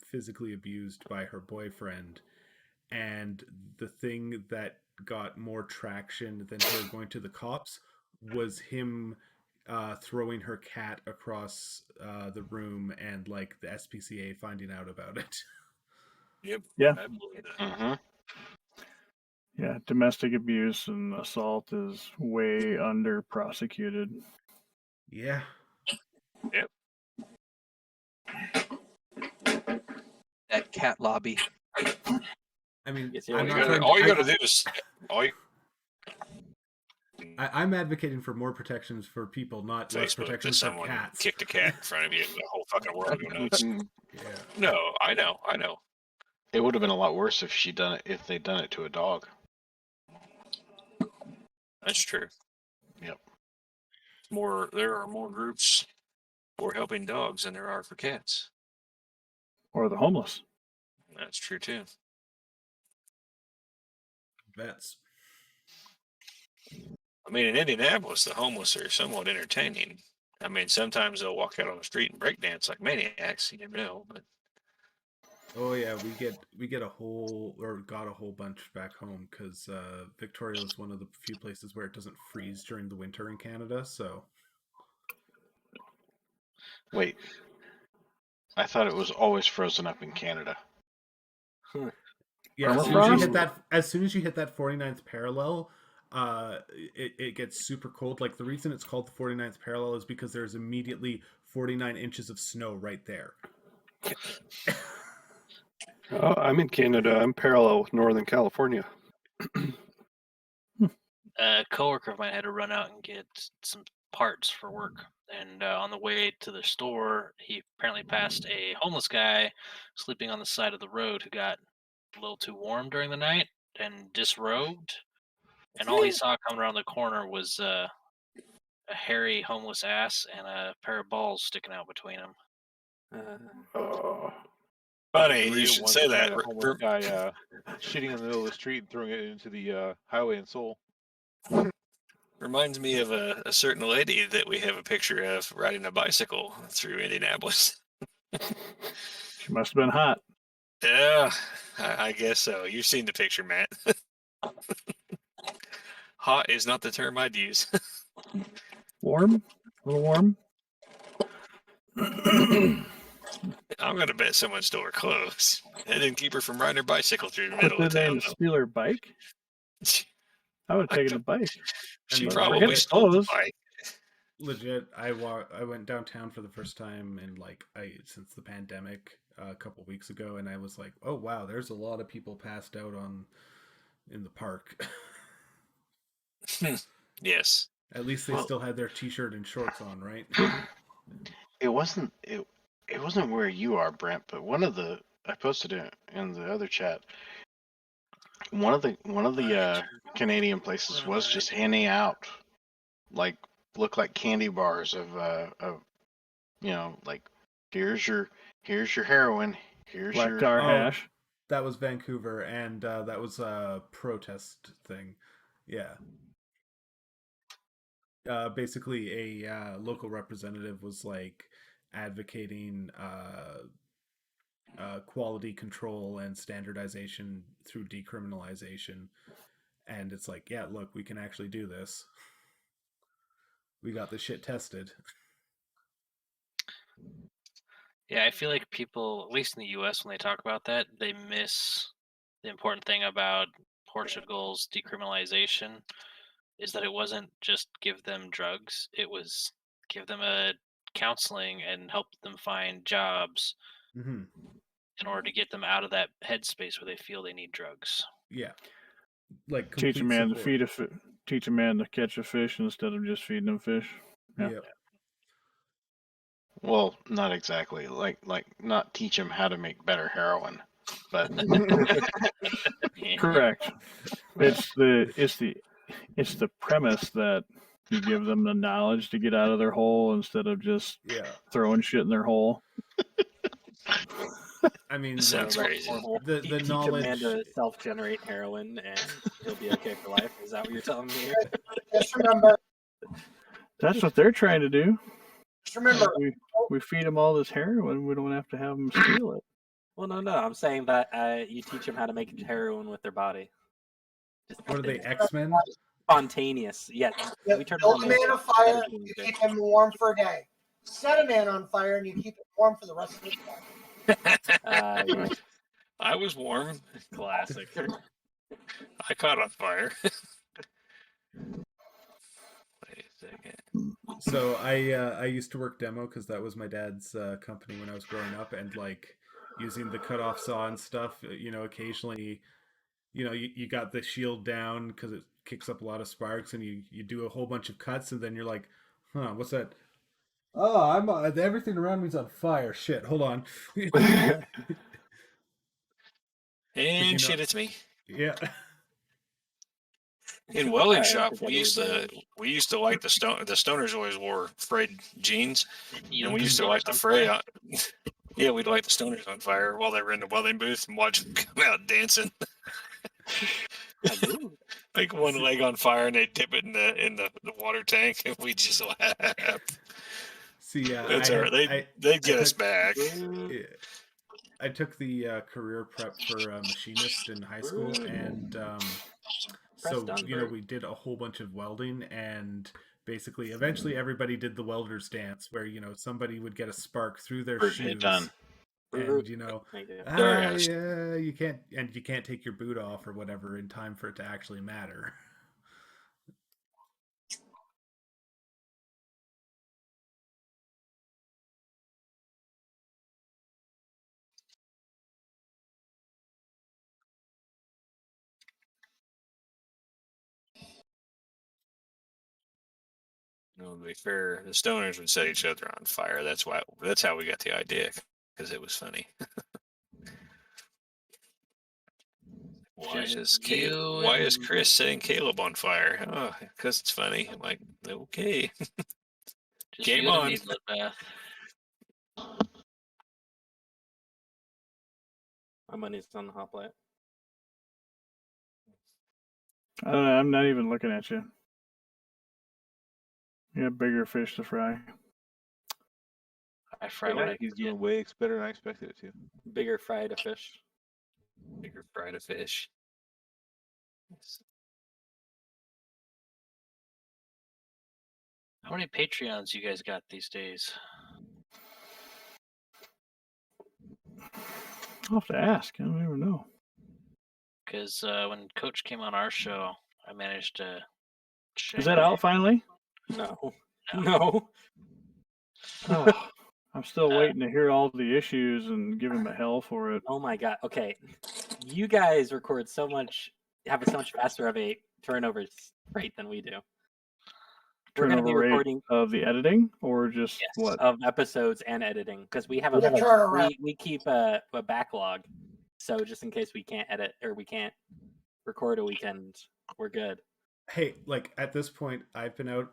physically abused by her boyfriend. And the thing that got more traction than her going to the cops was him throwing her cat across the room and like the SPCA finding out about it. Yep. Yeah. I believe that. Yeah, domestic abuse and assault is way under prosecuted. Yeah. Yep. That cat lobby. I mean, all you gotta do is I'm advocating for more protections for people, not less Facebook protections that for someone cats. kicked a cat in front of you, and the whole fucking world go nuts. Yeah. No, I know. It would have been a lot worse if they'd done it to a dog. That's true. Yep. There are more groups for helping dogs than there are for cats. Or the homeless. That's true too. Vets. I mean, in Indianapolis, the homeless are somewhat entertaining. I mean, sometimes they'll walk out on the street and break dance like maniacs. You never know, but Oh yeah, we got a whole bunch back home because Victoria is one of the few places where it doesn't freeze during the winter in Canada. So wait, I thought it was always frozen up in Canada. Yeah, as soon as you hit that 49th parallel, it gets super cold. Like the reason it's called the 49th parallel is because there's immediately 49 inches of snow right there. Oh, I'm in Canada. I'm parallel with Northern California. A coworker of mine had to run out and get some parts for work, and on the way to the store, he apparently passed a homeless guy sleeping on the side of the road who got a little too warm during the night and disrobed, and all he saw coming around the corner was a hairy homeless ass and a pair of balls sticking out between them. Funny, Korea you should once say had that. a homeless guy shitting in the middle of the street and throwing it into the highway in Seoul. Reminds me of a certain lady that we have a picture of riding a bicycle through Indianapolis. She must have been hot. Yeah, I guess so. You've seen the picture, Matt. Hot is not the term I'd use. Warm? A little warm? I'm going to bet someone stole her clothes. That didn't keep her from riding her bicycle through the But middle did of they town. steal her bike? I would have taken the bike. She And probably Forget stole the clothes. bike. Legit, I went downtown for the first time in since the pandemic a couple weeks ago, and I was like, oh wow, there's a lot of people passed out in the park. Yes. At least they still had their t-shirt and shorts on, right? It wasn't where you are, Brent, but I posted it in the other chat. One of the Canadian places was just handing out look like candy bars of like here's your heroin, here's Black your tar hash. That was Vancouver, and that was a protest thing. Yeah. Basically, a local representative was like advocating quality control and standardization through decriminalization, and it's like, yeah, look, we can actually do this. We got this shit tested. Yeah, I feel like people, at least in the U.S., when they talk about that, they miss the important thing about Portugal's decriminalization is that it wasn't just give them drugs; it was give them a counseling and help them find jobs Mm-hmm. in order to get them out of that headspace where they feel they need drugs. Yeah, like Teach a complete man support. to teach a man to catch a fish instead of just feeding him fish. Yeah. Yep. well, not exactly like not teach them how to make better heroin, but Correct. It's the premise that you give them the knowledge to get out of their hole instead of just throwing shit in their hole. I mean, Sounds crazy. The Teach knowledge. a man to self-generate heroin, and he'll be okay for life. Is that what you're telling me here? Just remember. That's what they're trying to do. Just remember. We feed them all this heroin. We don't have to have them steal it. Well, no. I'm saying that you teach them how to make heroin with their body. What are they, X-Men? Spontaneous. Yeah. We turn Build a man on on fire, you keep him warm for a day. Set a man on fire, and you keep him warm for the rest of his life. Yeah. I was warm. Classic. I caught on fire. Wait a second. So I used to work demo because that was my dad's company when I was growing up, and like using the cutoff saw and stuff. Occasionally, you got the shield down because it kicks up a lot of sparks, and you do a whole bunch of cuts, and then you're like, huh, what's that? Oh, I'm everything around me's on fire. Shit, hold on. And shit, it's me. Yeah. In welding shop, we used to like the stoners always wore frayed jeans, and we used to light the fray on. Yeah, we'd light the stoners on fire while they were in the welding booth and watch them come out dancing. Like one leg on fire, and they dip it in the water tank, and we just laugh. See, that's all right. They get us back. I took the career prep for a machinist in high school, and so we did a whole bunch of welding, and basically eventually everybody did the welder's dance, where somebody would get a spark through their shoes, done. and you can't take your boot off or whatever in time for it to actually matter. To be fair, the stoners would set each other on fire. That's how we got the idea, because it was funny. Why is Chris setting Caleb on fire? Oh, because it's funny. I'm like, okay. Game on. My money's on the hoplite. I'm not even looking at you. You got bigger fish to fry. I fry what I He's can doing way better than I expected it to. Bigger fry to fish. Bigger fry to fish. How many Patreons you guys got these days? I'll have to ask. I don't even know. Because when Coach came on our show, I managed to. Is that out finally? No. No. Oh, I'm still waiting to hear all the issues and give him a hell for it. Oh my god. Okay. You guys record so much, have so much faster of a turnover rate than we do. We're going to be Turnover rate recording of the editing or just what? of episodes and editing because we have The turnaround. we keep a backlog. So just in case we can't edit or we can't record a weekend, we're good. Hey, like at this point, I've been out.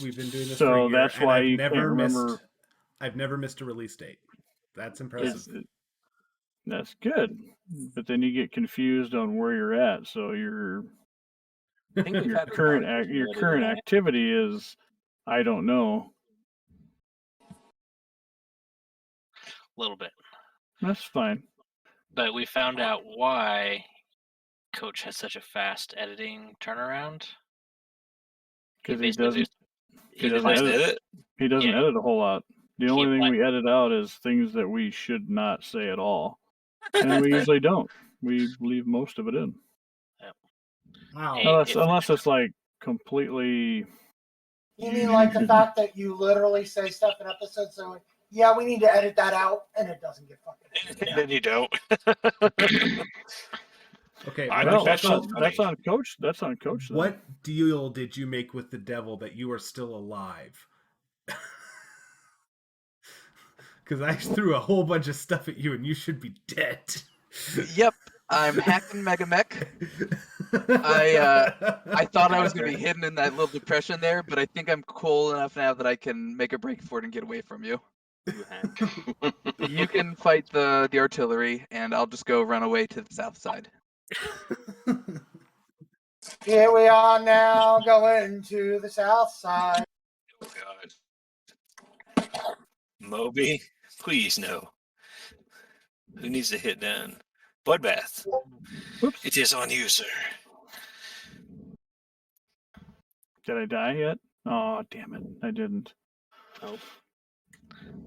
We've been doing this So for a year, that's and why I've you never can't missed. remember- I've never missed a release date. That's impressive. That's good, but then you get confused on where you're at. So your I think we've your had this current conversation your already current tonight. activity is I don't know. A little bit. That's fine. But we found out why Coach has such a fast editing turnaround. Because he basically doesn't. just- He doesn't edit. He doesn't Yeah. edit a whole lot. The only thing like- we edit out is things that we should not say at all, and we usually don't. We leave most of it in. Wow. Unless it's like completely. You mean like the fact that you literally say stuff in episodes, so yeah, we need to edit that out, and it doesn't get fucking edited. And then you don't. Okay, I well, think that's so funny. That's on Coach. That's on Coach. Then. What deal did you make with the devil that you are still alive? Because I threw a whole bunch of stuff at you, and you should be dead. Yep, I'm hacking Megamech. I thought I was going to be hidden in that little depression there, but I think I'm cool enough now that I can make a break for it and get away from you. You can fight the artillery, and I'll just go run away to the south side. Here we are now going to the south side. Oh God. Moby, please no. Who needs to hit down? Bloodbath. Oops. It is on you, sir. Did I die yet? Oh, damn it! I didn't. Nope.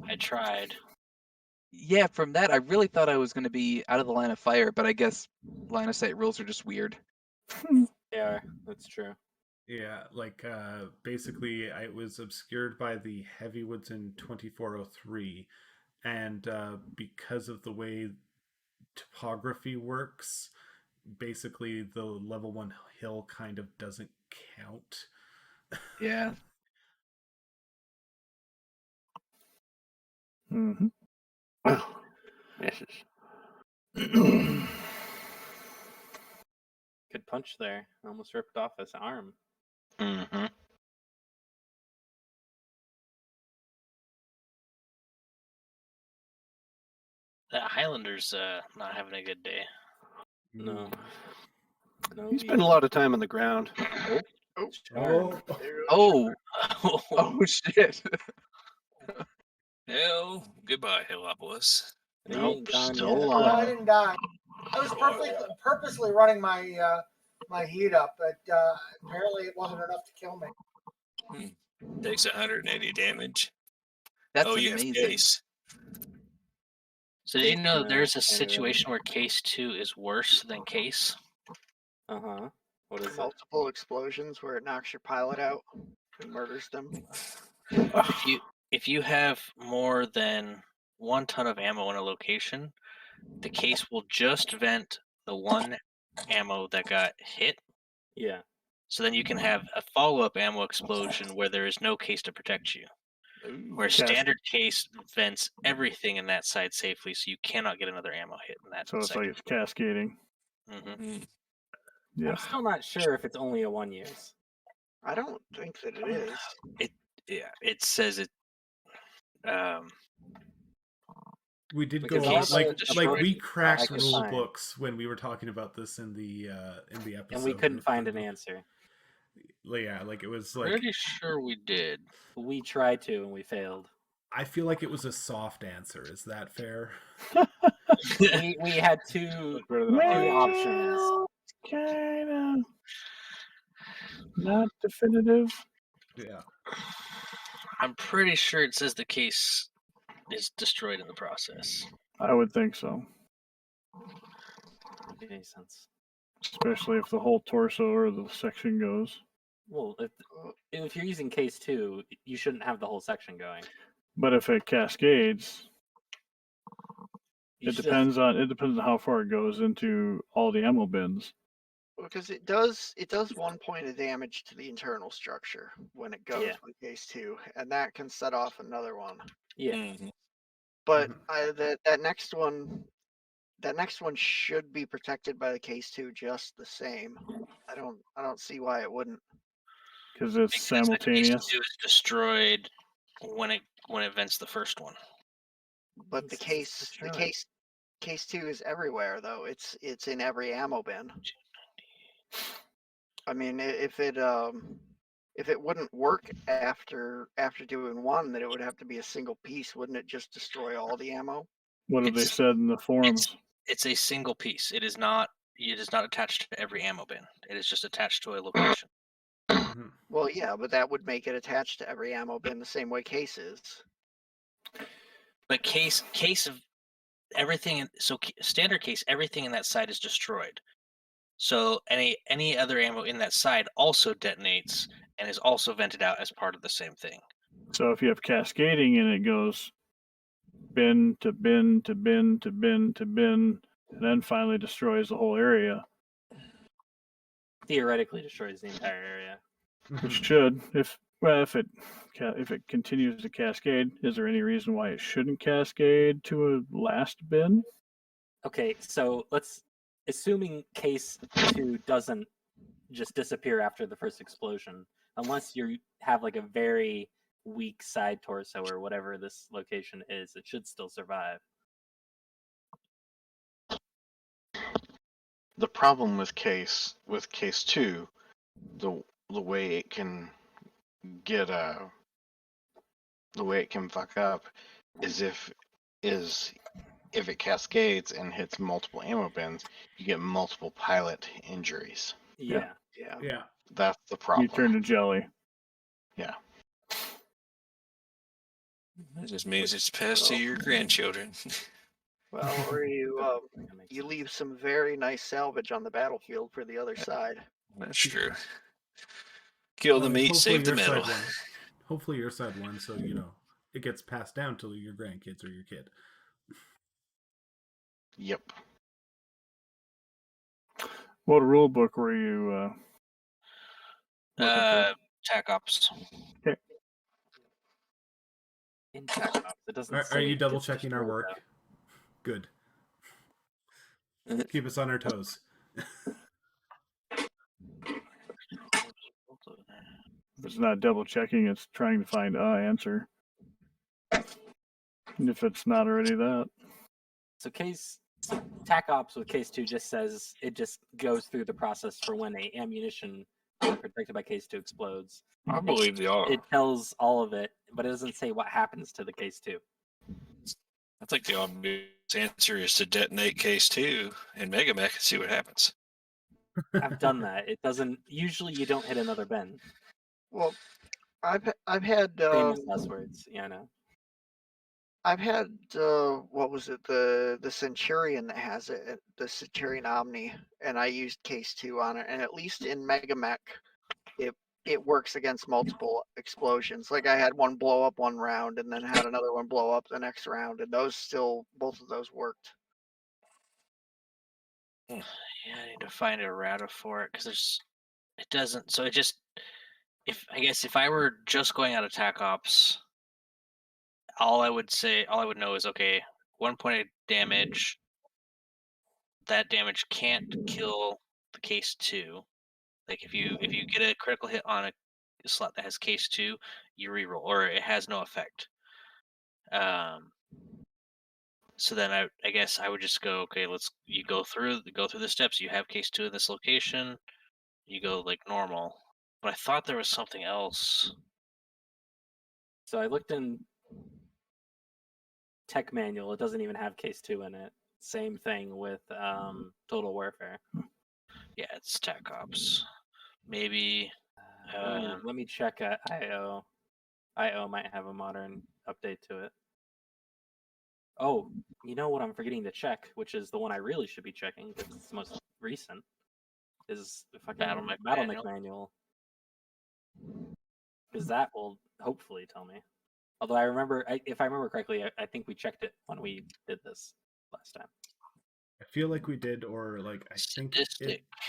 I tried. Yeah, from that, I really thought I was going to be out of the line of fire, but I guess line of sight rules are just weird. Yeah, that's true. Yeah, like basically, it was obscured by the heavy woods in 2403, and because of the way topography works, basically the level 1 hill kind of doesn't count. Yeah. Mm-hmm. Misses. Good punch there. Almost ripped off his arm. Mm-hmm. That Highlander's not having a good day. No. He spent a lot of time on the ground. Oh, oh shit. Hell, goodbye, Hellopolis. Nope, still No, alive. I didn't die. I was purposely running my my heat up, but apparently it wasn't enough to kill me. Takes 180 damage. That's you have amazing. case. So did you know No, there's a can't really. situation where Case 2 is worse than Case? Uh-huh. What is it? Multiple explosions where it knocks your pilot out and murders them. If you have more than 1 ton of ammo in a location, the case will just vent the 1 ammo that got hit. Yeah. So then you can have a follow-up ammo explosion where there is no case to protect you. Where standard case vents everything in that side safely, so you cannot get another ammo hit in that. So it's like it's cascading. Mm-hmm. Yeah. I'm still not sure if it's only a 1 use. I don't think that it is. It says it. We did Because go all over, the like we I cracked could rule find. books when we were talking about this in the episode. And we couldn't find an answer. Yeah, like it was like Pretty sure we did. We tried to and we failed. I feel like it was a soft answer. Is that fair? we had two options. Kind of not definitive. Yeah. I'm pretty sure it says the case is destroyed in the process. I would think so. Doesn't make any sense. Especially if the whole torso or the section goes. Well, if you're using case 2, you shouldn't have the whole section going. But if it cascades, it depends on how far it goes into all the ammo bins. Because it does 1 point of damage to the internal structure when it goes with case 2, and that can set off another one. Yeah. But that next one should be protected by the case 2 just the same. I don't see why it wouldn't. Because it's simultaneous. The case 2 is destroyed when it vents the first one. But the case 2 is everywhere though. It's in every ammo bin. I mean, if it wouldn't work after doing 1, then it would have to be a single piece, wouldn't it? Just destroy all the ammo. What have they said in the forums? It's a single piece. It is not attached to every ammo bin. It is just attached to a location. Well, yeah, but that would make it attached to every ammo bin the same way case is. But case of everything, so standard case, everything in that side is destroyed. So any other ammo in that side also detonates and is also vented out as part of the same thing. So if you have cascading and it goes bin to bin to bin to bin to bin, and then finally destroys the whole area. Theoretically destroys the entire area. It should. If it continues to cascade, is there any reason why it shouldn't cascade to a last bin? Okay, so assuming case 2 doesn't just disappear after the first explosion, unless you have like a very weak side torso or whatever this location is, it should still survive. The problem with case 2, the way it can get the way it can fuck up is if it cascades and hits multiple ammo bins, you get multiple pilot injuries. Yeah. That's the problem. You turn to jelly. Yeah. That just means it's passed to your grandchildren. Well, or you leave some very nice salvage on the battlefield for the other side. That's true. Kill the meat, save the metal. Hopefully your side won, so it gets passed down to your grandkids or your kid. Yep. What rule book were you? Tac Ops. Okay. In Tac Ops, it doesn't. Are you double checking our work? Good. Keep us on our toes. It's not double checking, it's trying to find answer. And if it's not already that. So Tac Ops with case 2 just says it just goes through the process for when a ammunition protected by case 2 explodes. I believe they are. It tells all of it, but it doesn't say what happens to the case 2. I think the obvious answer is to detonate case 2 in Megamech and see what happens. I've done that. It doesn't. Usually, you don't hit another bin. Well, I've had famous last words. Yeah, I know. I've had what was it, the Centurion that has it, the Centurion Omni, and I used case 2 on it, and at least in Megamech, it works against multiple explosions. Like I had one blow up one round, and then had another one blow up the next round, and both of those worked. Yeah, I need to find a router for it because it doesn't. So it just, if I were just going out of Tac Ops, all I would know is, okay, 1 point of damage. That damage can't kill the case 2. Like if you get a critical hit on a slot that has case 2, you reroll, or it has no effect. So then I guess I would just go, okay, you go through the steps. You have case 2 in this location. You go like normal. But I thought there was something else. So I looked in tech manual. It doesn't even have case 2 in it. Same thing with Total Warfare. Yeah, it's Tech Ops. Maybe. Let me check IO. IO might have a modern update to it. Oh, you know what I'm forgetting to check, which is the one I really should be checking because it's the most recent, is the fucking Battlemech manual. Because that will hopefully tell me. Although I remember, if I remember correctly, I think we checked it when we did this last time. I feel like we did, or like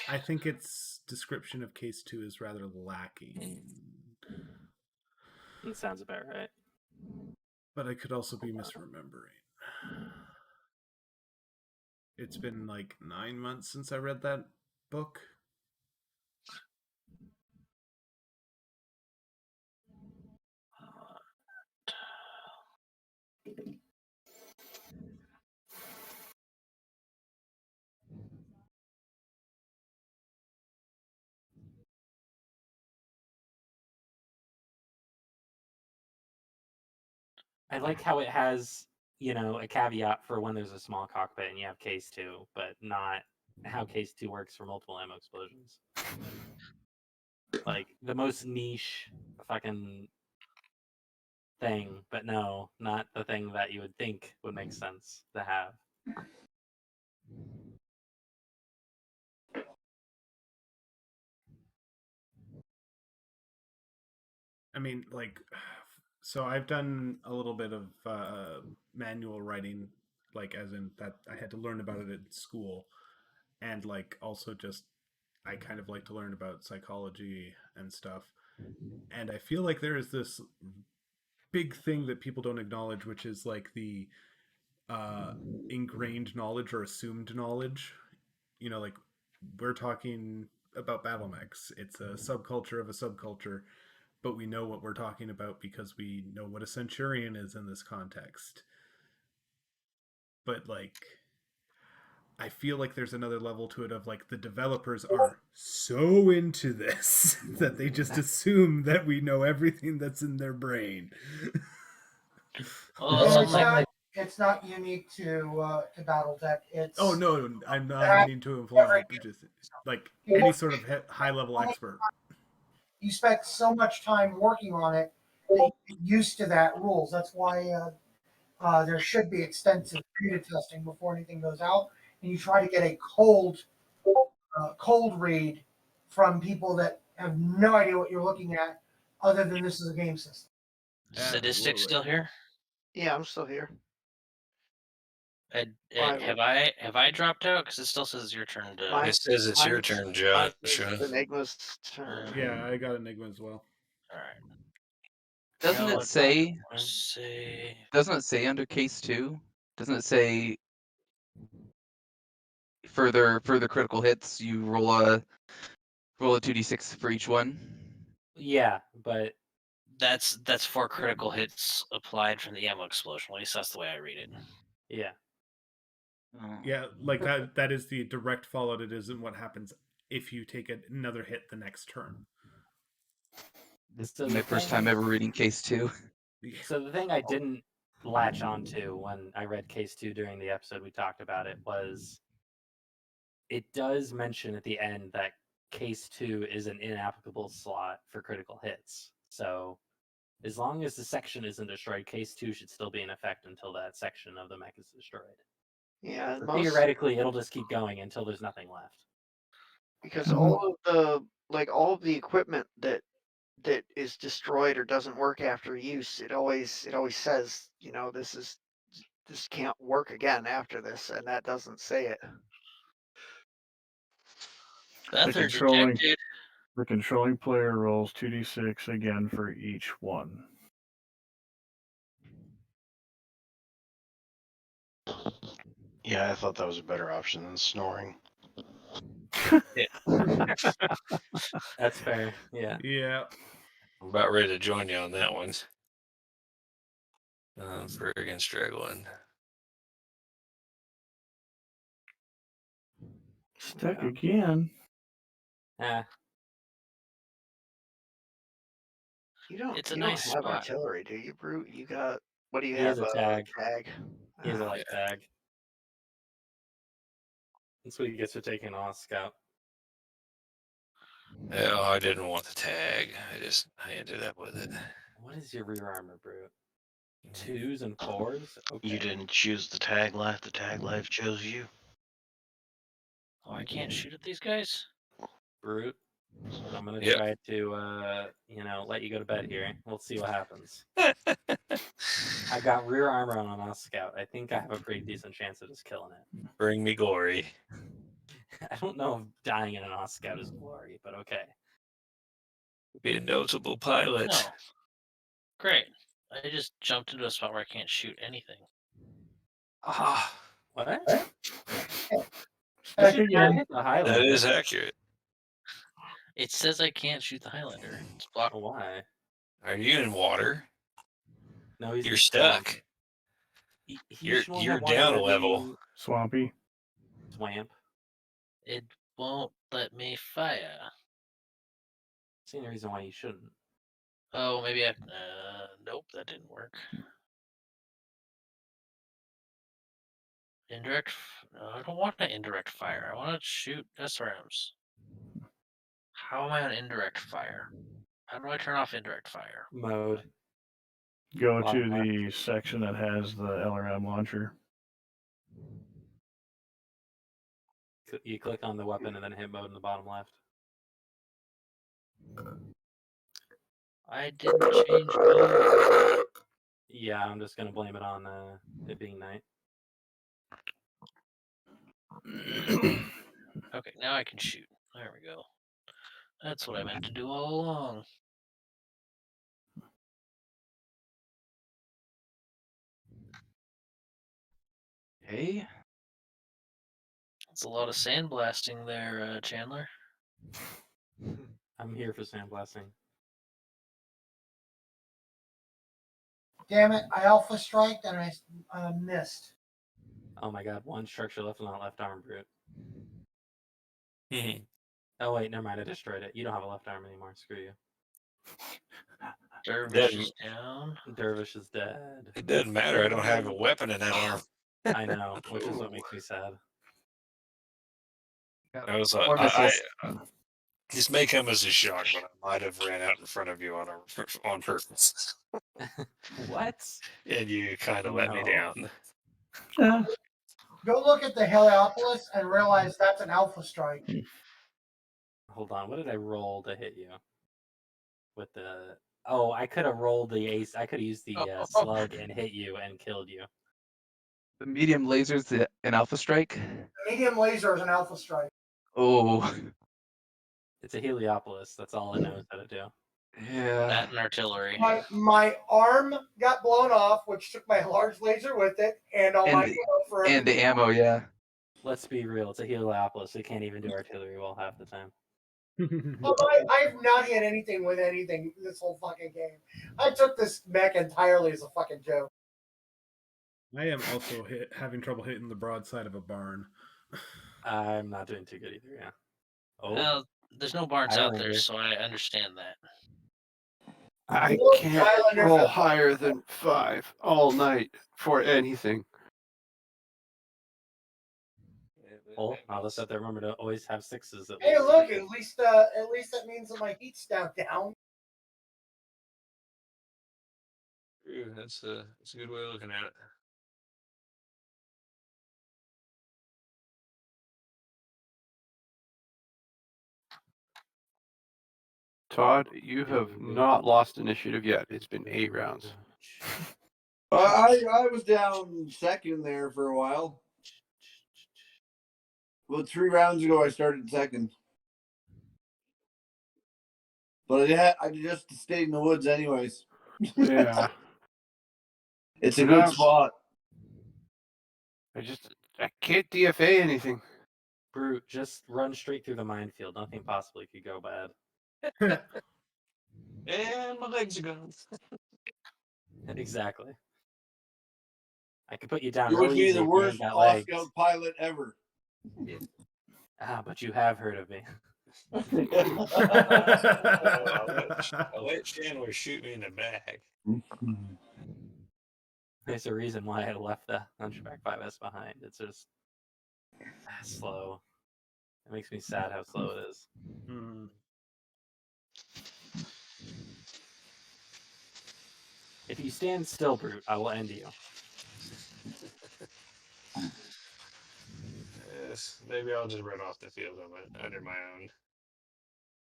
I think its description of case 2 is rather lacking. That sounds about right. But I could also be misremembering. It's been like 9 months since I read that book. I like how it has, a caveat for when there's a small cockpit and you have case 2, but not how case 2 works for multiple ammo explosions. Like the most niche fucking thing, but no, not the thing that you would think would make sense to have. I mean, like, so I've done a little bit of manual writing, like as in that I had to learn about it in school, and like also just I kind of like to learn about psychology and stuff. And I feel like there is this big thing that people don't acknowledge, which is like the ingrained knowledge or assumed knowledge. Like we're talking about Battlemechs. It's a subculture of a subculture, but we know what we're talking about because we know what a Centurion is in this context. But like, I feel like there's another level to it of like the developers are so into this that they just assume that we know everything that's in their brain. It's not unique to BattleTech. It's no, I'm not meaning to imply it, but just like any sort of high level expert. You spent so much time working on it that you get used to that rules. That's why there should be extensive beta testing before anything goes out, and you try to get a cold read from people that have no idea what you're looking at, other than this is a game system. Sadistic still here? Yeah, I'm still here. Have I dropped out? Because it still says your turn. It says it's your turn, Josh. Enigma's turn. Yeah, I got Enigma as well. All right. Doesn't it say? Doesn't it say under case 2? Doesn't it say further critical hits? You roll a 2d6 for each one. Yeah, but that's 4 critical hits applied from the ammo explosion. At least that's the way I read it. Yeah. Yeah, like that is the direct fallout. It isn't what happens if you take another hit the next turn. This is my first time ever reading case 2. So the thing I didn't latch onto when I read case 2 during the episode we talked about it was it does mention at the end that case 2 is an inapplicable slot for critical hits. So as long as the section isn't destroyed, case 2 should still be in effect until that section of the mech is destroyed. Yeah, so theoretically, it'll just keep going until there's nothing left. Because all of the equipment that is destroyed or doesn't work after use, it always says, this can't work again after this, and that doesn't say it. The controlling player rolls 2d6 again for each one. Yeah, I thought that was a better option than snoring. That's fair. Yeah. Yeah. I'm about ready to join you on that one. For against Dragline. Stuck again. Eh. You don't. It's a you nice don't have spot. artillery, do you, Brute? You got. What do you He have? has a tag. Tag. He has a light tag. That's what he gets for taking an off scout. Oh, I didn't want the tag. I ended up with it. What is your rear armor, Brute? 2s and 4s? Okay. You didn't choose the tag life. The tag life chose you. Oh, I can't shoot at these guys? Brute. I'm gonna try to, let you go to bed here. We'll see what happens. I got rear armor on an scout. I think I have a pretty decent chance of just killing it. Bring me glory. I don't know if dying in an scout is glory, but okay. Be a notable pilot. No. Great. I just jumped into a spot where I can't shoot anything. Ah, what? That is accurate. It says I can't shoot the Highlander. It's blocked. Why? Are you in water? No, he's You're stuck. You're down a level. Swampy. Swamp. It won't let me fire. See any reason why you shouldn't. Oh, maybe I. Nope, that didn't work. Indirect. No, I don't want an indirect fire. I want to shoot SRMs. How am I on indirect fire? How do I turn off indirect fire? Mode. Go to the section that has the LRM launcher. You click on the weapon and then hit mode in the bottom left. I didn't change mode. Yeah, I'm just gonna blame it on it being night. Okay, now I can shoot. There we go. That's what I meant to do all along. Hey. That's a lot of sandblasting there, Chandler. I'm here for sandblasting. Damn it! I alpha striked and I missed. Oh my god, one structure left on that left arm, Brute. Oh wait, never mind, I destroyed it. You don't have a left arm anymore, screw you. Dervish is down. Dervish is dead. It doesn't matter. I don't have a weapon in that arm. I know, which is what makes me sad. I was this may come as a shock, but I might have ran out in front of you on purpose. What? And you kind of let me down. Go look at the Heliopolis and realize that's an alpha strike. Hold on, what did I roll to hit you? With the... Oh, I could have rolled the ace. I could have used the slug and hit you and killed you. The medium laser's an alpha strike? The medium laser is an alpha strike. Oh. It's a Heliopolis. That's all it knows how to do. Yeah. That and artillery. My arm got blown off, which took my large laser with it, and all my ammo for and the ammo, yeah. Let's be real. It's a Heliopolis. It can't even do artillery well half the time. I've not hit anything with anything this whole fucking game. I took this mech entirely as a fucking joke. I am also having trouble hitting the broadside of a barn. I'm not doing too good either, yeah. Oh, well, there's no barns out there, so I understand that. I can't roll higher than 5 all night for anything. Well, I'll just have to remember to always have 6s at Hey, least. look! At least that means that my heat's down. That's a good way of looking at it. Todd, you have not lost initiative yet. It's been 8 rounds. I was down second there for a while. Well, 3 rounds ago I started second. But I just stayed in the woods anyways. Yeah. It's a good spot. I can't DFA anything. Brute, just run straight through the minefield. Nothing possibly could go bad. And my legs are gone. Exactly. I could put you down You would real be easy the if you worst ain't got legs. Scout pilot ever. But you have heard of me. I'll let Chandler shoot me in the back. There's a reason why I left the Hunchback 5S behind. It's just slow. It makes me sad how slow it is. If you stand still, Brute, I will end you. Yes, maybe I'll just run off the field under my own.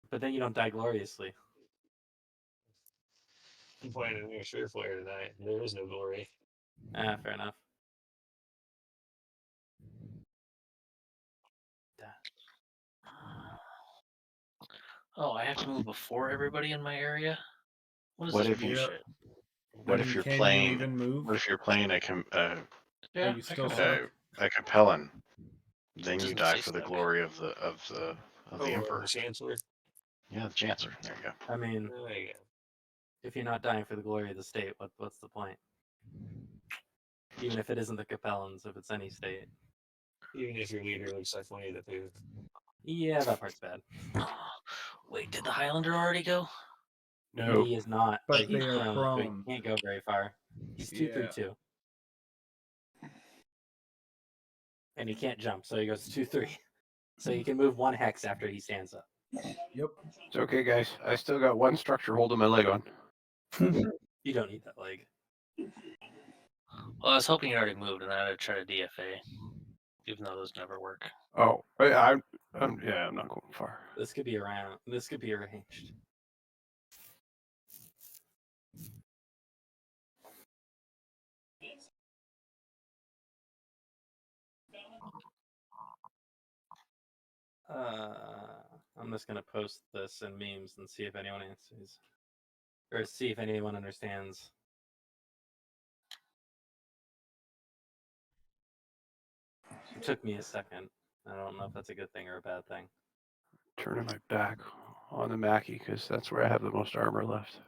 But then you don't die gloriously. I'm playing a new Sphere Flare tonight. There is no glory. Fair enough. Oh, I have to move before everybody in my area? What is What this if you? bullshit? What if you're playing? What if you're playing a Yeah, you still a Capellan? Then you Doesn't die say for the stuck. glory of the Emperor. The Chancellor. Yeah, the Chancellor. There you go. I mean, There you go. if you're not dying for the glory of the state, what's the point? Even if it isn't the Capellans, if it's any state. Even if your leader looks like Winnie the Pooh. Yeah, that part's bad. Wait, did the Highlander already go? No. He is not. But He's they are prone, so he prone. can't go very far. He's 2-3-2. And he can't jump, so he goes 2-3. So you can move 1 hex after he stands up. Yep. It's okay, guys. I still got 1 structure holding my leg on. You don't need that leg. Well, I was hoping you already moved, and I would try to DFA, even though those never work. Oh, I'm not going far. This could be around. This could be arranged. I'm just gonna post this in memes and see if anyone answers, or see if anyone understands. It took me a second. I don't know if that's a good thing or a bad thing. Turning my back on the Mackie because that's where I have the most armor left.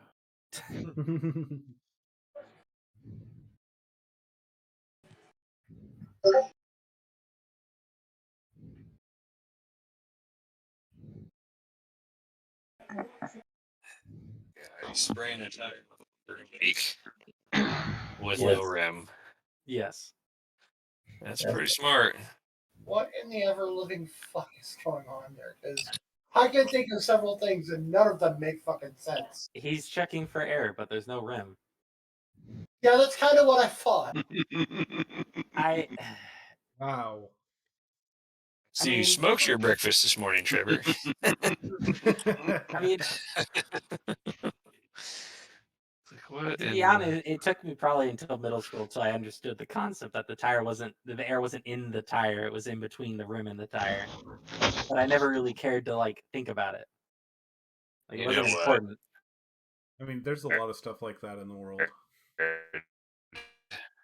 He's spraying a tire for a week with Yes. no rim. Yes. That's pretty smart. What in the ever living fuck is going on there? Because I can think of several things and none of them make fucking sense. He's checking for air, but there's no rim. Yeah, that's kind of what I thought. Wow. So you smoked your breakfast this morning, Trevor. I mean, what to be honest, it took me probably until middle school until I understood the concept that the air wasn't in the tire; it was in between the rim and the tire. But I never really cared to think about it. Like, it wasn't important. I mean, there's a lot of stuff like that in the world.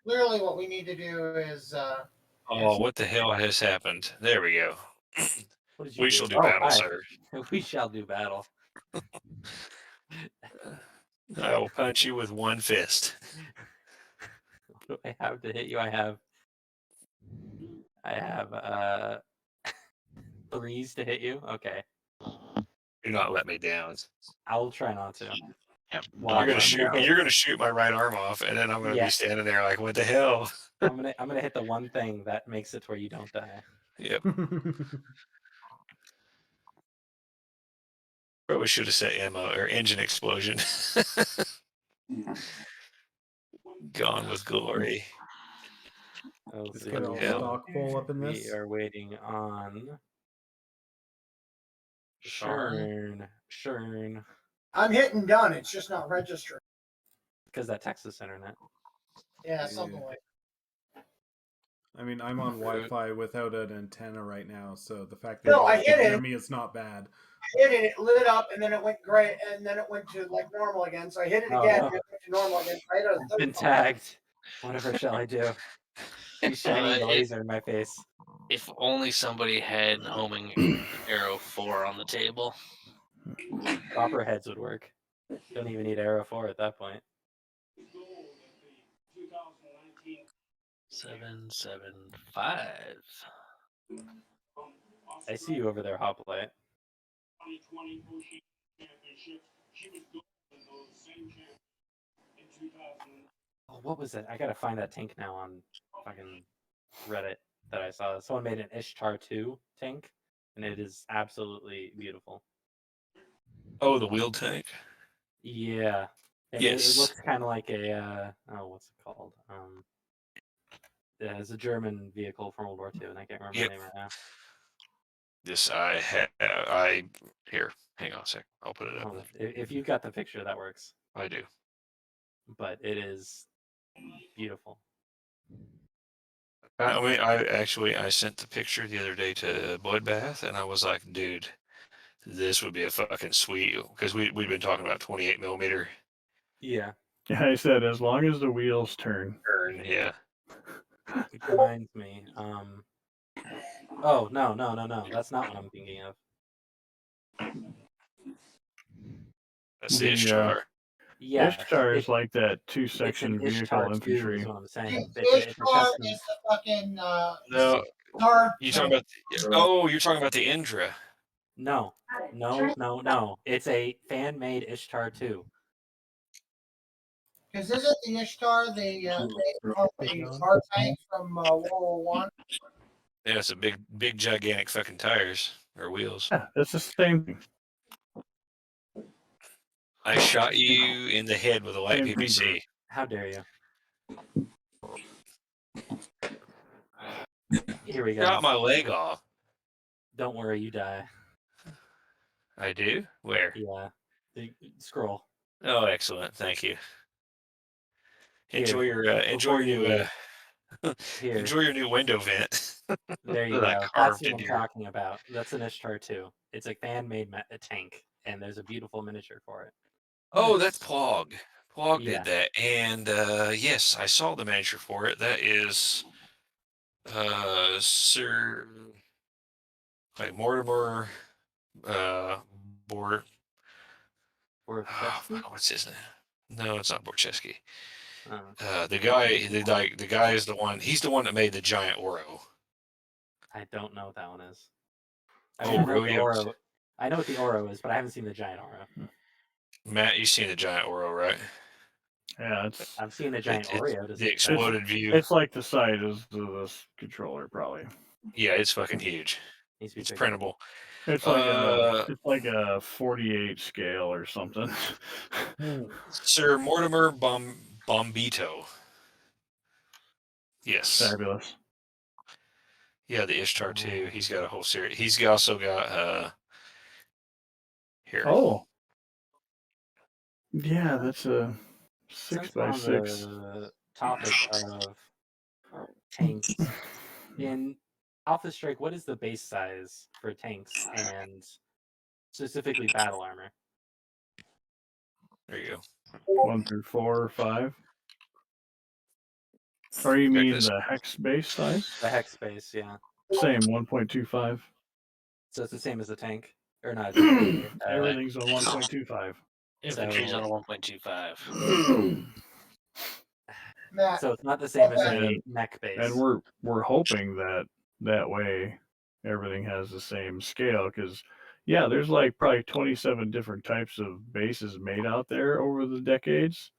Clearly, what we need to do is. Oh, what the hell has happened? There we go. What did you We do? shall do battle, hi. sir. We shall do battle. I will punch you with 1 fist. What do I have to hit you? I have 3s to hit you. Okay. Do not let me down. I'll try not to. Yep. You're gonna shoot my right arm off, and then I'm gonna be standing there like, what the hell? I'm gonna hit the one thing that makes it to where you don't die. Yep. Probably should have said ammo or engine explosion. Gone with glory. Let's Get all stock full up in this. We are waiting on Shern. I'm hitting done. It's just not registering. Because that Texas internet. Yeah, something like. I mean, I'm on Wi-Fi without an antenna right now, so the fact No, I that hit you hear it. me is not bad. I hit it, it lit up, and then it went gray, and then it went to normal again. So I hit it again, and it went to normal again. So I hit it a third Been time. tagged. Whatever shall I do? She's shining the laser in my face. If only somebody had homing arrow 4 on the table. Copperheads would work. Don't even need arrow 4 at that point. 775. I see you over there, Hoplite. Oh, what was it? I gotta find that tank now on fucking Reddit that I saw. Someone made an Ishtar 2 tank, and it is absolutely beautiful. Oh, the wheel tank. Yeah, and it Yes. looks kind of like a what's it called? Yeah, it's a German vehicle from World War II, and I can't remember Yep. the name right now. This here. Hang on a sec. I'll put it up. Hold on. If you've got the picture, that works. I do. But it is beautiful. I sent the picture the other day to Bloodbath, and I was like, dude, this would be a fucking sweet, because we've been talking about 28 millimeter. Yeah. Yeah, I said as long as the wheels turn. Yeah. Which reminds me, oh no, that's not what I'm thinking of. That's the Ishtar. Yeah, Ishtar is like that two-section it's an vehicle Ishtar 2 infantry. is what I'm saying. The It's a Ishtar custom. is the fucking No, Star you talking about? You're talking about the Indra. No. It's a fan-made Ishtar 2. Because isn't the Ishtar the car tank from World War One? Yeah, it's a big, gigantic fucking tires or wheels. Yeah, it's the same thing. I shot you in the head with a light PPC. How dare you? Here we go. Shot my leg off. Don't worry, you die. I do? Where? Yeah. Scroll. Oh, excellent. Thank you. Enjoy Here, your enjoy before your you new Here. enjoy your new window vent. There you that I go. That's carved what I'm into your- talking about. That's an Ishtar 2. It's a fan-made tank, and there's a beautiful miniature for it. Oh, that's Pog. Pog Yeah. did that, and yes, I saw the miniature for it. That is Sir like Mortimer Bor. What's his name? No, it's not Borchesky. The guy is the one. He's the one that made the giant Oro. I don't know what that one is. Oh, really? I know what the Oro is, but I haven't seen the giant Oro. Matt, you've seen the giant Oro, right? Yeah, it's. I've seen the giant Oreo. The exploded view. It's like the size of this controller, probably. Yeah, it's fucking huge. It's printable. It's like a 48 scale or something. Sir Mortimer Bombito. Yes. Fabulous. Yeah, the Ishtar 2. He's got a whole series. He's also got here. Oh. Yeah, that's a 6x6. On the topic of tanks, in Alpha Strike, what is the base size for tanks and specifically battle armor? There you go. 1 through 4 or 5. Or you mean the hex base size? The hex base, yeah. Same, 1.25. So it's the same as the tank, or not? Everything's a 1.25. Infantry's on a 1.25. So it's not the same as a mech base. And we're hoping that way everything has the same scale, because yeah, there's like probably 27 different types of bases made out there over the decades.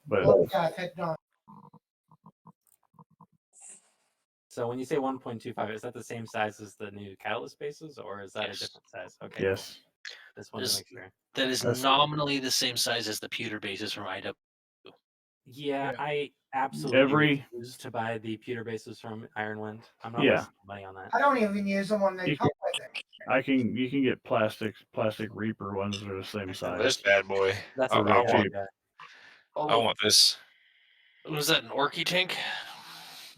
But so when you say 1.25, is that the same size as the new Catalyst bases, or is that a different size? Okay. Yes. Cool. Just wanted to make sure. That is nominally the same size as the pewter bases from IW. Yeah, I absolutely refuse to buy the pewter bases from Ironwind. I'm not wasting money on that. I don't even use them when they come with it. You can get plastic Reaper ones that are the same size. This bad boy. That's I really want. guy. I want this. Was that an Orky tank?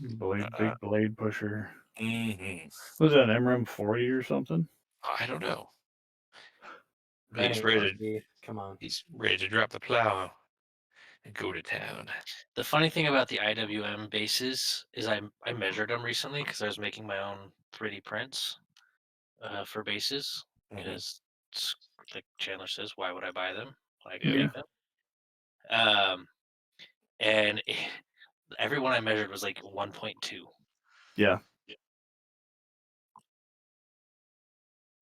Big blade pusher. Mm-hmm. Was that an MRM 40 or something? I don't know. That He's ain't ready. Orky. Come on. He's ready to drop the plow and go to town. The funny thing about the IWM bases is I measured them recently because I was making my own 3D prints for bases. Because, like Chandler says, why would I buy them when I can make them? And everyone I measured was like 1.2. Yeah.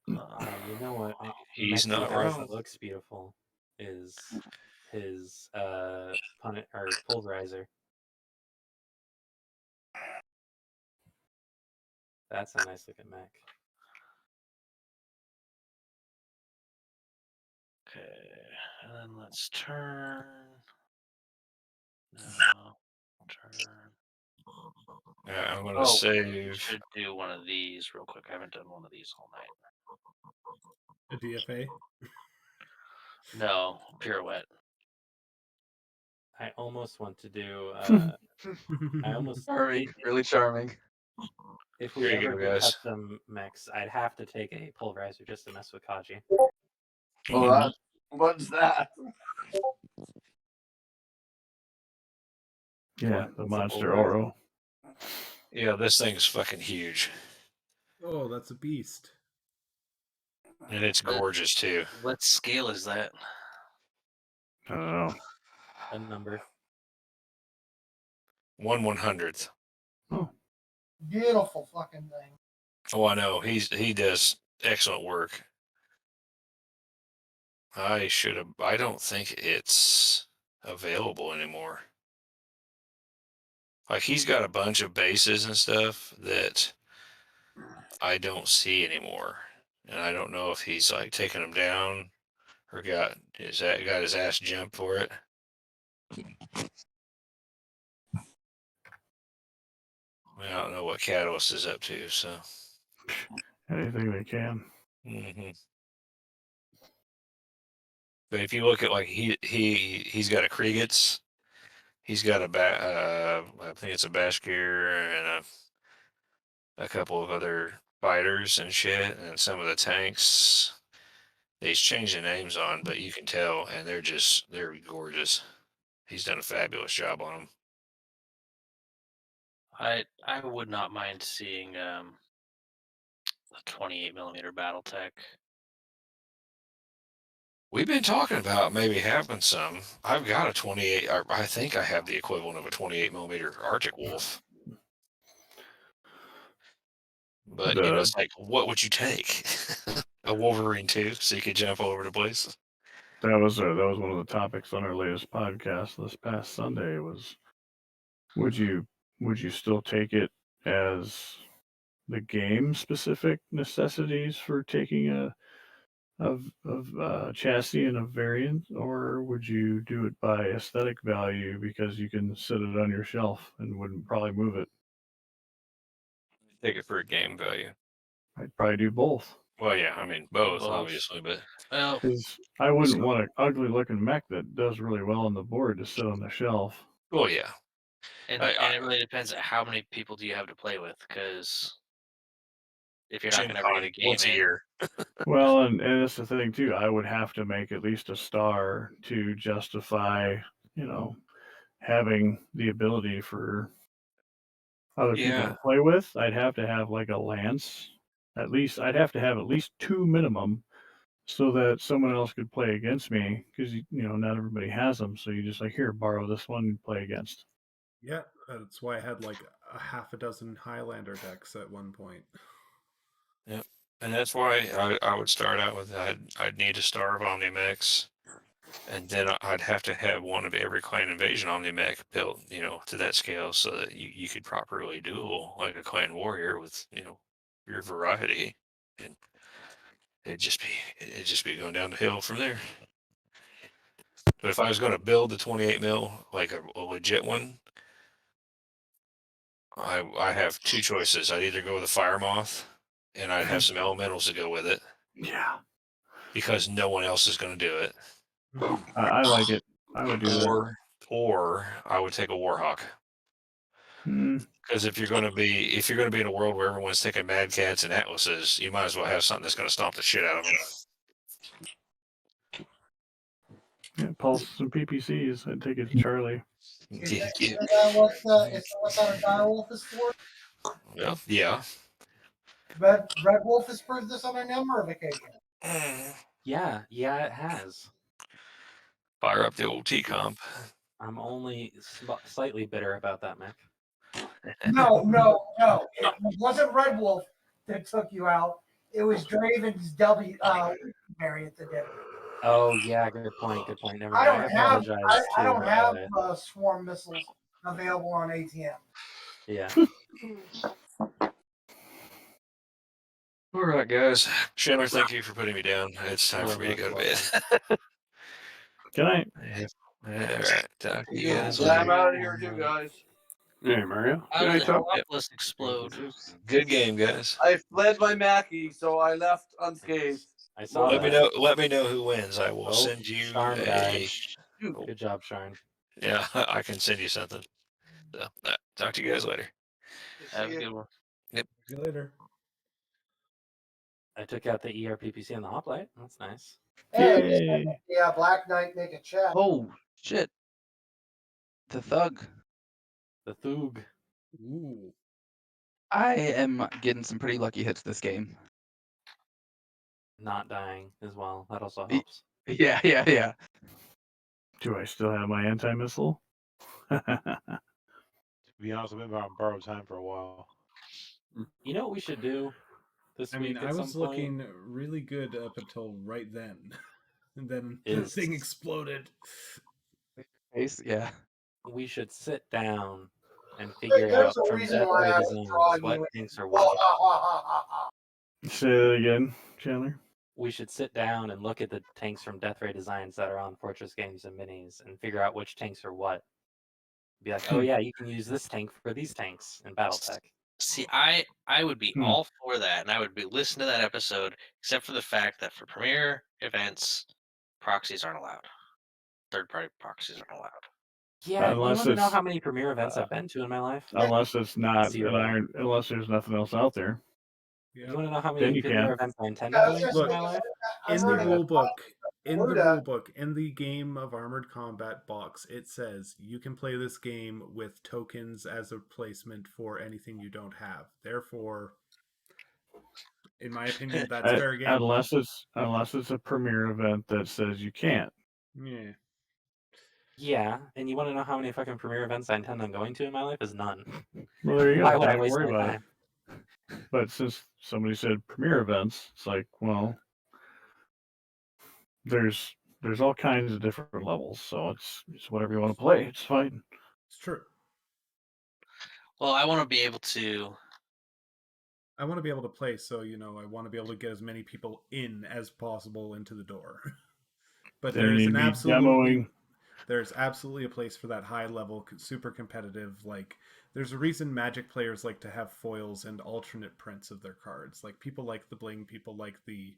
You know what? He's not Mexi wrong. that looks beautiful is his pulverizer. That's a nice looking mech. Okay, and then let's turn. No, turn. Yeah, I'm gonna We save. should do one of these real quick. I haven't done one of these all night. A DFA? No, pirouette. I almost want to do. I almost really charming. If Here we you ever go, do guys. custom mechs, I'd have to take a pulverizer just to mess with Kaji. Well, what's that? Yeah, What? the What's a monster pulverizer? Oro. Yeah, this thing's fucking huge, Oh, that's a beast. and it's gorgeous too. What scale is that? I don't know. A number. 1/100th. Oh, Beautiful fucking thing. Oh, I know. He does excellent work. I should have. I don't think it's available anymore. Like he's got a bunch of bases and stuff that I don't see anymore, and I don't know if he's like taking them down or got his ass jumped for it. I don't know what Catalyst is up to, so anything they can. But if you look at like he's got a Kriegitz, he's got a I think it's a Bashkir and a couple of other fighters and shit, and some of the tanks. He's changed the names on, but you can tell, and they're gorgeous. He's done a fabulous job on them. I would not mind seeing a 28mm BattleTech. We've been talking about maybe having some. I've got a 28. I think I have the equivalent of a 28mm Arctic Wolf. But you know, it's like, what would you take? A Wolverine 2, so you could jump all over the place. That was one of the topics on our latest podcast this past Sunday. Was would you still take it as the game specific necessities for taking a chassis and a variant, or would you do it by aesthetic value because you can sit it on your shelf and wouldn't probably move it? Take it for a game value. I'd probably do both. Well, yeah, I mean both. Obviously, but because I wouldn't want an ugly looking mech that does really well on the board to sit on the shelf. Well, yeah. And it really depends on how many people do you have to play with, because if you're not going to ever get a game once a year. Well, and that's the thing too. I would have to make at least a star to justify, having the ability for other people to play with. I'd have to have like a lance. At least I'd have to have at least 2 minimum, so that someone else could play against me, because not everybody has them. So you just like, here, borrow this one and play against. Yeah, that's why I had like a half a dozen Highlander decks at one point. Yep, and that's why I would start out with I'd need a star of Omnimex, and then I'd have to have one of every clan invasion Omnimech built, to that scale, so that you could properly duel like a clan warrior with your variety, and it'd just be going down the hill from there. But if I was going to build the 28mm, like a legit one, I have 2 choices. I'd either go with a Fire Moth, and I'd have some elementals to go with it. Yeah. Because no one else is going to do it. I like it. I would do that. Or I would take a Warhawk. Because if you're going to be in a world where everyone's taking Mad Cats and Atlases, you might as well have something that's going to stomp the shit out of them. Yeah, pulse some PPCs. I'd take it to Charlie. Is that what a direwolf is for? Well, yeah. Red Wolf has proved this on a number of occasions. Yeah, it has. Fire up the old T-Comp. I'm only slightly bitter about that mech. No. It wasn't Red Wolf that took you out. It was Draven's W variant that did it. Oh yeah, good point. Good point. Never I mind. I don't have apologize I to. don't have swarm missiles available on ATM. Yeah. All right, guys. Chandler, thank you for putting me down. It's time for me to go to bed. Good night. All right. Talk to you guys Yeah, I'm later. out of here too, guys. Hey, Mario. How Good did night, the Tom. Metropolis explode? Good game, guys. I fled my Mackie, so I left unscathed. I saw Let that. me know. Let me know who wins. I will Oh, send you Sharn a. died. Good job, Sharn. Yeah, I can send you something. So, talk to you guys later. Have a good one. Yep. See you later. I took out the ERPPC on the hoplite. That's nice. Hey, yeah, Black Knight make a check. Oh shit! The thug. The Thug. Ooh. I am getting some pretty lucky hits this game. Not dying as well. That also helps. Yeah. Do I still have my anti-missile? To be honest, I've been on borrowed time for a while. You know what we should do this I week mean, at I some was point? looking really good up until right then. And then the Is- thing exploded. Yeah. We should sit down and figure There's out a from reason Death why Ray I was designs drawing what you. tanks are what. Say that again, Chandler. We should sit down and look at the tanks from Death Ray designs that are on Fortress Games and Minis and figure out which tanks are what. Be like, oh yeah, you can use this tank for these tanks in BattleTech. See, I would be all for that, and I would be listen to that episode, except for the fact that for premier events, proxies aren't allowed. Third-party proxies aren't allowed. Yeah, you Unless want to know it's- how many premier events I've been to in my life? Unless it's not Zero. an iron, unless there's nothing else out there. You want to know how Then many you premier can. events I intend on doing Look, in my life? in the Zero. rule book, in the game of Armored Combat box, it says you can play this game with tokens as a replacement for anything you don't have. Therefore, in my opinion, that's fair game. Unless it's a premier event that says you can't. Yeah. Yeah, and you want to know how many fucking premier events I intend on going to in my life? Is none. Well, there you go. Why would I Don't waste worry my about time? it. But since somebody said premier events, it's like, well, there's all kinds of different levels, so it's whatever you want to play. It's fine. It's true. Well, I want to be able to. I want to be able to play, so I want to be able to get as many people in as possible into the door. But Then you need demoing. There's absolutely a place for that high level, super competitive. Like, there's a reason Magic players like to have foils and alternate prints of their cards. Like, people like the bling, people like the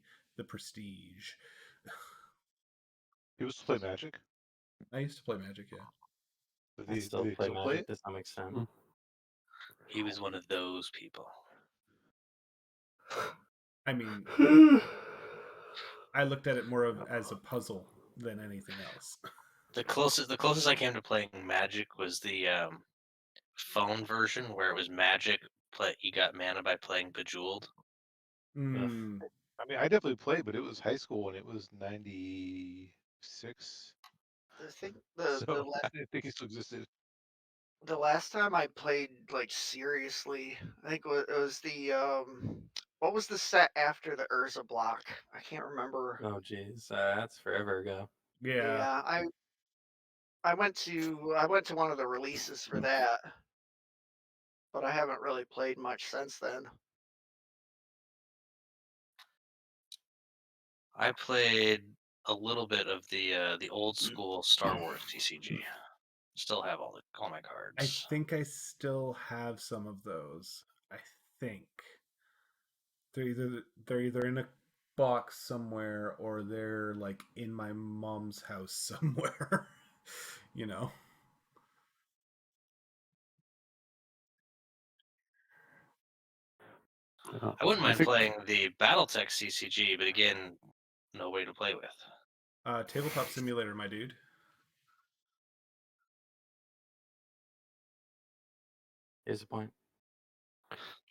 prestige. You used to play Magic? I used to play Magic, yeah. I still play Magic to some extent. He was one of those people. I mean, I looked at it more as a puzzle than anything else. The closest I came to playing Magic was the phone version where it was Magic. You got mana by playing Bejeweled. Mm. I mean, I definitely played, but it was high school and it was 96. I think I didn't think it still existed. the last time I played like seriously, I think it was the what was the set after the Urza block? I can't remember. Oh jeez, that's forever ago. Yeah. I went to one of the releases for that, but I haven't really played much since then. I played a little bit of the old school Star Wars TCG. Still have all my cards. I think I still have some of those. I think they're either in a box somewhere or they're like in my mom's house somewhere. I wouldn't mind playing the BattleTech CCG, but again, no way to play with. Tabletop Simulator, my dude. Here's the point.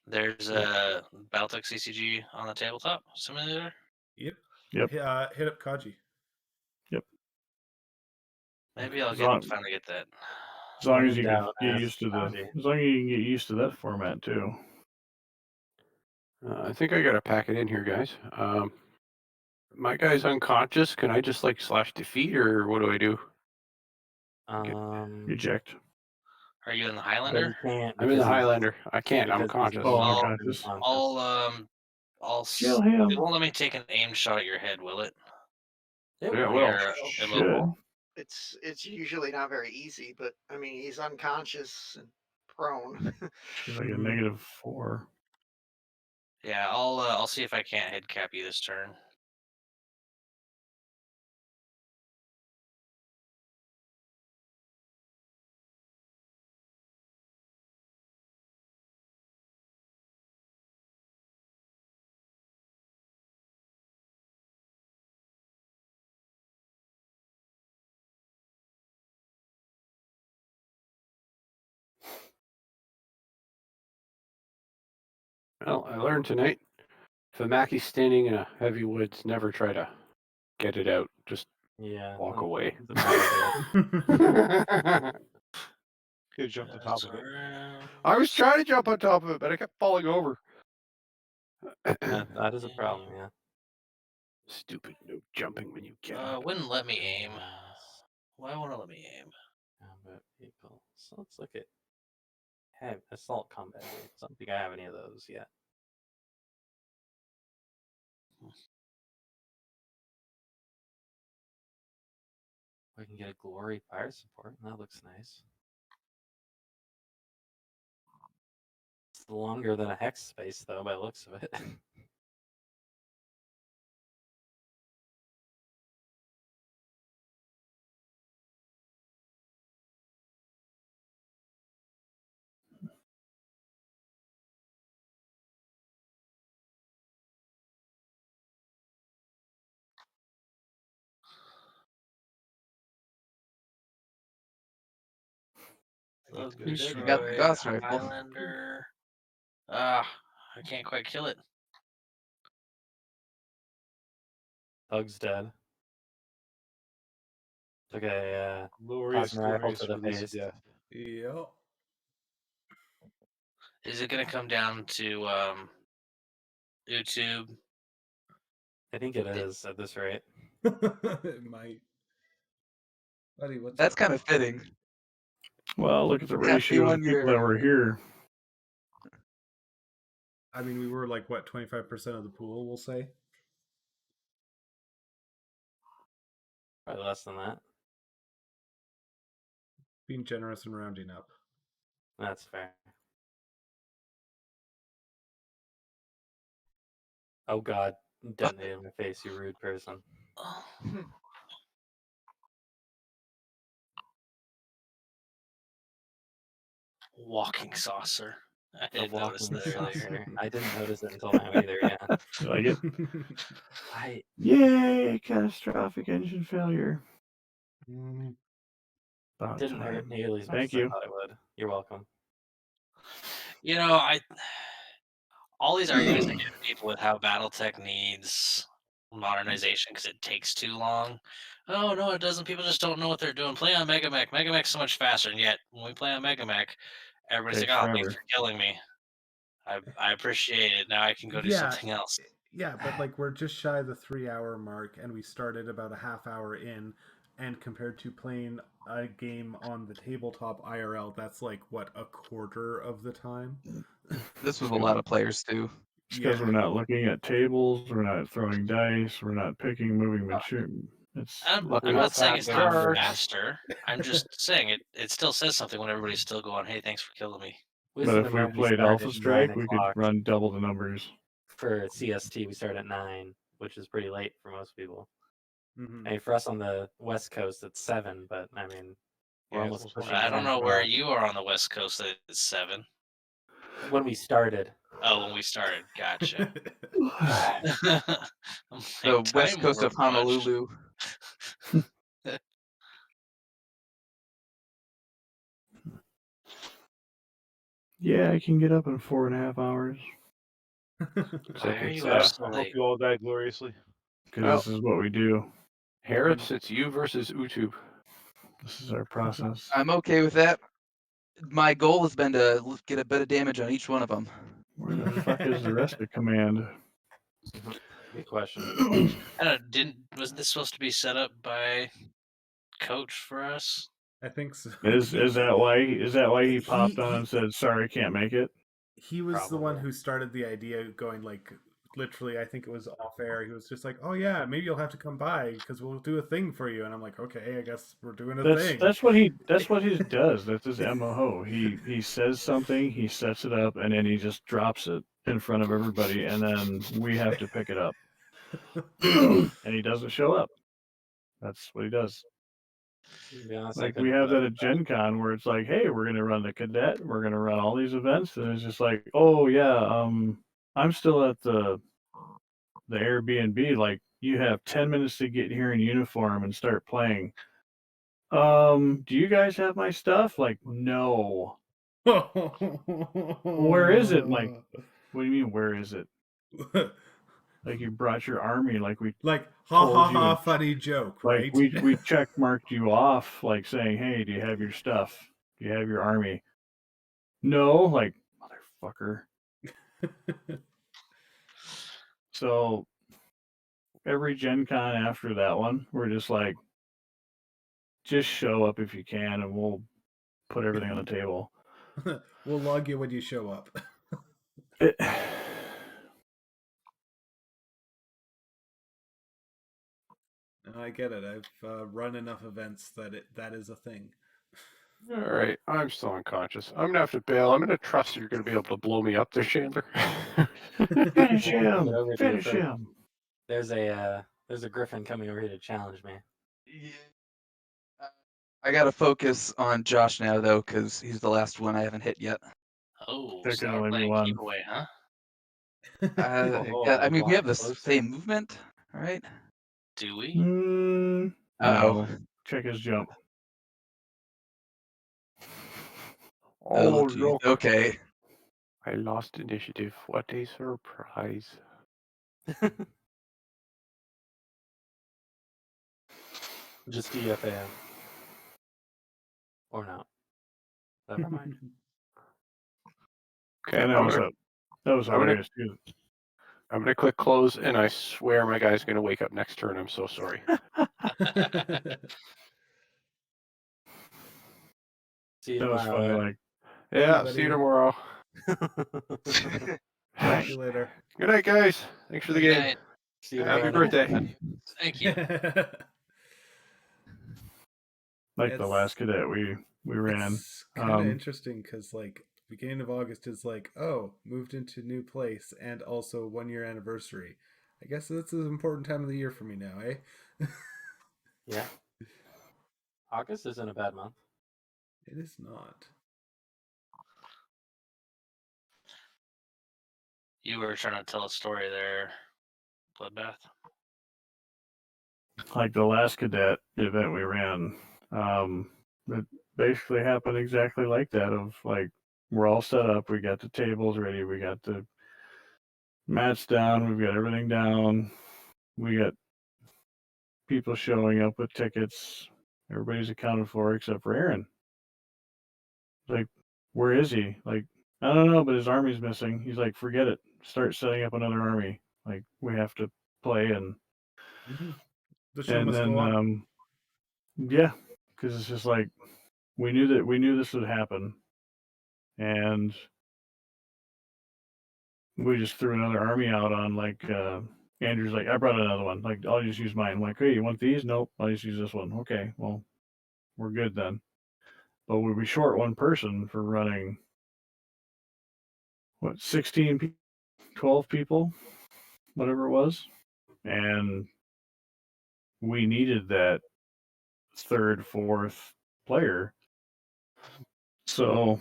There's a BattleTech CCG on the tabletop simulator. Yep. Yep. Hit up Kaji. Yep. Maybe I'll finally get that. As long as you can get used to as long as you can get used to that format too. I think I gotta pack it in here, guys. My guy's unconscious. Can I just like slash defeat, or what do I do? Eject. Are you in the Highlander? I'm in the Highlander. I can't. I'm conscious. I'll Kill him. It won't let me take an aimed shot at your head, will it? Yeah, When well, you're immobile? It's usually not very easy, but I mean he's unconscious and prone. She's like a -4. Yeah, I'll see if I can't head cap you this turn. Well, I learned tonight. If a Mackey's standing in a heavy woods, never try to get it out. Just walk away. Could have jumped on top of it. I was trying to jump on top of it, but I kept falling over. That is a problem, yeah. Stupid no jumping when you get up. Wouldn't let me aim. Why won't it let me aim? Combat vehicle. So let's look at assault combat vehicles. I don't think I have any of those yet. I can get a glory fire support. That looks nice. It's longer than a hex space, though, by the looks of it. You got the Gauss rifle. Highlander. I can't quite kill it. Thug's dead. Took a Glorious, plasma rifle glorious to the release of face. death. Yep. Is it gonna come down to YouTube? I think it is at this rate. It might. Buddy, what's That's up? kind of fitting. Well, look at the Happy ratio of when people that you're- were here. I mean, we were like, what, 25% of the pool, we'll say? Probably less than that. Being generous and rounding up. That's fair. Oh god, detonated in my face, you rude person. Walking saucer. I The didn't notice walking that earlier. saucer. I didn't notice it until now either, yeah. You like it? I Yay! Catastrophic engine failure. About didn't hurt time. nearly as much Thank as I you. thought it would. You're welcome. You know, all these arguments I get with people with how BattleTech needs modernization because it takes too long. Oh no, it doesn't. People just don't know what they're doing. Play on Megamech. Megamech's so much faster, and yet when we play on Megamech, everybody's Takes like, "Oh, forever. thanks for killing me. I appreciate it. Now I can go do something else." Yeah, but like we're just shy of the 3-hour mark, and we started about a half hour in, and compared to playing a game on the tabletop IRL, that's like what, a quarter of the time. This was a lot of players too. It's because we're not looking at tables, we're not throwing dice, we're not picking, moving material. It's I'm not saying it's not faster. I'm just saying it still says something when everybody's still going, "Hey, thanks for killing me." But if we played Alpha Strike, we could run double the numbers. For CST, we start at 9, which is pretty late for most people. Mm-hmm. I mean, for us on the West Coast, it's 7, but I mean, we're almost pushing. I don't 10 know for where us. you are on the West Coast. That it's 7. When we started. Oh, when we started, gotcha. The West Coast of Honolulu. Yeah, I can get up in 4.5 hours. Why are you I up so hope late? you all died gloriously. Because Well, this is what we do. Harris, it's you versus OtOoB. This is our process. I'm okay with that. My goal has been to get a bit of damage on each one of them. Where the fuck is the rest of command? Good question. I don't, wasn't this supposed to be set up by Coach for us? I think so. Is that why he popped on and said, "Sorry, I can't make it"? He was the one who started the idea, going like literally. I think it was off air. He was just like, "Oh yeah, maybe you'll have to come by because we'll do a thing for you." And I'm like, "Okay, I guess we're doing a thing." That's what he does. That's his MO. He says something, he sets it up, and then he just drops it in front of everybody, and then we have to pick it up. And he doesn't show up. That's what he does. Like we have that at Gen Con where it's like, hey, we're gonna run the cadet, we're gonna run all these events, and it's just like, oh yeah, I'm still at the Airbnb. Like you have 10 minutes to get here in uniform and start playing. Do you guys have my stuff? Like, no. Where is it? Like, what do you mean, where is it? Like you brought your army, like we like ha ha ha, funny joke, like right? we check marked you off, like saying, hey, do you have your stuff? Do you have your army? No, like motherfucker. So every Gen Con after that one, we're just like, just show up if you can, and we'll put everything on the table. We'll log you when you show up. I get it. I've run enough events that is a thing. All right, I'm still unconscious. I'm gonna have to bail. I'm gonna trust you're gonna be able to blow me up there, Chandler. Finish him! Finish him! There's a griffin coming over here to challenge me. I gotta focus on Josh now though, because he's the last one I haven't hit yet. Oh, There so can we're only be playing one. keep away, huh? Yeah, I mean, we have the same movement, right? Do we? No. Check his jump. Oh, geez. look. Okay. I lost initiative. What a surprise. Just DFAM. Or not. Never mind. Okay, And that was hilarious too. I'm gonna click close, and I swear my guy's gonna wake up next turn. I'm so sorry. See you That was tomorrow. funny. Ed. Like, Yeah, see you tomorrow. Talk to you later. Good night, guys. Thanks for the game. night. See you Happy tomorrow night. birthday. Thank you. like the last cadet we ran. It's kind of interesting because like beginning of August is like, oh, moved into new place and also 1 year anniversary. I guess that's an important time of the year for me now, eh? Yeah. August isn't a bad month. It is not. You were trying to tell a story there, Bloodbath. Like the last cadet event we ran, it basically happened exactly like that. Of like, we're all set up, we got the tables ready, we got the mats down, we've got everything down, we got people showing up with tickets, everybody's accounted for except for Aaron. Like, where is he? Like, I don't know, but his army's missing. He's like, forget it, start setting up another army. Like, we have to play. And The show must go on. Yeah, because it's just like we knew this would happen, and we just threw another army out on like Andrew's like, I brought another one. Like, I'll just use mine. I'm like, hey, you want these? Nope, I'll just use this one. Okay, well, we're good then. But we'd be short one person for running what 16, 12 people, whatever it was, and we needed that third, fourth player. So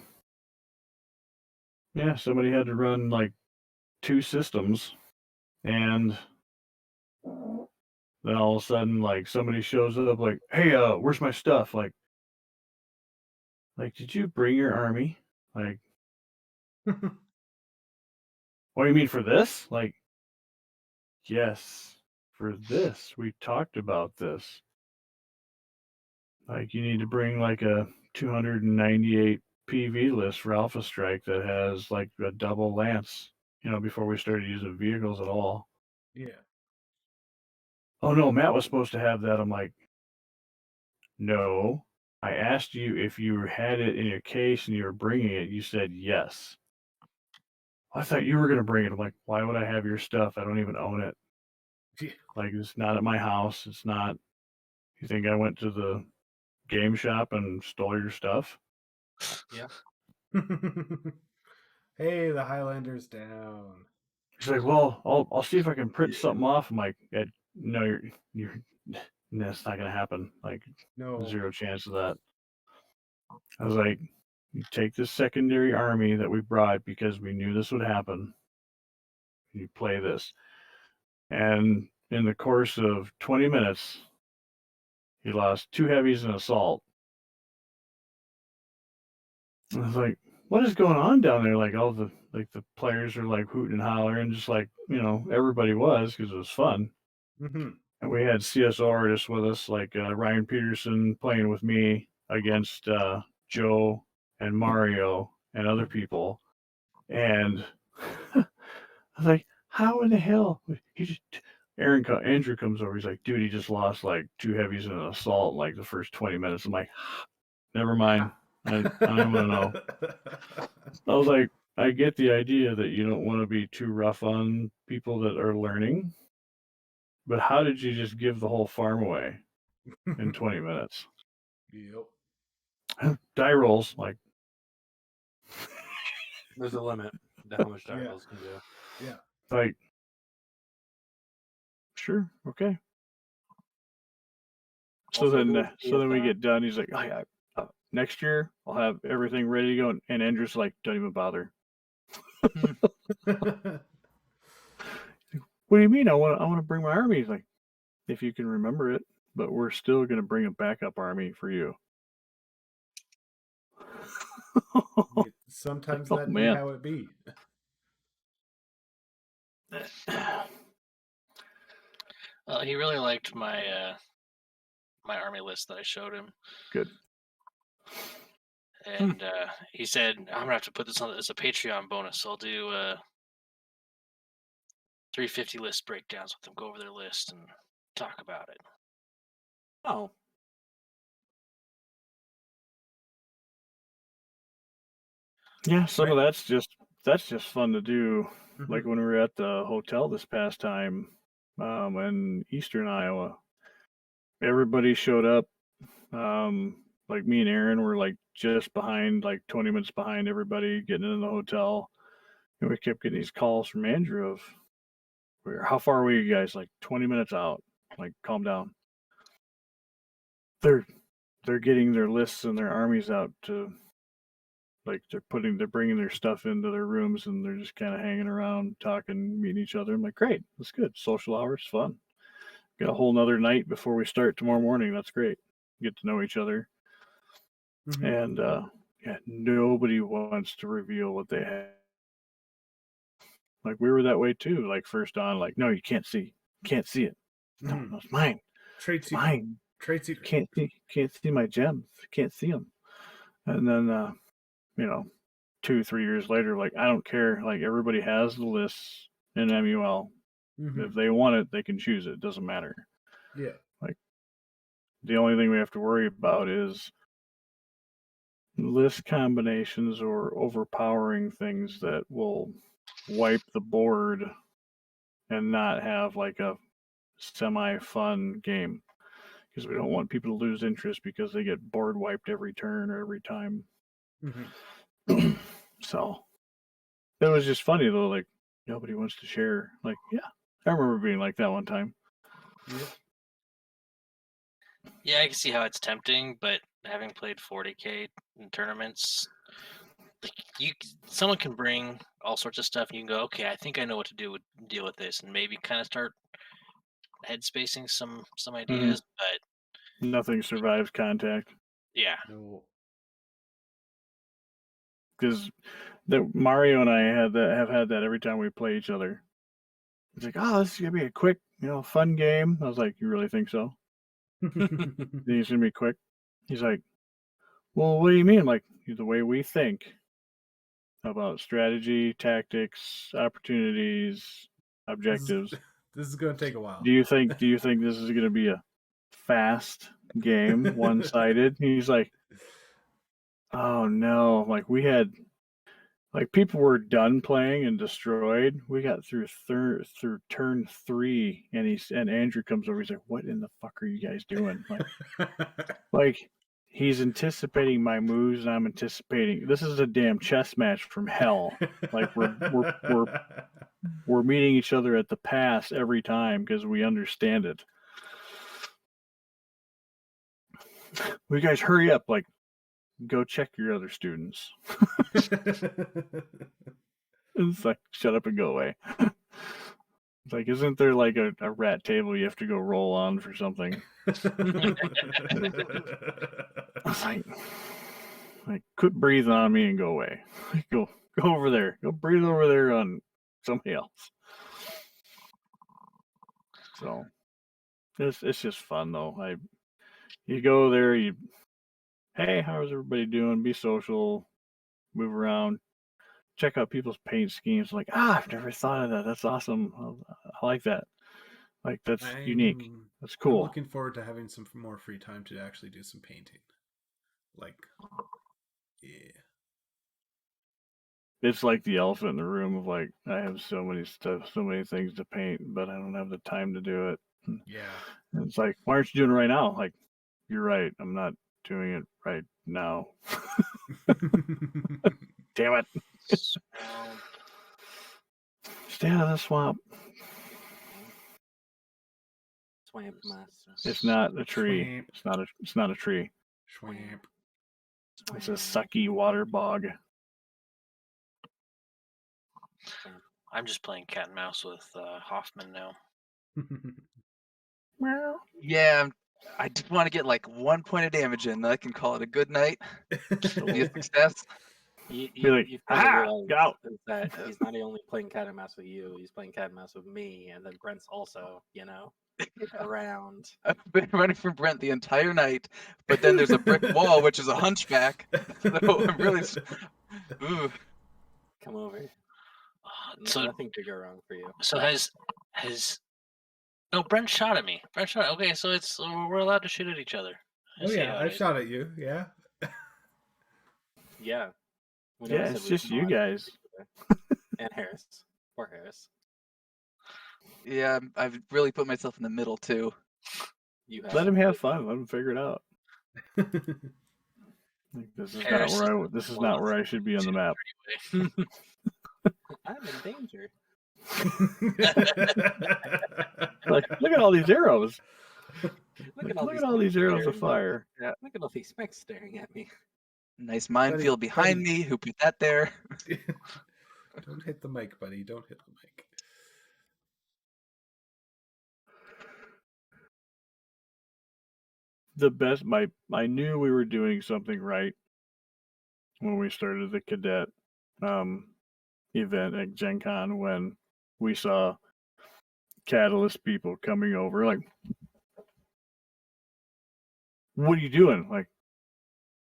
yeah, somebody had to run like 2 systems, and then all of a sudden, like somebody shows up, like, "Hey, where's my stuff?" Like, did you bring your army? Like, what do you mean for this? Like, yes, for this. We talked about this. Like, you need to bring like a 298 PV list for Alpha Strike that has like a double lance, before we started using vehicles at all. Yeah. Oh no, Matt was supposed to have that. I'm like, no. I asked you if you had it in your case and you were bringing it. You said yes. I thought you were going to bring it. I'm like, why would I have your stuff? I don't even own it. Yeah. Like, it's not at my house. It's not. You think I went to the game shop and stole your stuff? Yeah. Hey, the Highlander's down. He's like, well, I'll see if I can print something off. I'm like, no, that's not going to happen. Like, No. 0 chance of that. I was like, you take this secondary army that we brought because we knew this would happen. You play this. And in the course of 20 minutes, he lost 2 heavies and assault. And I was like, what is going on down there? Like the players are like hooting and hollering, just like, everybody was, because it was fun. Mm-hmm. And we had CSO artists with us, like Ryan Peterson playing with me against Joe and Mario and other people. And I was like, how in the hell? Andrew comes over. He's like, dude, he just lost like 2 heavies and an assault in like the first 20 minutes. I'm like, never mind. I don't want to know. I was like, I get the idea that you don't want to be too rough on people that are learning, but how did you just give the whole farm away in 20 minutes? Yep. Die rolls, like. There's a limit to how much die rolls can do. Yeah. Like, sure, okay. So then we get done. He's like, next year I'll have everything ready to go. And Andrew's like, don't even bother. What do you mean? I want to bring my army. He's like, if you can remember it, but we're still going to bring a backup army for you. Sometimes that'd be how it be. Well, he really liked my my army list that I showed him. Good. And he said, I'm gonna have to put this on as a Patreon bonus. So I'll do 350 list breakdowns with them, go over their list and talk about it. Oh. Yeah, some of that's just fun to do. Mm-hmm. Like when we were at the hotel this past time in Eastern Iowa, everybody showed up. Like me and Aaron were like just behind, like 20 minutes behind everybody getting into the hotel, and we kept getting these calls from Andrew of, how far are you guys? Like 20 minutes out. Like, calm down. They're getting their lists and their armies out to. Like they're bringing their stuff into their rooms and they're just kind of hanging around, talking, meeting each other. I'm like, great, that's good. Social hours, fun. Got a whole nother night before we start tomorrow morning. That's great. Get to know each other. Mm-hmm. And nobody wants to reveal what they have. Like we were that way too. Like first on, like, no, you can't see it. No, it's mine. Trade secret. Mine. Trade secret. Can't see my gems. Can't see them. And then 2-3 years later, like, I don't care. Like, everybody has the lists in MUL. Mm-hmm. If they want it, they can choose it. It doesn't matter. Yeah. Like, the only thing we have to worry about is list combinations or overpowering things that will wipe the board and not have like a semi-fun game. Because we don't want people to lose interest because they get board wiped every turn or every time. Mm-hmm. So it was just funny though, like nobody wants to share. Like, yeah, I remember being like that one time. Yeah, I can see how it's tempting, but having played 40K in tournaments, like someone can bring all sorts of stuff and you can go, okay, I think I know what to deal with this, and maybe kind of start headspacing some ideas, but nothing survives contact. Yeah. No. Because Mario and I have had that every time we play each other. It's like, oh, this is gonna be a quick, fun game. I was like, you really think so? He's gonna be quick. He's like, Well, what do you mean? Like the way we think about strategy, tactics, opportunities, objectives. This is going to take a while. Do you think this is going to be a fast game, one-sided? He's like, oh no! Like we had, like people were done playing and destroyed. We got through turn 3, and Andrew comes over. He's like, "What in the fuck are you guys doing?" Like he's anticipating my moves, and I'm anticipating. This is a damn chess match from hell. Like we're meeting each other at the pass every time because we understand it. Will you guys hurry up? Like, go check your other students. It's like, shut up and go away. It's like, isn't there like a rat table you have to go roll on for something? It's like, quit breathing on me and go away. Go over there. Go breathe over there on somebody else. So it's just fun though. You go there, hey, how's everybody doing? Be social, move around, check out people's paint schemes. Like, I've never thought of that. That's awesome. I like that. Like, that's unique. That's cool. I'm looking forward to having some more free time to actually do some painting. Like, yeah. It's like the elephant in the room of like, I have so many things to paint, but I don't have the time to do it. Yeah. And it's like, why aren't you doing it right now? Like, you're right. I'm not doing it right now. Damn it. Stay out of the swamp. Swamp master. It's not a tree. Swamp. It's not a tree. Swamp. It's a sucky water bog. I'm just playing cat and mouse with Hoffman now. Well, yeah, I just want to get like 1 point of damage in. Then I can call it a good night. Be a success. You go out. That he's not only playing cat and mouse with you, he's playing cat and mouse with me, and then Brent's also, around. I've been running from Brent the entire night, but then there's a brick wall, which is a hunchback. So I'm really. Ooh. Come over. So nothing could go wrong for you. So has no, Brent shot at me. Okay, so we're allowed to shoot at each other. I shot at you. Yeah. Yeah. Yeah, it's just you guys. And Harris. Poor Harris. Yeah, I've really put myself in the middle too. Let him have fun. Let him figure it out. This is not where I should be on the map. I'm in danger. Like, look at all these arrows. Look at all these arrows of fire. Yeah. Look at all these mechs staring at me. Nice minefield behind me. Who put that there? Don't hit the mic, buddy. Don't hit the mic. The best, I knew we were doing something right when we started the cadet event at Gen Con, when we saw Catalyst people coming over. Like, what are you doing? Like,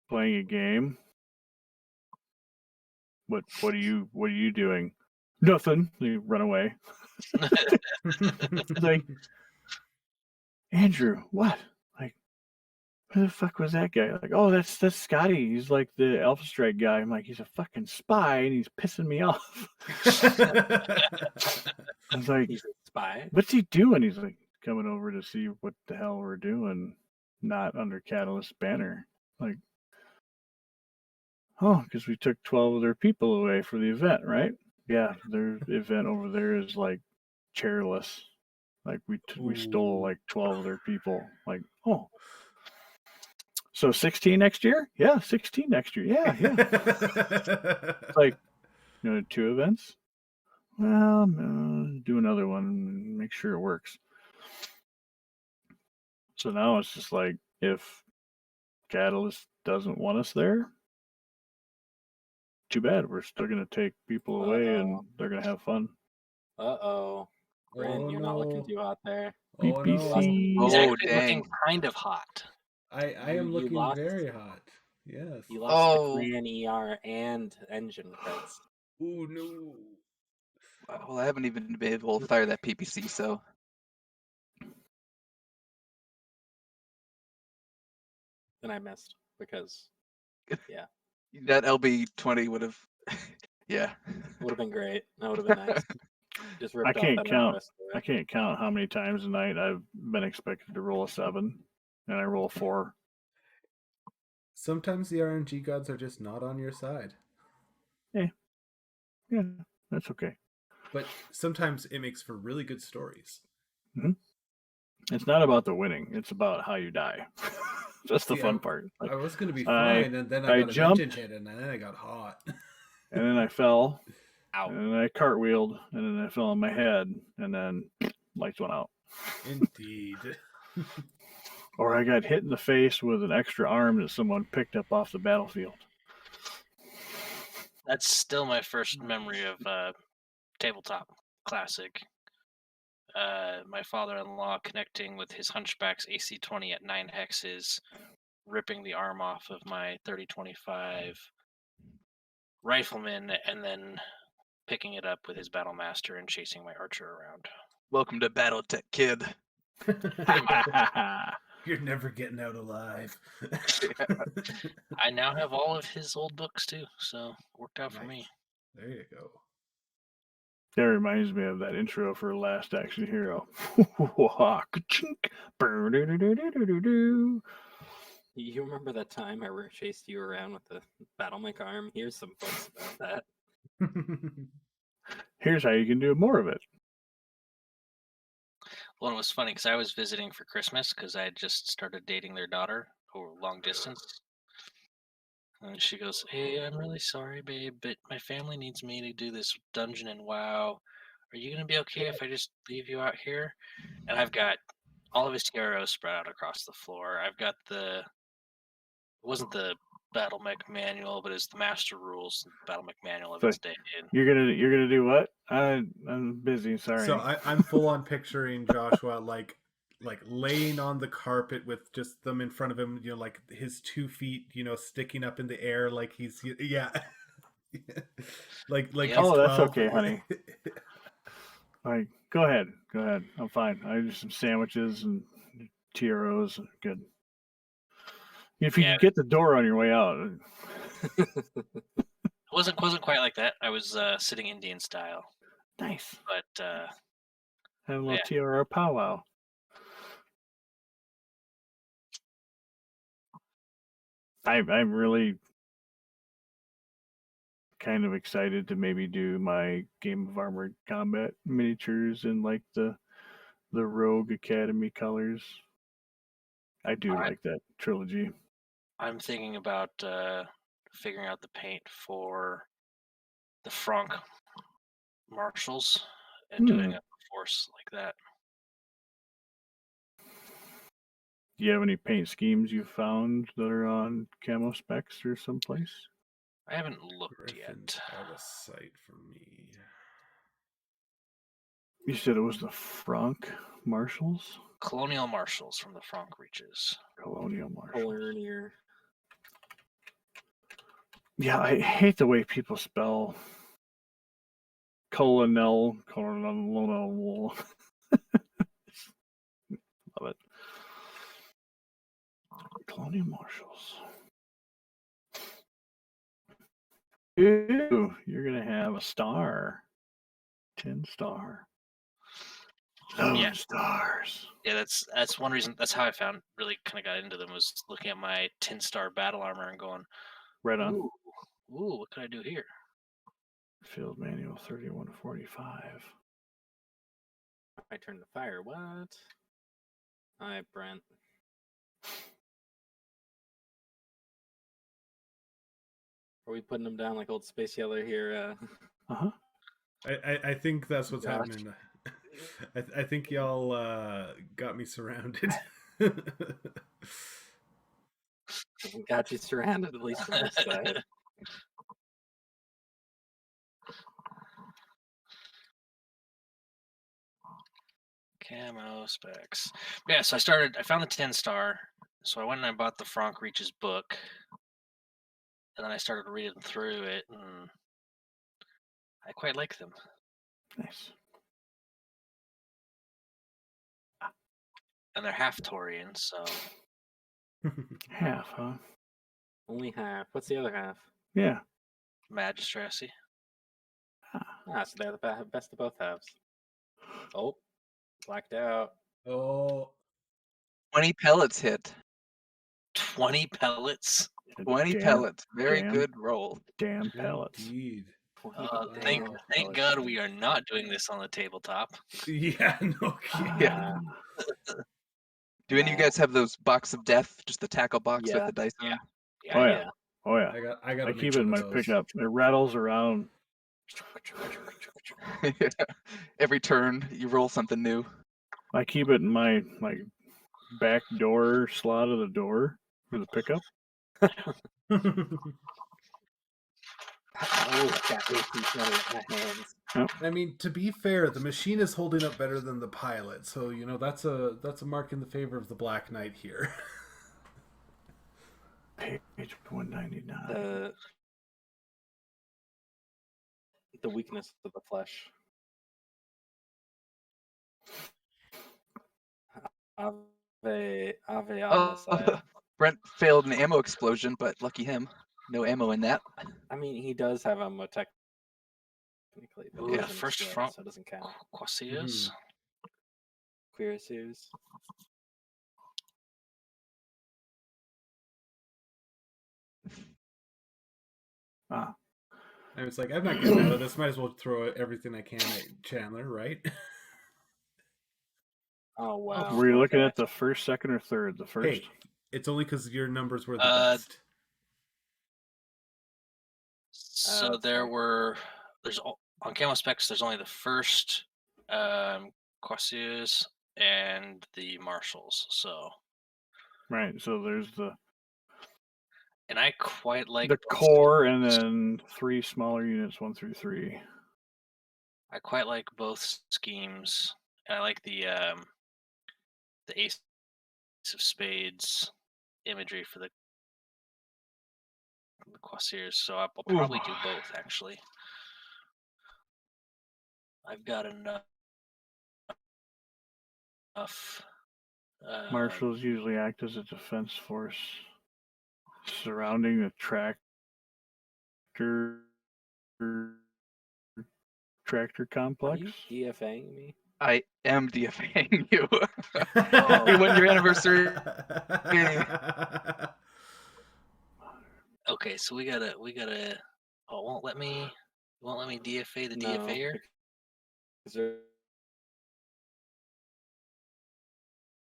playing a game? What are you doing? Nothing. They run away. Like, Andrew, what? Like, who the fuck was that guy? Like, oh, that's Scotty. He's like the Alpha Strike guy. I'm like, he's a fucking spy and he's pissing me off. I was like, he's a spy. What's he doing? He's like, coming over to see what the hell we're doing, not under Catalyst banner. Like, oh, because we took 12 of their people away for the event, right? Yeah, their event over there is like chairless. Like we stole like 12 of their people. Like, oh, so 16 next year? Yeah, 16 next year. Yeah. Like, 2 events? Well, do another one and make sure it works. So now it's just like, if Catalyst doesn't want us there, too bad. We're still going to take people away and they're going to have fun. Brent, you're not looking too hot there. PPC. He's actually looking kind of hot. I am looking very hot. Yes. You lost the Korean ER and engine creds. Oh no. Well, I haven't even been able to fire that PPC, so. And I missed because, yeah. That LB20 would have, yeah. Would have been great. That would have been nice. Just ripped I off can't that count. rest of I it. can't count how many times a night I've been expected to roll a 7, and I roll a 4. Sometimes the RNG gods are just not on your side. Yeah, that's okay. But sometimes it makes for really good stories. Mm-hmm. It's not about the winning; it's about how you die. That's the fun part. Like, I was going to be fine, and then I got jumped, an engine hit, and then I got hot. And then I fell. Ow. And then I cartwheeled, and then I fell on my head, and then lights went out. Indeed. Or I got hit in the face with an extra arm that someone picked up off the battlefield. That's still my first memory of tabletop classic. My father-in-law connecting with his Hunchback's AC-20 at 9 hexes, ripping the arm off of my 30-25 rifleman, and then picking it up with his Battlemaster and chasing my archer around. Welcome to Battletech, kid. You're never getting out alive. I now have all of his old books too, so it worked out for me. There you go. That reminds me of that intro for Last Action Hero. You remember that time I chased you around with the Battlemech arm? Here's some books about that. Here's how you can do more of it. Well, it was funny because I was visiting for Christmas because I had just started dating their daughter over long distance. And she goes, "Hey, I'm really sorry, babe, but my family needs me to do this dungeon in WoW. Are you going to be okay if I just leave you out here?" And I've got all of his TROs spread out across the floor. I've got it wasn't the Battlemech manual, but it's the Master Rules Battlemech manual of its day. And You're gonna do what? I'm busy. Sorry. So I'm full on picturing Joshua like laying on the carpet with just them in front of him, like his 2 feet, sticking up in the air, like he's like Yep. he's Oh, 12. that's okay, honey. Like, go ahead. I'm fine. I do some sandwiches and TROs. Good. If you can get the door on your way out. It wasn't quite like that. I was sitting Indian style. Nice. But have a little TRO powwow. I'm really kind of excited to maybe do my Game of Armored Combat miniatures in like the Rogue Academy colors. I do like that trilogy. I'm thinking about figuring out the paint for the Franc Marshals and doing a force like that. Do you have any paint schemes you found that are on Camo Specs or someplace? I haven't looked yet. Out of sight for me. You said it was the Franc Marshals? Colonial Marshals from the Franc Reaches. Colonial Marshals. Colonial. Yeah, I hate the way people spell Colonel. Love it. Colonial Marshals. Ooh, you're gonna have a star. 10 star. Lone stars. Yeah, that's one reason. That's how I really kind of got into them, was looking at my 10-star battle armor and going, right on. Ooh, what can I do here? Field manual 3145. I turned to fire. What? Hi, Brent. Are we putting them down like old Space Yellow here? I think that's what's Josh? happening. I think y'all got me surrounded. Got you surrounded, at least from this side. Camo specs. Yeah, so I found the 10-star. So I went and I bought the Franc Reaches book. and then I started reading through it, and I quite like them. Nice. And they're half Taurian, so Half, huh? Only half. What's the other half? Yeah. Magistracy. Ah, so they're the best of both halves. Oh, blacked out. Oh. 20 pellets hit. 20 pellets. 20 pellets. Very good roll. Damn pellets. Indeed. Thank God we are not doing this on the tabletop. Yeah, no kidding. Yeah. Do any of you guys have those box of death? Just the tackle box with Yeah. the dice on? Oh yeah. Oh yeah. I got. keep it in my pickup. It rattles around. Every turn, you roll something new. I keep it in my back door slot of the door for the pickup. Oh, I got 18 in my hands. Yep. I mean, to be fair, the machine is holding up better than the pilot, so you know that's a mark in the favor of the Black Knight here. Page 199. The weakness of the flesh. Ave on the side. Brent failed an ammo explosion, but lucky him. No ammo in that. I mean, he does have ammo technically, but Ooh, it the doesn't first explode, front so it doesn't count. Quasias. Cuirassiers. Ah. I was like, I'm not getting out of this. Might as well throw everything I can at Chandler, right? Oh wow. Were you looking at the first, second, or third? The first. Hey, it's only because your numbers were the best. So there's on Camo Specs. There's only the first Quasias and the Marshals. So Right. So there's and I quite like the core, and then 3 smaller units, 1 through 3. I quite like both schemes. And I like the Ace of Spades imagery for the Quasiers. So I'll probably do both. Actually, I've got enough. Marshals usually act as a defense force surrounding the tractor complex. Are you DFAing me? I am DFAing you. You won your anniversary. Okay, so we gotta. Oh, it won't let me DFA the No, DFAer.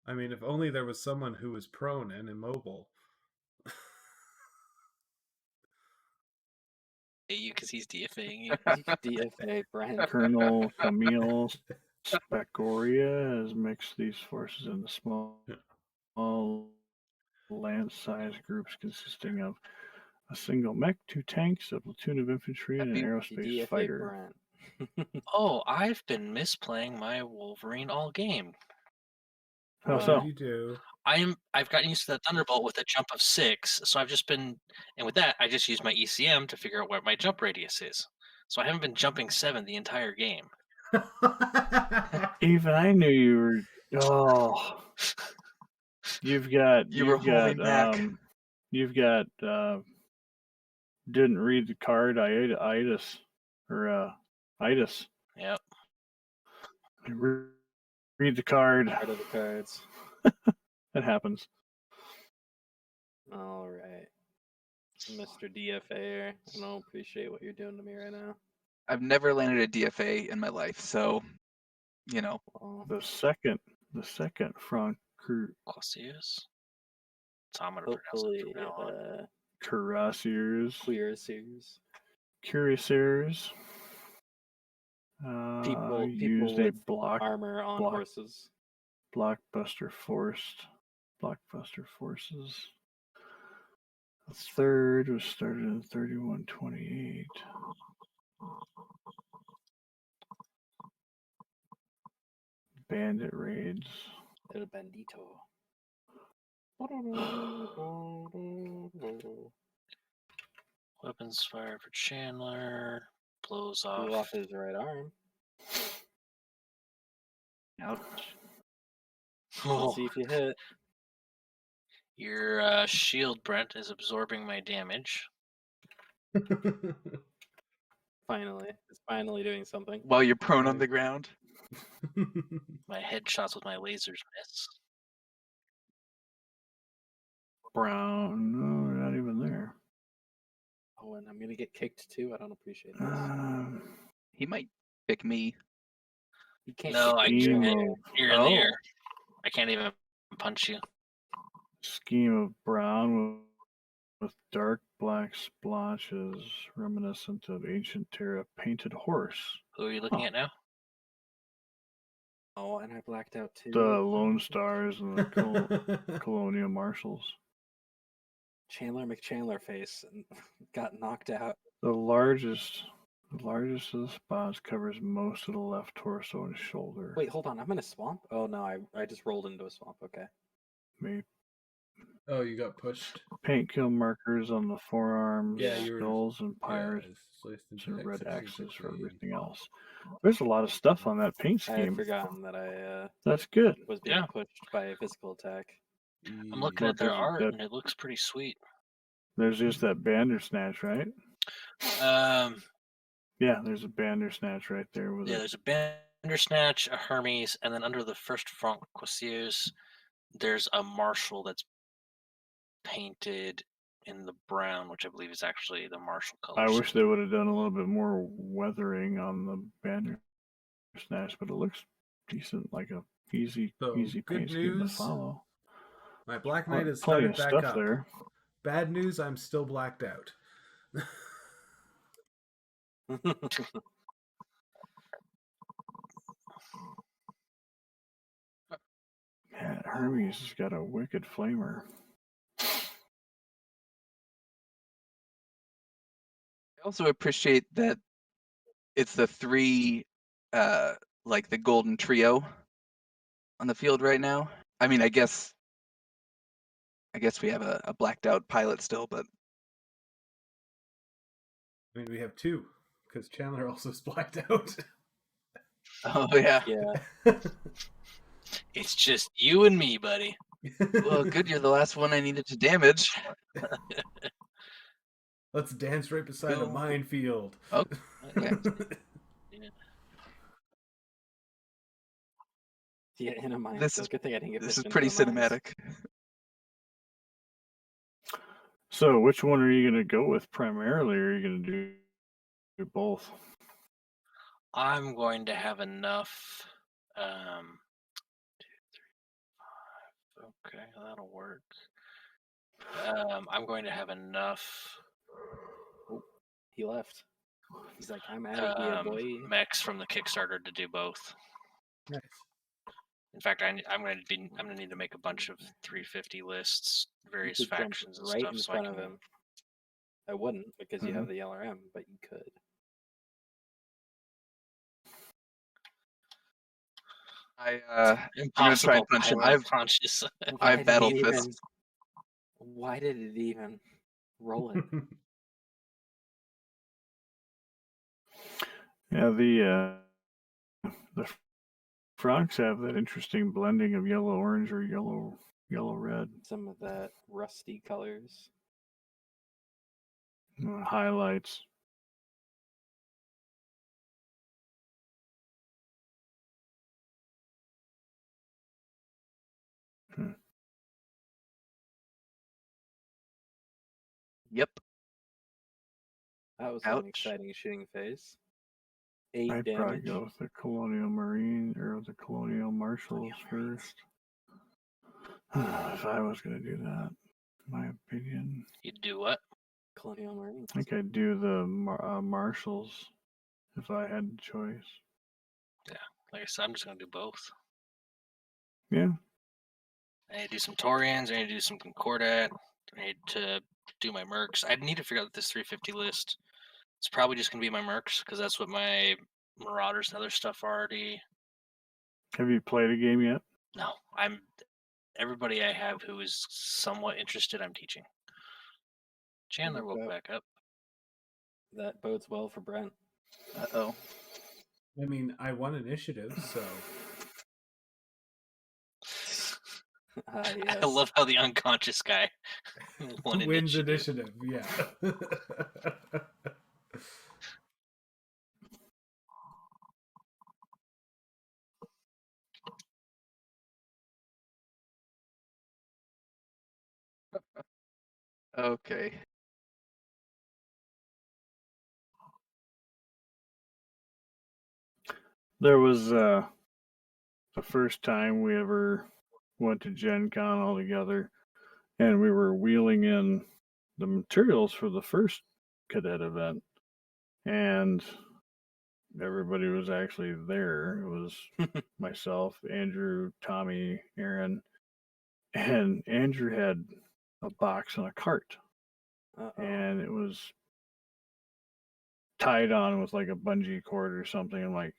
I mean, if only there was someone who was prone and immobile. You, because he's DFAing you. DFA Brent. Colonel Camille Spagoria has mixed these forces into small lance-sized groups consisting of a single mech, 2 tanks, a platoon of infantry, and an aerospace DFA fighter. Oh, I've been misplaying my Wolverine all game. How so? You do. I've gotten used to that Thunderbolt with a jump of 6, so I've just been, and with that, I just use my ECM to figure out what my jump radius is. So I haven't been jumping 7 the entire game. Even I knew you were. Oh, you've got didn't read the card itis or itis. Yep. Read the card. Part of the cards. That happens. All right, Mr. DFA. I don't appreciate what you're doing to me right now. I've never landed a DFA in my life, so you know. The second front crew. Quasias. So I'm gonna Hopefully, Cuirassiers. Cuirassiers. People used a with block armor on horses. Blockbuster forces. The third was started in 3128. Bandit raids. El Bandito. Weapons fire for Chandler. Blows Blew off. off his right arm. Ouch. Let's see if you hit. Your shield, Brent, is absorbing my damage. Finally. It's finally doing something. While you're prone on the ground. My headshots with my lasers miss. Brown, no, not even there. Oh, and I'm gonna get kicked too. I don't appreciate this. He might pick me. He can't. No, I Scheme can't. of- You're in the air. I can't even punch you. Scheme of brown with dark black splotches reminiscent of ancient Terra painted horse. Who are you looking at now? Oh, and I blacked out too. The Lone Stars and the Colonial Marshals. Chandler McChandler face and got knocked out. The largest of the spots covers most of the left torso and shoulder. Wait, hold on. I'm in a swamp? Oh, no. I just rolled into a swamp. Okay. Maybe. Oh, you got pushed. Paint kill markers on the forearms, Yeah, you were- skulls, and pyres, sliced into and red X6 axes for and everything else. There's a lot of stuff on that paint I had scheme. forgotten that I That's good. was being pushed by a physical attack. I'm looking at their art, and it looks pretty sweet. There's just that Bandersnatch, right? Yeah, there's a Bandersnatch right there with Yeah, there's a Bandersnatch, a Hermes, and then under the first front cuirassiers, there's a Marshal that's painted in the brown, which I believe is actually the Marshal color. I wish they would have done a little bit more weathering on the Bandersnatch, but it looks decent, like a easy So, paint good scheme to news. follow. My Black Knight has Plenty started of back stuff up. there. Bad news, I'm still blacked out. Man, Hermes has got a wicked flamer. I also appreciate that it's the three, like the golden trio on the field right now. I mean, I guess we have a blacked out pilot still, but I mean, we have two, because Chandler also is blacked out. oh yeah, yeah. It's just you and me, buddy. Well, good. You're the last one I needed to damage. Let's dance right beside a minefield. Oh, okay. Yeah, in a minefield. This is Good thing I didn't get this is pushed pretty into the mines. cinematic. So, which one are you going to go with primarily, or are you going to do both? I'm going to have enough. 2, 3, 5. Okay, that'll work. I'm going to have enough. Oh, he left. He's like, I'm out of here, boy. Mechs from the Kickstarter to do both. Nice. In fact, I'm going to need to make a bunch of 350 lists, various You could jump factions and right stuff. in So front I of can. him. I wouldn't because you have the LRM, but you could. I'm gonna try and punch him. I've battled this. Why did it even roll it? Yeah, the Franks have that interesting blending of yellow orange or yellow red. Some of that rusty colors. Highlights. Yep. That was Ouch. an exciting shooting phase. 8 I'd probably damage. go with the Colonial Marine or the Colonial Marshals first. If I was going to do that, in my opinion. You'd do what? Colonial Marines. I think I'd do the Marshals if I had the choice. Yeah, like I said, I'm just going to do both. Yeah. I need to do some Taurians. I need to do some Concordat. I need to do my Mercs. I need to figure out this 350 list. It's probably just going to be my Mercs because that's what my Marauders and other stuff already. Have you played a game yet? No, everybody I have who is somewhat interested, I'm teaching. Chandler woke back up. That bodes well for Brent. Uh-oh. I mean, I won initiative, so. I love how the unconscious guy wins initiative. Yeah. Okay. There was the first time we ever went to Gen Con all together, and we were wheeling in the materials for the first cadet event, and everybody was actually there. It was myself, Andrew, Tommy, Aaron, and Andrew had a box on a cart. And it was tied on with like a bungee cord or something. I'm like,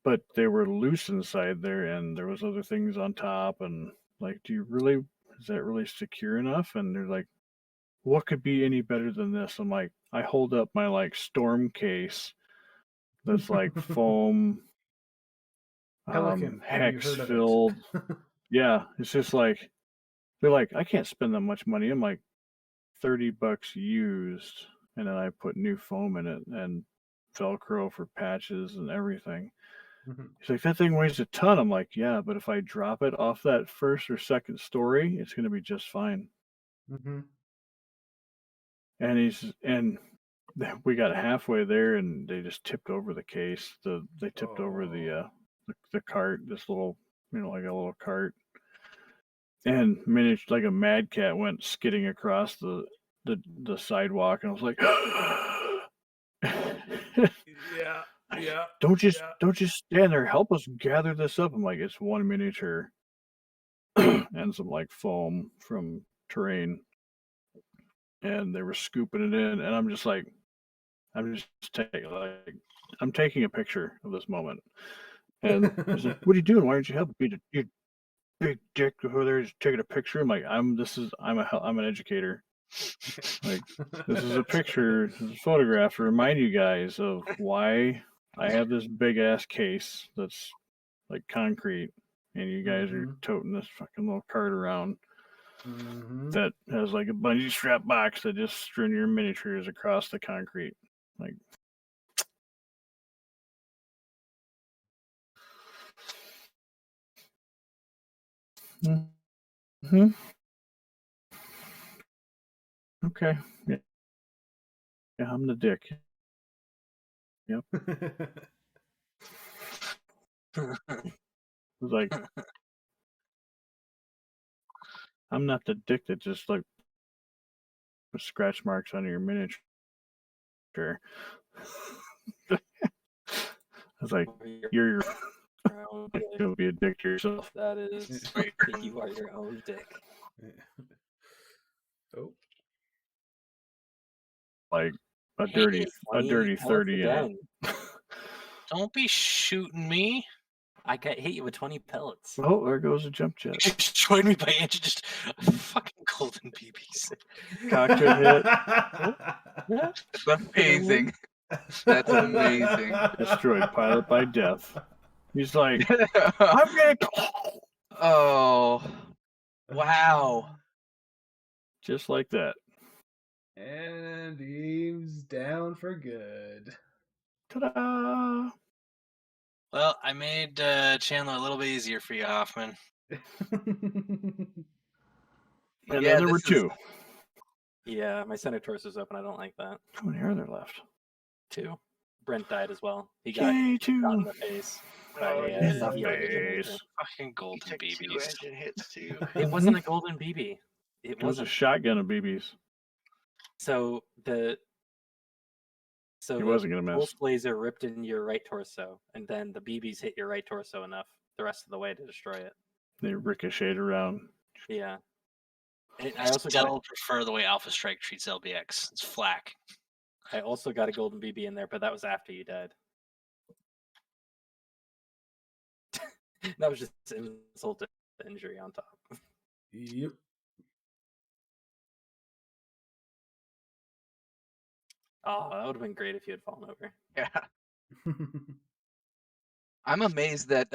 but they were loose inside there, and there was other things on top, and like, is that really secure enough? And they're like, what could be any better than this? I'm like, I hold up my like storm case that's like foam, Pelican, hex filled. Yeah, it's just like, they're like, I can't spend that much money. I'm like, $30 used, and then I put new foam in it and Velcro for patches and everything. He's like, that thing weighs a ton. I'm like, yeah, but if I drop it off that first or second story, it's going to be just fine. Mm-hmm. And we got halfway there, and they just tipped over the case. They tipped over the cart, this little, like a little cart, and managed like a mad cat went skidding across the sidewalk, and I was like, yeah. Don't just stand there. Help us gather this up. I'm like, it's one miniature and some like foam from terrain, and they were scooping it in, and I'm just like, I'm taking a picture of this moment. And he's like, what are you doing? Why aren't you helping me? You big dick over there just taking a picture. I'm like, I'm an educator. Like, this is a picture, this is a photograph to remind you guys of why I have this big ass case that's like concrete, and you guys are toting this fucking little cart around that has like a bungee strap box that just string your miniatures across the concrete. Like, okay, yeah, I'm the dick. Yep. It was like, I'm not the dick that just like puts scratch marks on your miniature. I was like, you're gonna be a dick to yourself. That is, you are your own dick. Oh. Like a dirty 30 in it. Don't be shooting me. I got hit you with 20 pellets. Oh, there goes a jump jet. You destroyed me by inches. Just fucking golden BBs. Cockpit hit. That's amazing. That's amazing. Destroyed pilot by death. He's like, I'm gonna. Oh, wow. Just like that. And he's down for good. Ta-da! Well, I made Chandler a little bit easier for you, Hoffman. And Yeah, then there were two. Yeah, my center torso's open. I don't like that. How many are there left? 2. Brent died as well. He got Yay, shot in 2. the face. In the face. Fucking golden BBs. 2 engine hits too. It wasn't a golden BB. It was a shotgun of BBs. So the He wasn't gonna miss. pulse laser ripped in your right torso, and then the BBs hit your right torso enough the rest of the way to destroy it. They ricocheted around. Yeah. And I also prefer the way Alpha Strike treats LBX. It's flak. I also got a golden BB in there, but that was after you died. That was just insult to injury on top. Yep. Oh, that would have been great if you had fallen over. Yeah. I'm amazed that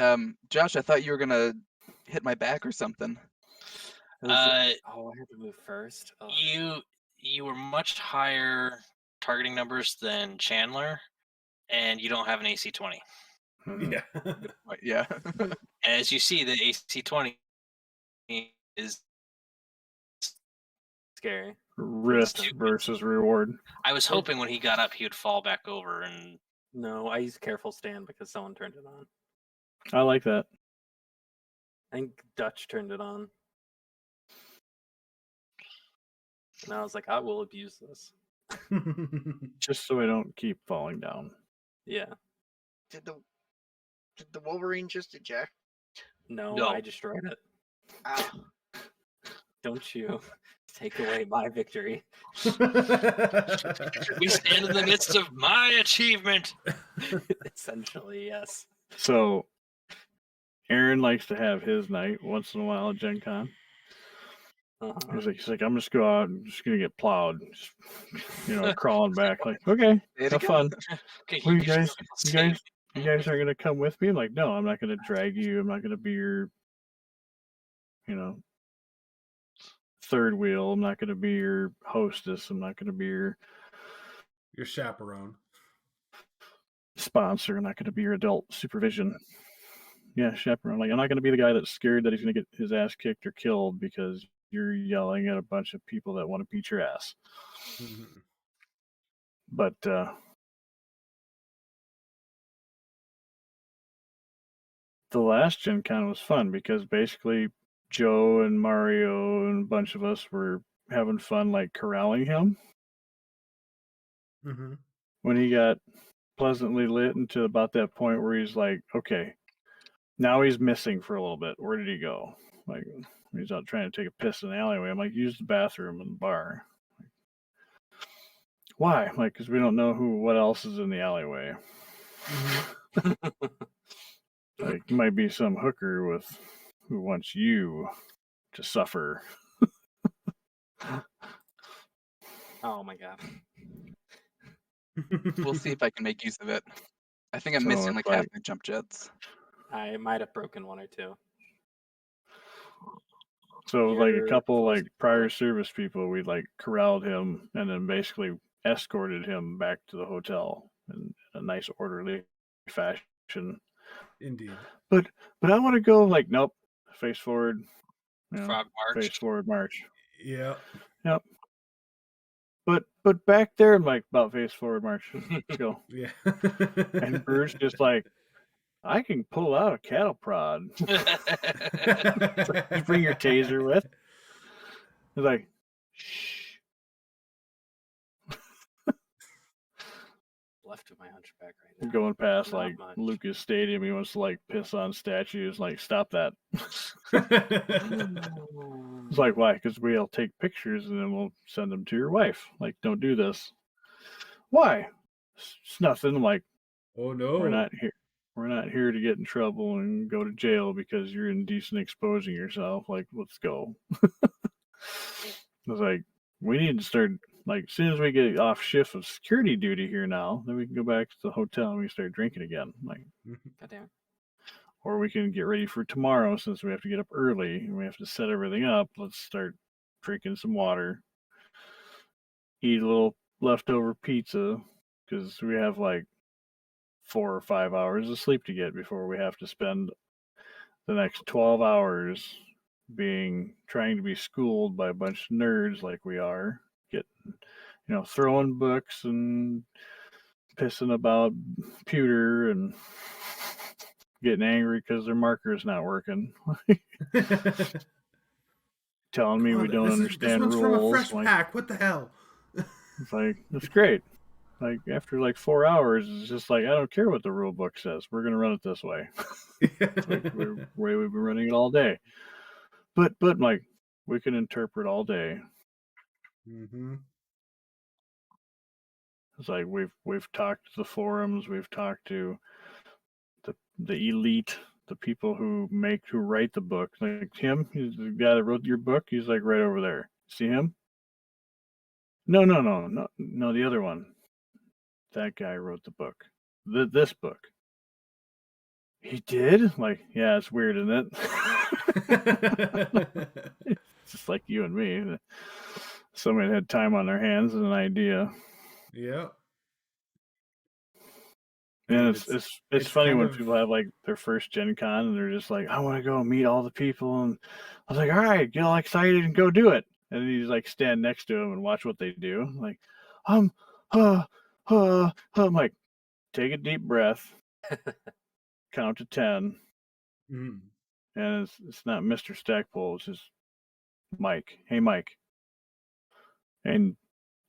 Josh, I thought you were gonna hit my back or something. Oh, I had to move first. Oh. You were much higher targeting numbers than Chandler, and you don't have an AC 20. Yeah. Yeah. And as you see, the AC 20 is scary. Risk versus reward. I was hoping when he got up, he would fall back over and. No, I used careful stand because someone turned it on. I like that. I think Dutch turned it on. And I was like, I will abuse this. Just so I don't keep falling down. Yeah. Did the Wolverine just eject? No, I destroyed it. Ah. Don't you take away my victory. We stand in the midst of my achievement. Essentially, yes. So, Aaron likes to have his night once in a while at Gen Con. He's like, I'm just go out and just gonna get plowed, just, crawling back. Like, okay, have fun. Okay, Well, you guys are gonna come with me? I'm like, no, I'm not gonna drag you. I'm not gonna be your, third wheel. I'm not gonna be your hostess. I'm not gonna be your chaperone. Sponsor. I'm not gonna be your adult supervision. Yeah, chaperone. Like, I'm not gonna be the guy that's scared that he's gonna get his ass kicked or killed because you're yelling at a bunch of people that want to beat your ass. Mm-hmm. But the last Gen Con was fun because basically Joe and Mario and a bunch of us were having fun, like corralling him. Mm-hmm. When he got pleasantly lit into about that point where he's like, okay, now he's missing for a little bit. Where did he go? Like, he's out trying to take a piss in the alleyway. I'm like, use the bathroom in the bar. Why? Like, because we don't know what else is in the alleyway. Mm-hmm. Like, might be some hooker who wants you to suffer. Oh my god. We'll see if I can make use of it. I think I'm missing like half my jump jets. I might have broken one or two. So like a couple like prior service people, we like corralled him and then basically escorted him back to the hotel in a nice orderly fashion. Indeed. But I want to go like, nope, face forward. Frog march. Face forward march. Yeah. Yep. But back there, I'm like, about face forward march. Let's go. Yeah. And Bruce just like, I can pull out a cattle prod. You bring your taser with. It's like, shh. Left of my hunchback right now. Going past Not like much. Lucas Stadium, he wants to like piss on statues. Like, stop that. It's like, why? Because we'll take pictures and then we'll send them to your wife. Like, don't do this. Why? It's nothing. I'm like, oh no, we're not here. We're not here to get in trouble and go to jail because you're indecent exposing yourself. Like, let's go. I was like, we need to start, like, as soon as we get off shift of security duty here now, then we can go back to the hotel and we start drinking again. Like, goddamn. Or we can get ready for tomorrow since we have to get up early and we have to set everything up. Let's start drinking some water, eat a little leftover pizza because we have like 4 or 5 hours of sleep to get before we have to spend the next 12 hours trying to be schooled by a bunch of nerds like we are, throwing books and pissing about pewter and getting angry because their marker is not working. Telling me we don't understand rules. This one's rules. from a fresh like, pack. What the hell? It's like, that's great. Like, after like 4 hours, it's just like, I don't care what the rule book says. We're going to run it this way. It's like the way we've been running it all day. But like, we can interpret all day. Mm-hmm. It's like we've talked to the forums, we've talked to the elite, the people who write the book. Like him, he's the guy that wrote your book. He's like right over there. See him? No, the other one. that guy wrote the book. This book. He did? Like, yeah, it's weird, isn't it? It's just like you and me. Somebody had time on their hands and an idea. Yeah. And it's funny when people have like their first Gen Con and they're just like, I want to go meet all the people, and I was like, all right, get all excited and go do it. And then you just like stand next to them and watch what they do. Like, I'm like, take a deep breath, count to 10, Mm. and it's not Mr. Stackpole, it's just Mike. Hey, Mike, and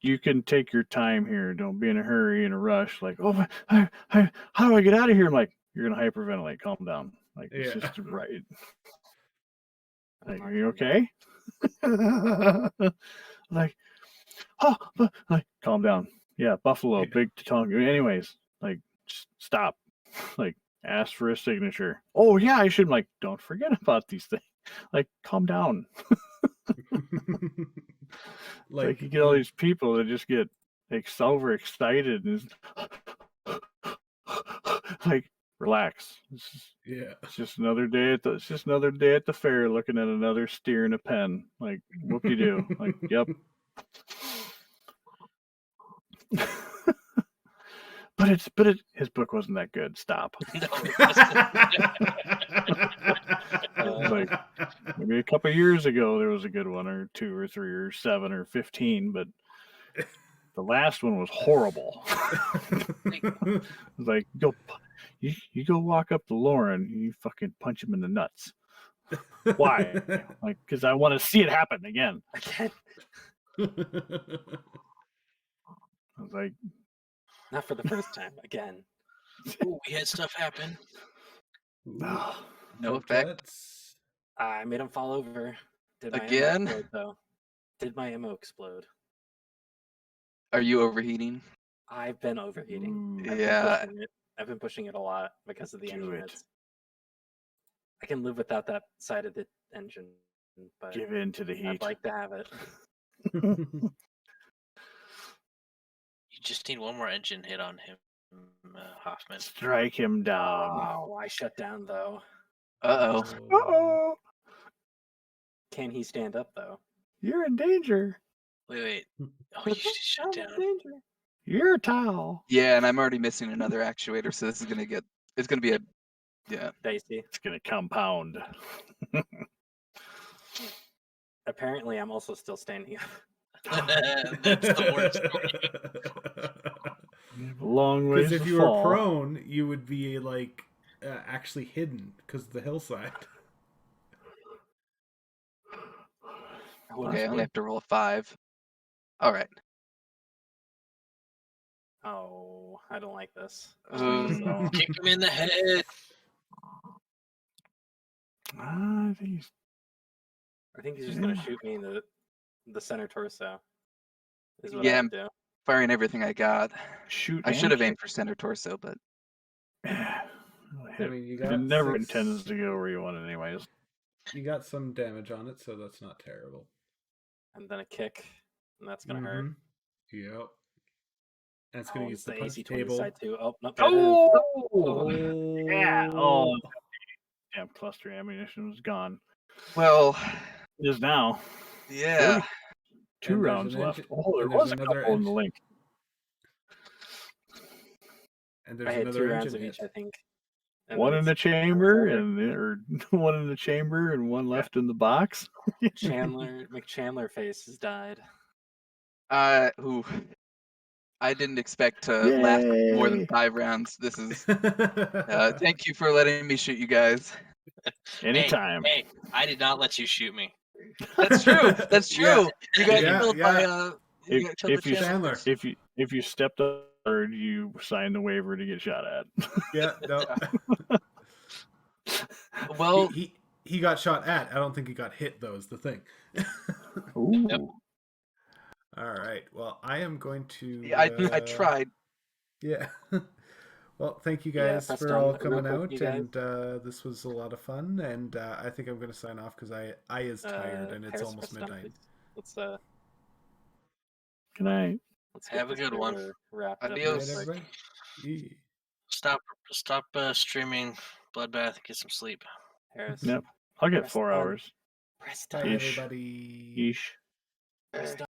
you can take your time here. Don't be in a hurry, in a rush. Like, oh, how do I get out of here? I'm like, you're gonna hyperventilate. Calm down. Like, it's just right. Like, are you okay? Like, like, calm down. Yeah, Buffalo, big Tatonga. Anyways, like, just stop. Like, ask for a signature. Oh yeah, I should. Like, don't forget about these things. Like, calm down. Like you get all these people that just get like overexcited and like, relax. It's just another day at the fair, looking at another steer in a pen. Like, whoop-de-doo. Like, yep. But his book wasn't that good. Stop. Like, maybe a couple of years ago there was a good one, or 2 or 3 or 7 or 15, but the last one was horrible. Like, you go walk up to Lauren, you fucking punch him in the nuts. Why? Like, because I want to see it happen again. Again. I was like, not for the first time. Again. Ooh, we had stuff happen. No effect. I made him fall over. Did my Again? ammo explode, though? Did my ammo explode? Are you overheating? I've been overheating. Yeah. I've been pushing it a lot because of the engine heads. I can live without that side of the engine, but give in to the heat. I'd like to have it. You just need one more engine hit on him, Hoffman. Strike him down. Oh, I shut down though. Uh-oh. Can he stand up though? You're in danger. Wait. Oh, you just shut down. You're a towel. Yeah, and I'm already missing another actuator, so this is gonna be a dicey. It's gonna compound. Apparently, I'm also still standing up. That's the worst A long ways Because if to you fall. were prone, you would be like actually hidden because of the hillside. Okay, I only have to roll a 5. All right. Oh, I don't like this. Kick him in the head. I think he's just gonna shoot me in the center torso. Is what Yeah, I I'm would do. firing everything I got. Shoot. I should have aimed for center torso, but I mean, you got it never 6 intends to go where you want it anyways. You got some damage on it, so that's not terrible. And then a kick, and that's gonna hurt. Yep. And it's gonna use the the punch AC-20 table. side too. Oh, no, Yeah. Oh, damn cluster ammunition was gone. Well, it is now. Yeah. 2 And there's rounds an left. engine- Oh, there and there's was a another couple in the link. And I there's had another 2 rounds engine of hit. each, I think. And One then in the it's chamber, over. and one in the chamber, and one left in the box. McChandler face has died. Ooh. I didn't expect to last more than 5 rounds. This is. Thank you for letting me shoot you guys. Anytime. Hey, I did not let you shoot me. That's true. That's true. You got Yeah, killed yeah. by you got killed by Chandler. If you stepped up, you signed the waiver to get shot at. Yeah, no. Well, he got shot at. I don't think he got hit, though, is the thing. Ooh. Yep. All right. Well, I am going to. Yeah, I tried. Yeah. Well, thank you Yeah, guys press for done all real coming quick, out, you guys. and this was a lot of fun. And I think I'm going to sign off because I is tired and it's Paris, almost press done, midnight. please. Let's Good night. Let's Have a good one. Wrapped up Adios. real quick. Stop streaming Bloodbath and get some sleep. Harris. Yep. I'll get Press 4 done. hours. Press Bye, done. Ish. everybody. Ish. Press done.